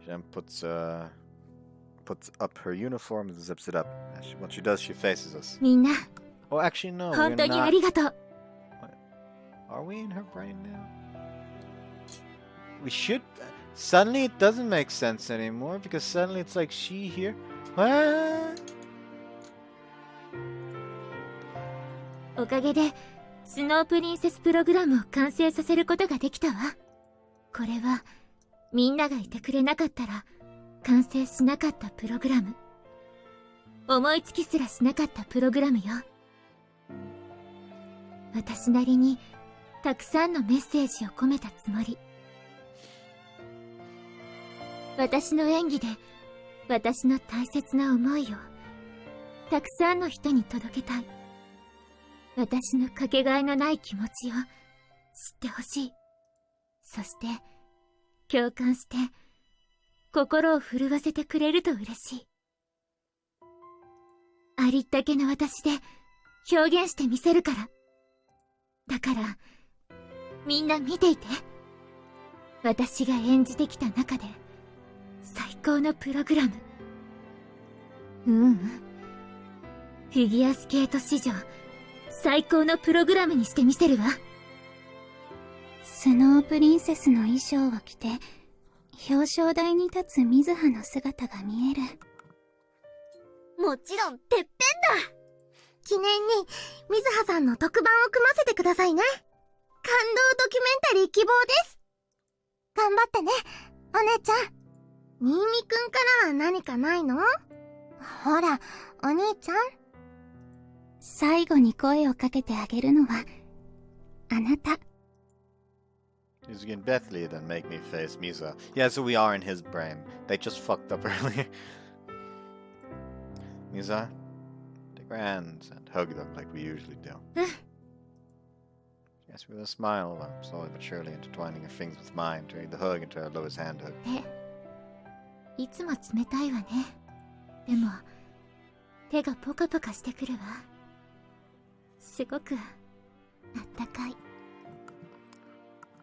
[SPEAKER 1] She then puts up her uniform and zips it up. What she does, she faces us.
[SPEAKER 5] みんな、
[SPEAKER 1] Oh, actually, no.
[SPEAKER 5] 本当にありがとう。
[SPEAKER 1] Are we in her brain now? We should. Suddenly, it doesn't make sense anymore because suddenly it's like she here. What?
[SPEAKER 5] おかげでスノープリンセスプログラムを完成させることができたわ。これはみんながいてくれなかったら完成しなかったプログラム。思いつきすらしなかったプログラムよ。私なりにたくさんのメッセージを込めたつもり。私の演技で私の大切な思いをたくさんの人に届けたい。私のかけがえのない気持ちを知ってほしい。そして共感して心を震わせてくれると嬉しい。ありったけの私で表現してみせるから。だからみんな見ていて。私が演じてきた中で最高のプログラム。フィギュアスケート史上最高のプログラムにしてみせるわ。
[SPEAKER 2] スノープリンセスの衣装を着て表彰台に立つ水葉の姿が見える。
[SPEAKER 7] もちろんてっぺんだ。記念に水葉さんの特番を組ませてくださいね。感動ドキュメンタリー希望です。頑張ってね、お姉ちゃん。新見くんからは何かないの？ほら、お兄ちゃん。
[SPEAKER 2] 最後に声をかけてあげるのはあなた。
[SPEAKER 1] He's again Bethany, then make me face Misa. Yeah, so we are in his brain. They just fucked up earlier. Misa, take her hands and hug them like we usually do. Yes, with a smile, slowly but surely intertwining her fingers with mine, turning the hug into our lowest hand hug.
[SPEAKER 5] いつも冷たいわね。でも手がポカポカしてくるわ。すごくあったかい。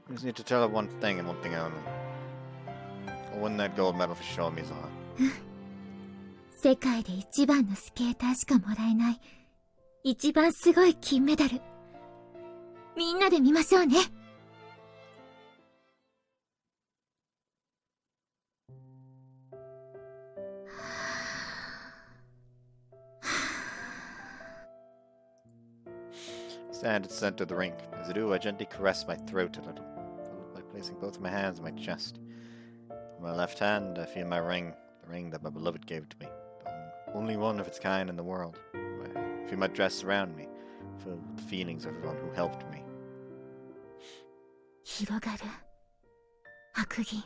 [SPEAKER 1] We just need to tell her one thing and one thing only. I'll win that gold medal for sure, Mizuha.
[SPEAKER 5] 世界で一番のスケーターしかもらえない一番すごい金メダル。みんなで見ましょうね。
[SPEAKER 1] Stand at the center of the ring. As I do, I gently caress my throat a little, followed by placing both of my hands on my chest. In my left hand, I feel my ring, the ring that my beloved gave to me, the only one of its kind in the world. I feel my dress around me, filled with the feelings of everyone who helped me.
[SPEAKER 5] 広がる白銀。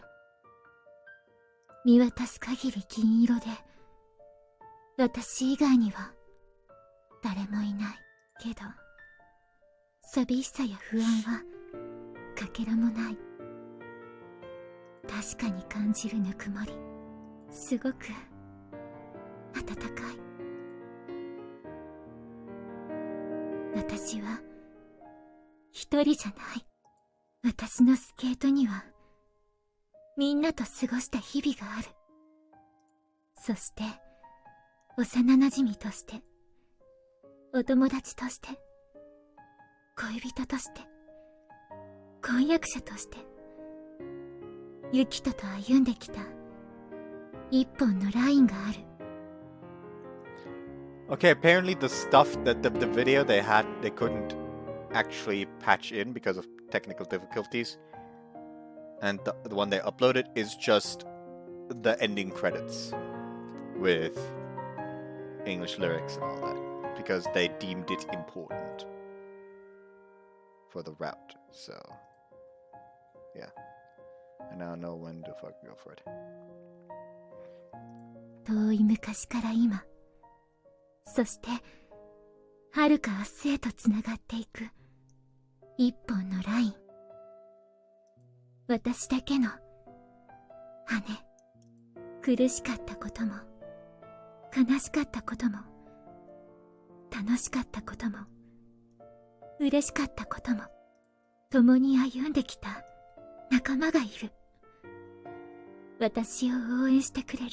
[SPEAKER 5] 見渡す限り銀色で、私以外には誰もいないけど、寂しさや不安はかけらもない。確かに感じるぬくもり、すごく温かい。私は一人じゃない。私のスケートにはみんなと過ごした日々がある。そして幼馴染として、お友達として、恋人として、婚約者として、ユキトと歩んできた一本のラインがある。
[SPEAKER 1] Okay, apparently the stuff that the video they couldn't actually patch in because of technical difficulties. And the one they uploaded is just the ending credits with English lyrics and all that, because they deemed it important for the route. So, yeah. I now know when to fucking go for it.
[SPEAKER 5] 遠い昔から今、そして遥か明日へとつながっていく一本のライン。私だけの羽。苦しかったことも悲しかったことも楽しかったことも嬉しかったことも共に歩んできた仲間がいる。私を応援してくれる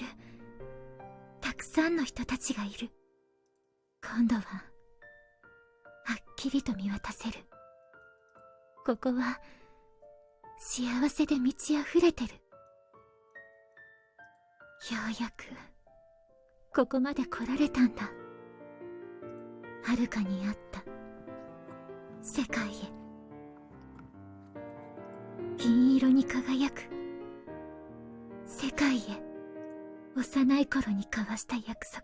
[SPEAKER 5] たくさんの人たちがいる。今度ははっきりと見渡せる。ここは幸せで満ち溢れてる。ようやくここまで来られたんだ。遥かにあった世界へ。銀色に輝く世界へ。幼い頃に交わした約束。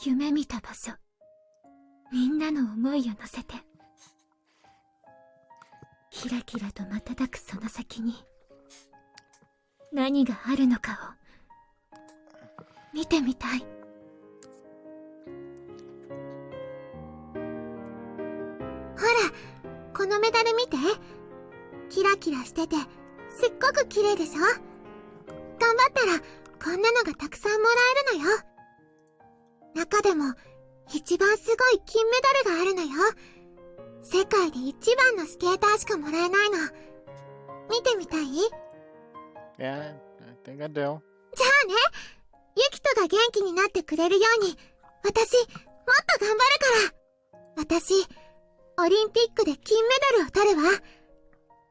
[SPEAKER 5] 夢見た場所。みんなの思いを乗せて。キラキラと瞬くその先に何があるのかを見てみたい。
[SPEAKER 7] ほら、このメダル見て。キラキラしててすっごく綺麗でしょ。頑張ったらこんなのがたくさんもらえるのよ。中でも一番すごい金メダルがあるのよ。世界で一番のスケーターしかもらえないの。見てみたい？
[SPEAKER 1] Yeah, I think I do.
[SPEAKER 7] じゃあね、ユキトが元気になってくれるように私もっと頑張るから。私オリンピックで金メダルを取るわ。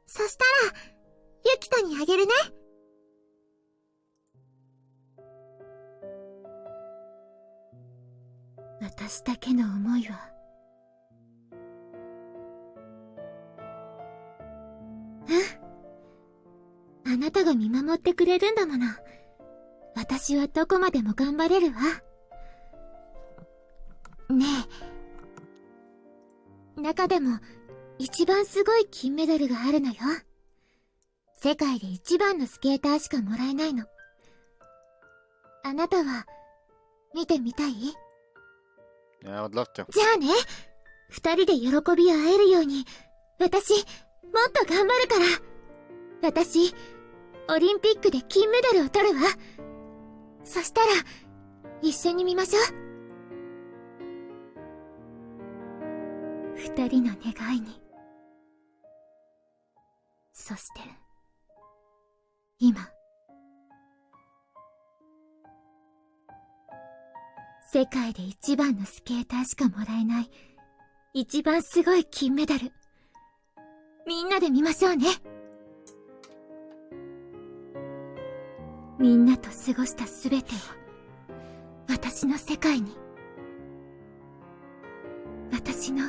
[SPEAKER 7] そしたらユキトにあげるね。
[SPEAKER 5] 私だけの思いはあなたが見守ってくれるんだもの。私はどこまでも頑張れるわ。ねえ、中でも一番すごい金メダルがあるのよ。世界で一番のスケーターしかもらえないの。あなたは見てみたい？
[SPEAKER 1] Yeah, I would love to.
[SPEAKER 5] じゃあね、二人で喜び合えるように私もっと頑張るから。私オリンピックで金メダルを取るわ。そしたら一緒に見ましょう。二人の願いに。そして今世界で一番のスケーターしかもらえない一番すごい金メダル、みんなで見ましょうね。みんなと過ごしたすべてを私の世界に、私の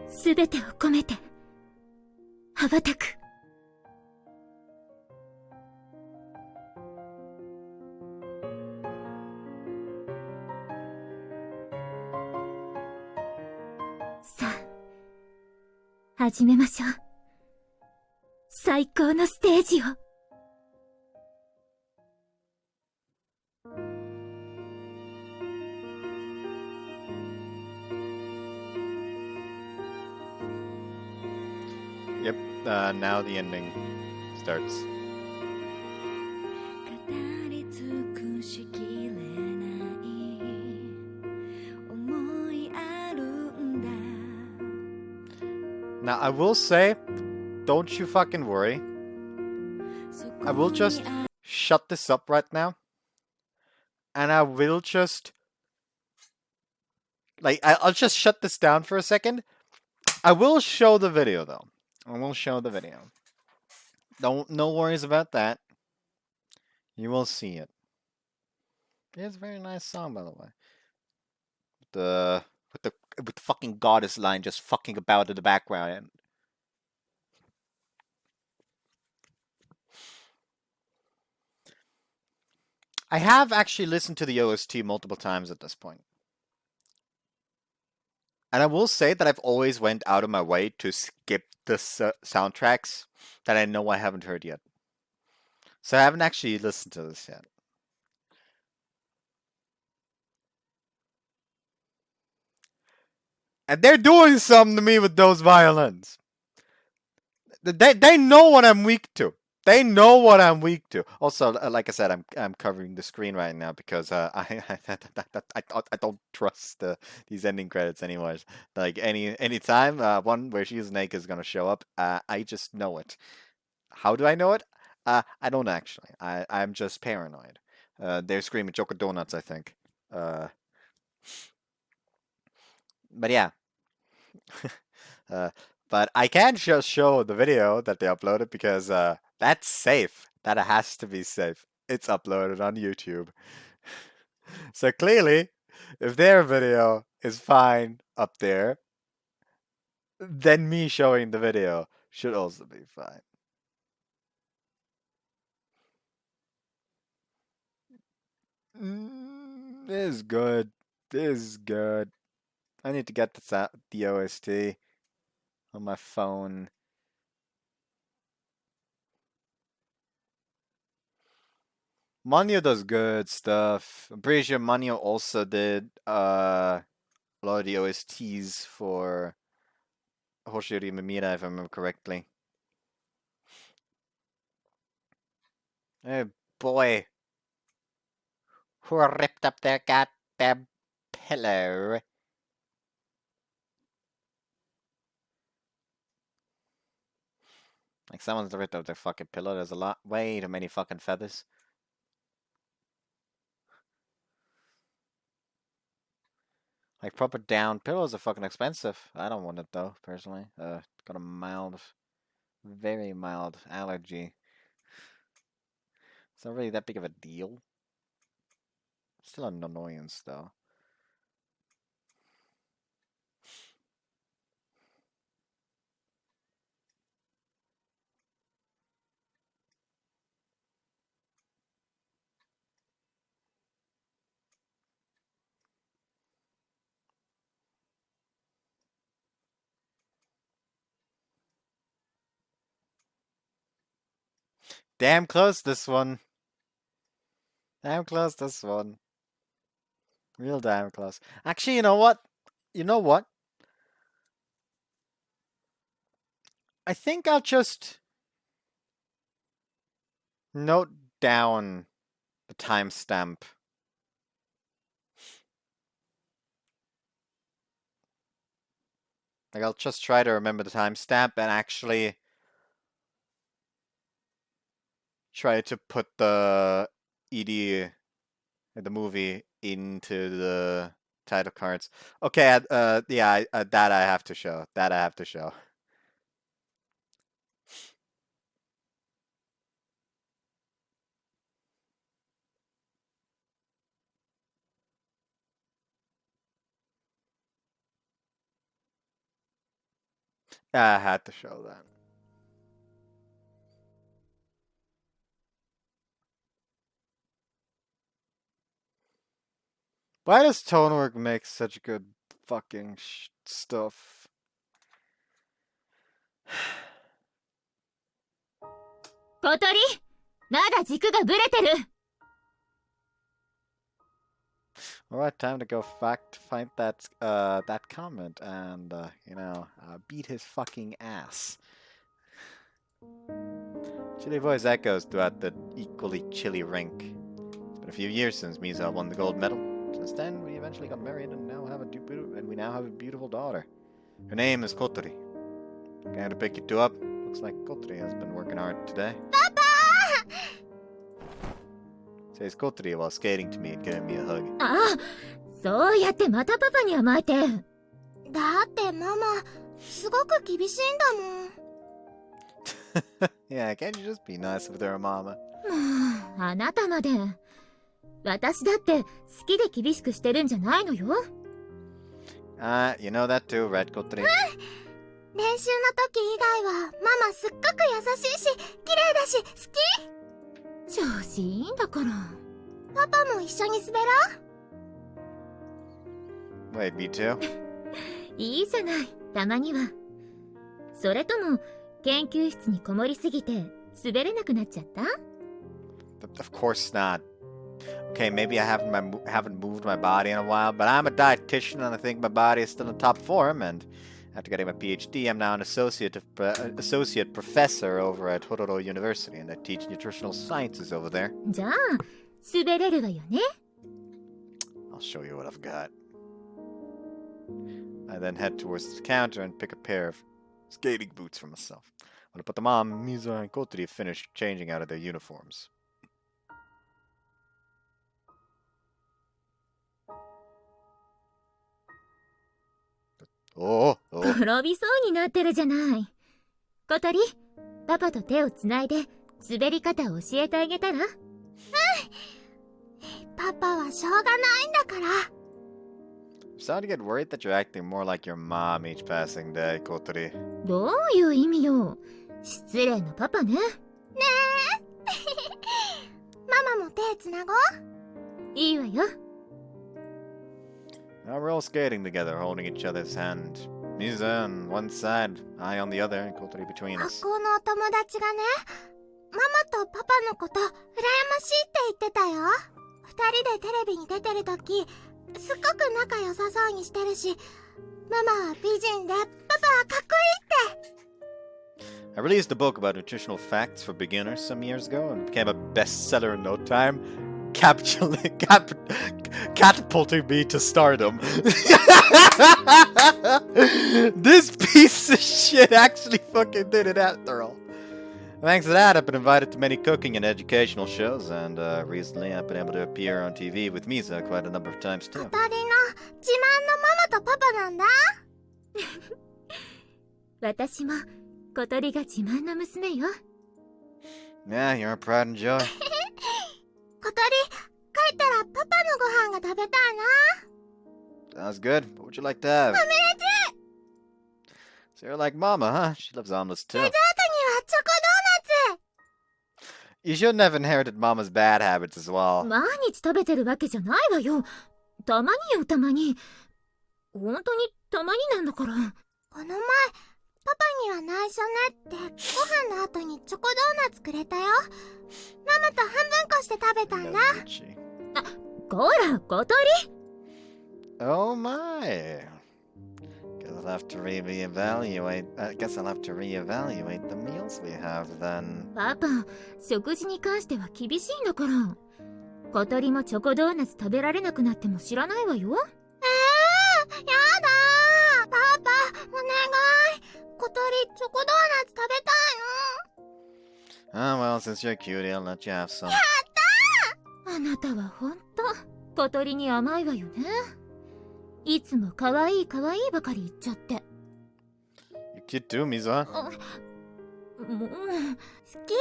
[SPEAKER 5] すべてを込めて羽ばたく。さあ始めましょう。最高のステージを。
[SPEAKER 1] Yep, now the ending starts.
[SPEAKER 9] 語り尽くしきれない思いあるんだ。
[SPEAKER 1] Now, I will say, don't you fucking worry. I will just shut this up right now. And I will just... I'll just shut this down for a second. I will show the video, though. I will show the video. No worries about that. You will see it. It's a very nice song, by the way. With the fucking goddess line just fucking about in the background. I have actually listened to the OST multiple times at this point. And I will say that I've always went out of my way to skip the soundtracks that I know I haven't heard yet. So I haven't actually listened to this yet. And they're doing something to me with those violins. They know what I'm weak to. They know what I'm weak to. Also, like I said, I'm covering the screen right now because I don't trust these ending credits anymore. Like any time one where she's naked is gonna show up, I just know it. How do I know it? I don't actually. I'm just paranoid. They're screaming Choco Donuts, I think. But yeah. But I can't just show the video that they uploaded because that's safe. That has to be safe. It's uploaded on YouTube. So clearly, if their video is fine up there, then me showing the video should also be fine. This is good. This is good. I need to get the OST on my phone. Manyo does good stuff. I'm pretty sure Manyo also did a lot of the OSTs for Hoshiri Mimira, if I remember correctly. Oh boy. Who ripped up their goddamn pillow? Like someone's ripped up their fucking pillow. There's way too many fucking feathers. Like proper down pillows are fucking expensive. I don't want it though, personally. Got a very mild allergy. It's not really that big of a deal. Still an annoyance though. Damn close this one. Damn close this one. Real damn close. Actually, you know what? You know what? I think I'll just note down the timestamp. Like, I'll just try to remember the timestamp and actually try to put the ED, the movie, into the title cards. Okay, yeah, that I have to show. That I have to show. I had to show that. Why does Tonework make such good fucking stuff?
[SPEAKER 5] Kotori, まだ軸がブレてる。
[SPEAKER 1] Alright, time to go find that comment and beat his fucking ass. Chilly voice echoes throughout the equally chilly rink. It's been a few years since Mizuha won the gold medal. Since then, we eventually got married and we now have a beautiful daughter. Her name is Kotori. Going to pick you two up. Looks like Kotori has been working hard today.
[SPEAKER 7] Papa!
[SPEAKER 1] Says Kotori while skating to me and giving me a hug.
[SPEAKER 5] ああ、そうやってまたパパに甘えて。
[SPEAKER 7] だってママ、すごく厳しいんだもん。
[SPEAKER 1] Yeah, can't you just be nice with her mama?
[SPEAKER 5] あなたまで。私だって好きで厳しくしてるんじゃないのよ。
[SPEAKER 1] You know that too, right, Kotori?
[SPEAKER 7] 練習の時以外はママすっごく優しいし、綺麗だし、好き。
[SPEAKER 5] 調子いいんだから。
[SPEAKER 7] パパも一緒に滑ろう。
[SPEAKER 1] Wait, me too?
[SPEAKER 5] いいじゃない、たまには。それとも、研究室にこもりすぎて、滑れなくなっちゃった？
[SPEAKER 1] Of course not. Okay, maybe I haven't moved my body in a while, but I'm a dietitian and I think my body is still in top form, and after getting my PhD, I'm now an associate professor over at Hororo University, and I teach nutritional sciences over there.
[SPEAKER 5] じゃあ、滑れるわよね。
[SPEAKER 1] I'll show you what I've got. I then head towards the counter and pick a pair of skating boots for myself. When I put them on, Mizuha and Kotori have finished changing out of their uniforms. Oh,
[SPEAKER 5] 転びそうになってるじゃない。小鳥、パパと手をつないで滑り方を教えてあげたら？
[SPEAKER 7] パパはしょうがないんだから。
[SPEAKER 1] I'm starting to get worried that you're acting more like your mom each passing day, Kotori.
[SPEAKER 5] どういう意味よ。失礼なパパね。
[SPEAKER 7] ねえ。ママも手つなごう。
[SPEAKER 5] いいわよ。
[SPEAKER 1] Now we're all skating together, holding each other's hand. Mizuha on one side, I on the other, and Kotori between
[SPEAKER 7] 学
[SPEAKER 1] us.
[SPEAKER 7] 校のお友達がね、ママとパパのこと羨ましいって言ってたよ。二人でテレビに出てるとき、すっごく仲良さそうにしてるし、ママは美人で、パパはかっこいいって。
[SPEAKER 1] I released a book about nutritional facts for beginners some years ago and it became a bestseller in no time, catapulting me to stardom. This piece of shit actually fucking did it after all. Thanks to that, I've been invited to many cooking and educational shows, and recently I've been able to appear on TV with Mizuha quite a number of times too.
[SPEAKER 7] 小鳥の自慢のママとパパなんだ。
[SPEAKER 5] 私も小鳥が自慢の娘よ。
[SPEAKER 1] Yeah, you're a pride and joy.
[SPEAKER 7] 小鳥、帰ったらパパのご飯が食べたいな。
[SPEAKER 1] Sounds good. What would you like to have?
[SPEAKER 7] オムレツ。
[SPEAKER 1] So you're like Mama, huh? She loves omelets
[SPEAKER 7] デ
[SPEAKER 1] too.
[SPEAKER 7] ザートにはチョコドーナツ。
[SPEAKER 1] You shouldn't have inherited Mama's bad habits as well.
[SPEAKER 5] 毎日食べてるわけじゃないわよ。たまによ、たまに。本当にたまになんだから。
[SPEAKER 7] この前、パパには内緒ねってご飯の後にチョコドーナツくれたよ。ママと半分こして食べたんだ。
[SPEAKER 5] あ、こら、小鳥。
[SPEAKER 1] Oh my. I guess I'll have to reevaluate the meals we have then.
[SPEAKER 5] パパ、食事に関しては厳しいんだから。小鳥もチョコドーナツ食べられなくなっても知らないわよ。
[SPEAKER 7] やだー。パパ、お願い。小鳥、チョコドーナツ食べたいの。
[SPEAKER 1] Oh well, since you're cute, I'll let you have some.
[SPEAKER 7] やった
[SPEAKER 5] あなたはほんと小鳥に甘いわよね。いつも可愛い可愛いばかり言っちゃって。
[SPEAKER 1] You cute too, Mizuha.
[SPEAKER 5] もう。
[SPEAKER 7] 好き、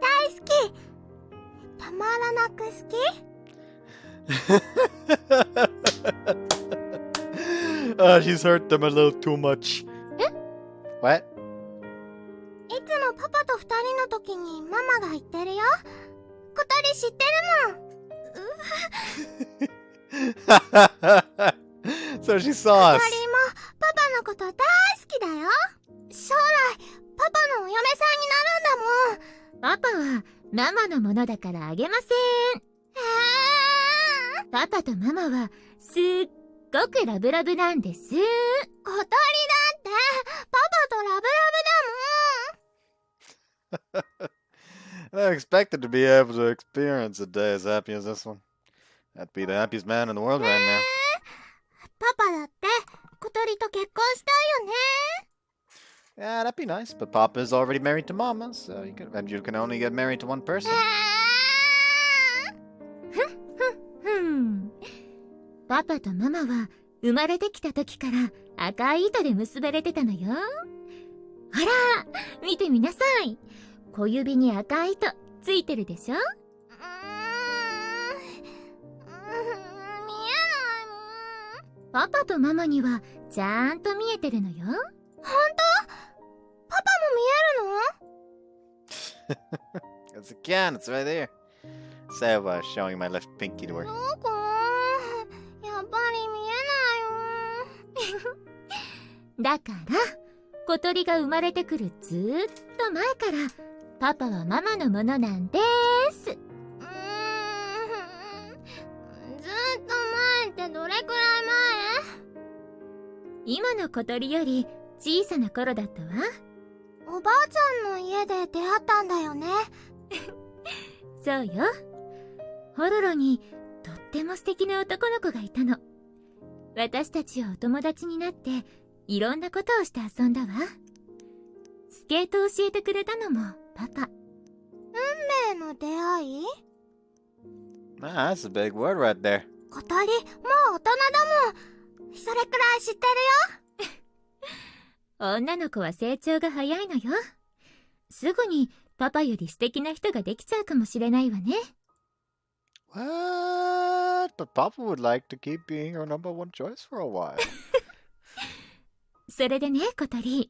[SPEAKER 7] 大好き。たまらなく好き。
[SPEAKER 1] She's hurt them a little too much.
[SPEAKER 7] え？
[SPEAKER 1] What?
[SPEAKER 7] いつもパパと二人の時にママが言ってるよ。小鳥知ってるもん。
[SPEAKER 1] So she saw
[SPEAKER 7] 小
[SPEAKER 1] us.
[SPEAKER 7] 鳥もパパのこと大好きだよ。将来パパのお嫁さんになるんだもん。
[SPEAKER 5] パパはママのものだからあげません。パパとママはすっごくラブラブなんです。
[SPEAKER 7] 小鳥だってパパとラブラブだもん。
[SPEAKER 1] I expected to be able to experience a day as happy as this one. I'd be the happiest man in the world right now.
[SPEAKER 7] パパだって小鳥と結婚したいよね。
[SPEAKER 1] Yeah, that'd be nice, but Papa is already married to Mama, so you can only get married to one person.
[SPEAKER 5] パパとママは生まれてきた時から赤い糸で結ばれてたのよ。ほら、見てみなさい。小指に赤い糸ついてるでしょ。
[SPEAKER 7] 見えないもん。
[SPEAKER 5] パパとママにはちゃんと見えてるのよ。
[SPEAKER 7] 本当？パパも見えるの？
[SPEAKER 1] Yes, it can. It's right there. Say I was showing my left pinky to her.
[SPEAKER 7] どこ？やっぱり見えないよ。
[SPEAKER 5] だから、小鳥が生まれてくるずーっと前から、パパはママのものなんでーす。
[SPEAKER 7] ずーっと前ってどれくらい
[SPEAKER 5] 今の小鳥より小さな頃だったわ。
[SPEAKER 7] 前？おばあちゃんの家で出会ったんだよね。
[SPEAKER 5] そうよ。ホロロにとっても素敵な男の子がいたの。私たちはお友達になっていろんなことをして遊んだわ。スケートを教えてくれたのもパパ。
[SPEAKER 7] 運命の出会い？
[SPEAKER 1] Ah, that's a big word right there.
[SPEAKER 7] 小鳥、もう大人だもん。それくらい知ってるよ。
[SPEAKER 5] 女の子は成長が早いのよ。すぐにパパより素敵な人ができちゃうかもしれないわね。
[SPEAKER 1] What? But Papa would like to keep being your number one choice for a while.
[SPEAKER 5] それでね、小鳥。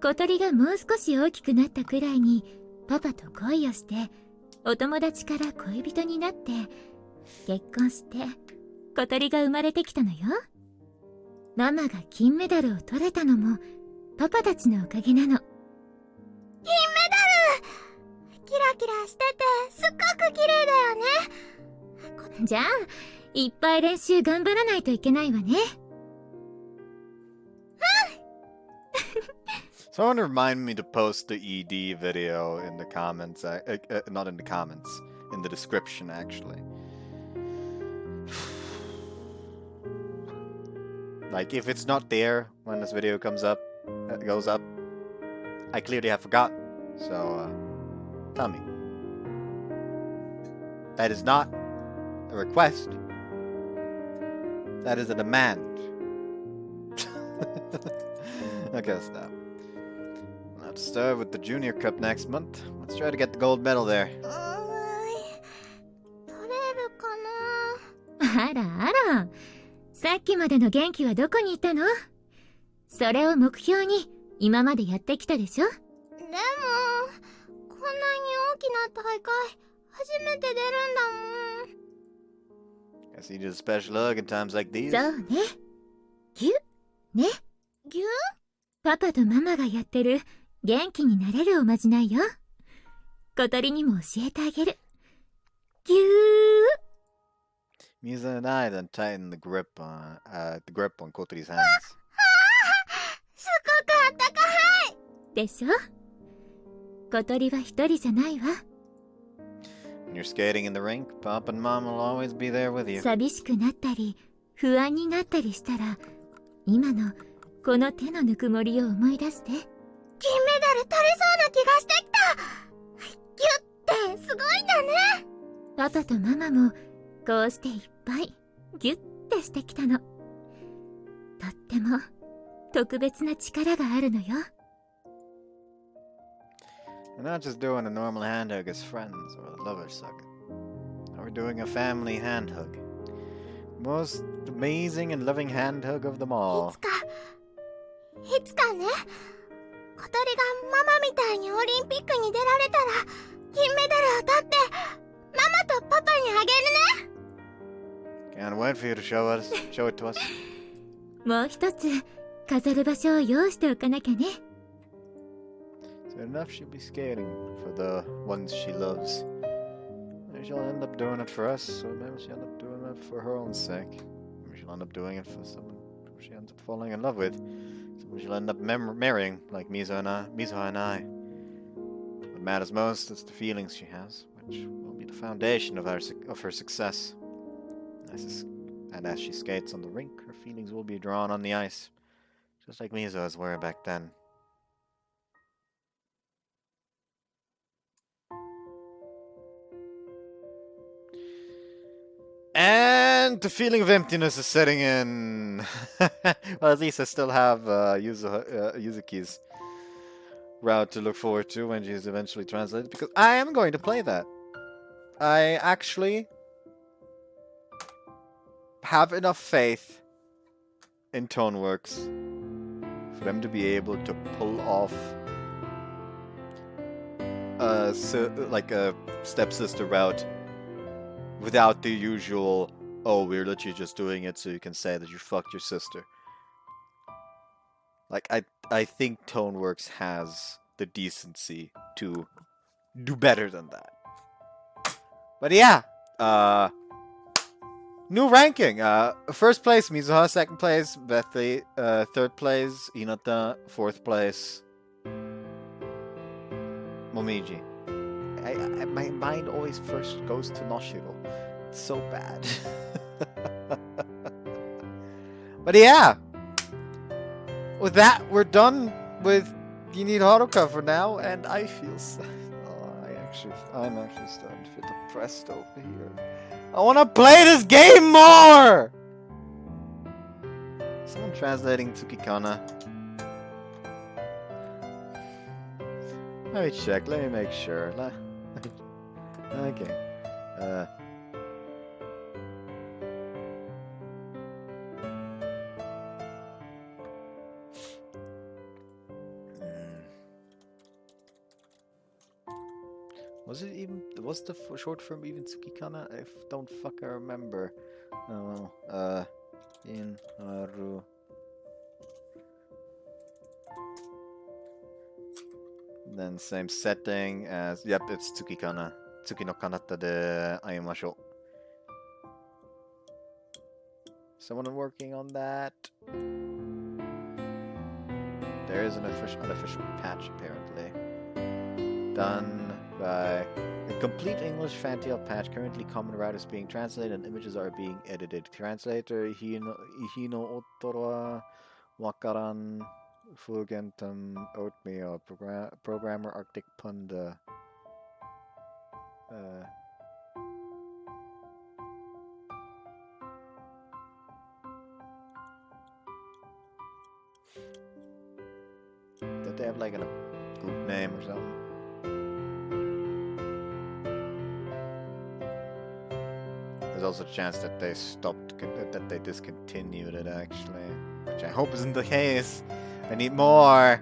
[SPEAKER 5] 小鳥がもう少し大きくなったくらいにパパと恋をして、お友達から恋人になって、結婚して、小鳥が生まれてきたのよ。ママが金メダルを取れたのもパパたちのおかげなの。金メダル！キラキラしててすっごく綺麗だよね。じゃあいっぱい練習頑張らないといけないわね。
[SPEAKER 1] Someone remind me to post the ED video in the comments. Not in the comments, in the description actually. Like, if it's not there when this video goes up, I clearly have forgotten. So, tell me. That is not a request. That is a demand. Okay, stop. Let's start with the Junior Cup next month. Let's try to get the gold medal there.
[SPEAKER 7] 取れるかな？
[SPEAKER 5] あらあら。さっきまでの元気はどこにいたの？それを目標に今までやってきたでしょ？
[SPEAKER 7] でも、こんなに大きな大会、初めて出るんだもん。
[SPEAKER 1] Guess you need a special hug in times like these.
[SPEAKER 5] そうね。ぎゅね。
[SPEAKER 7] ぎゅ？
[SPEAKER 5] パパとママがやってる元気になれるおまじないよ。小鳥にも教えてあげる。ぎゅー。
[SPEAKER 1] Mizuha and I then tighten the grip on Kotori's hands.
[SPEAKER 7] すごくあったかい！
[SPEAKER 5] でしょ？小鳥は一人じゃないわ。
[SPEAKER 1] When you're skating in the rink, Pop and Mom will always be there with you.
[SPEAKER 5] 寂しくなったり、不安になったりしたら、今のこの手のぬくもりを思い出して。
[SPEAKER 7] 金メダル取れそうな気がしてきた！ギュッてすごいんだね！
[SPEAKER 5] パパとママもこうしていっぱいギュッてしてきたの。とっても特別な力があるのよ。
[SPEAKER 1] We're not just doing a normal hand hug as friends or a lover suck. We're doing a family hand hug. Most amazing and loving hand hug of them all.
[SPEAKER 7] いつかね、小鳥がママみたいにオリンピックに出られたら、金メダルを取って、ママとパパにあげるね。
[SPEAKER 1] Can't wait for you to show it to us.
[SPEAKER 5] もう一つ飾る場所を用意しておかなきゃね。
[SPEAKER 1] Soon enough, she'll be skating for the ones she loves. Maybe she'll end up doing it for us, so maybe she'll end up doing it for her own sake. Maybe she'll end up doing it for someone who she ends up falling in love with. Someone she'll end up marrying, like Mizuha and I. What matters most is the feelings she has, which will be the foundation of her success. And as she skates on the rink, her feelings will be drawn on the ice, just like Mizuha's were back then. And the feeling of emptiness is setting in. Well, at least I still have Yuzuki's route to look forward to when she's eventually translated, because I am going to play that. I actually have enough faith in Toneworks for them to be able to pull off like a stepsister route without the usual, oh, we're literally just doing it so you can say that you fucked your sister. Like, I think Toneworks has the decency to do better than that. But yeah, new ranking. First place, Mizuha. Second place, Bethy. Third place, Hinata. Fourth place, Momiji. My mind always first goes to Noshiro. It's so bad. But yeah, with that, we're done with You Need Haruka for now, and I feel sad. I'm actually starting to feel depressed over here. I want to play this game more! Someone translating Tsukikana. Let me check, let me make sure. Okay. Was the short form even Tsukikana? I don't fucking remember. Oh well, in Haru. Then same setting as, yep, it's Tsukikana. Tsuki no kanata de ayamashou. Someone working on that. There is an unofficial patch apparently. Done by a complete English Fantail patch. Currently, common route is being translated and images are being edited. Translator Ihino Otoro Wakaran Fugentum Oatmeal. Programmer Arctic Punda. Did they have like a group name or something? There's also a chance that they that they discontinued it actually, which I hope isn't the case. I need more.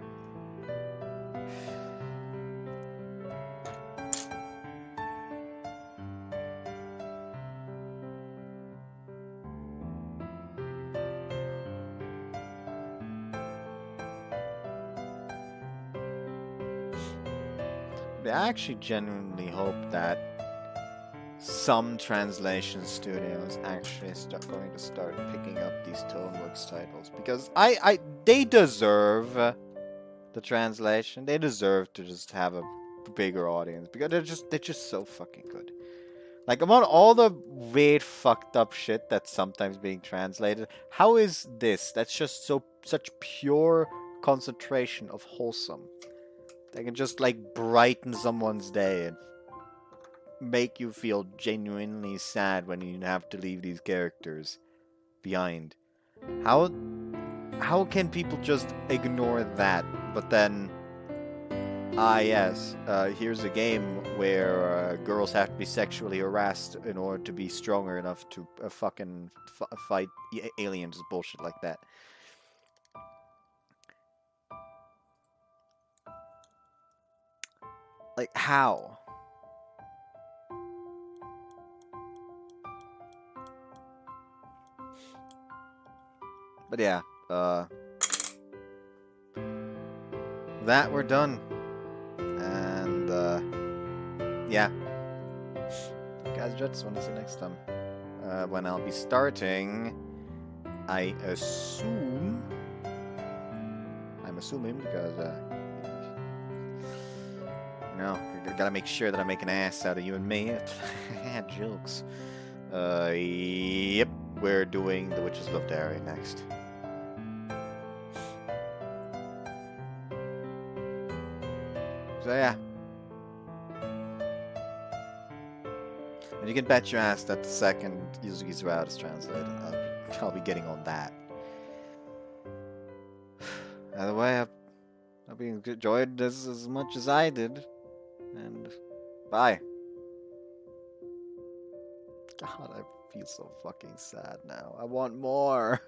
[SPEAKER 1] I actually genuinely hope that some translation studios actually going to start picking up these Toneworks titles, because they deserve the translation. They deserve to just have a bigger audience because they're just so fucking good. Like, among all the weird fucked up shit that's sometimes being translated, how is this? That's just such pure concentration of wholesome. They can just like brighten someone's day and make you feel genuinely sad when you have to leave these characters behind. How can people just ignore that? But then, yes, here's a game where girls have to be sexually harassed in order to be stronger enough to fucking fight aliens, bullshit like that. Like, how? But yeah, that we're done. And, yeah. Guys, just want to see you next time. When I'll be starting, I'm assuming because, you know, gotta make sure that I make an ass out of you and me. Jokes. Yep, we're doing The Witch's Love Diary next. So yeah. And you can bet your ass that the second Yuzuki's Route is translated, I'll be getting on that. Either way, I hope you enjoyed this as much as I did. And bye. God, I feel so fucking sad now. I want more.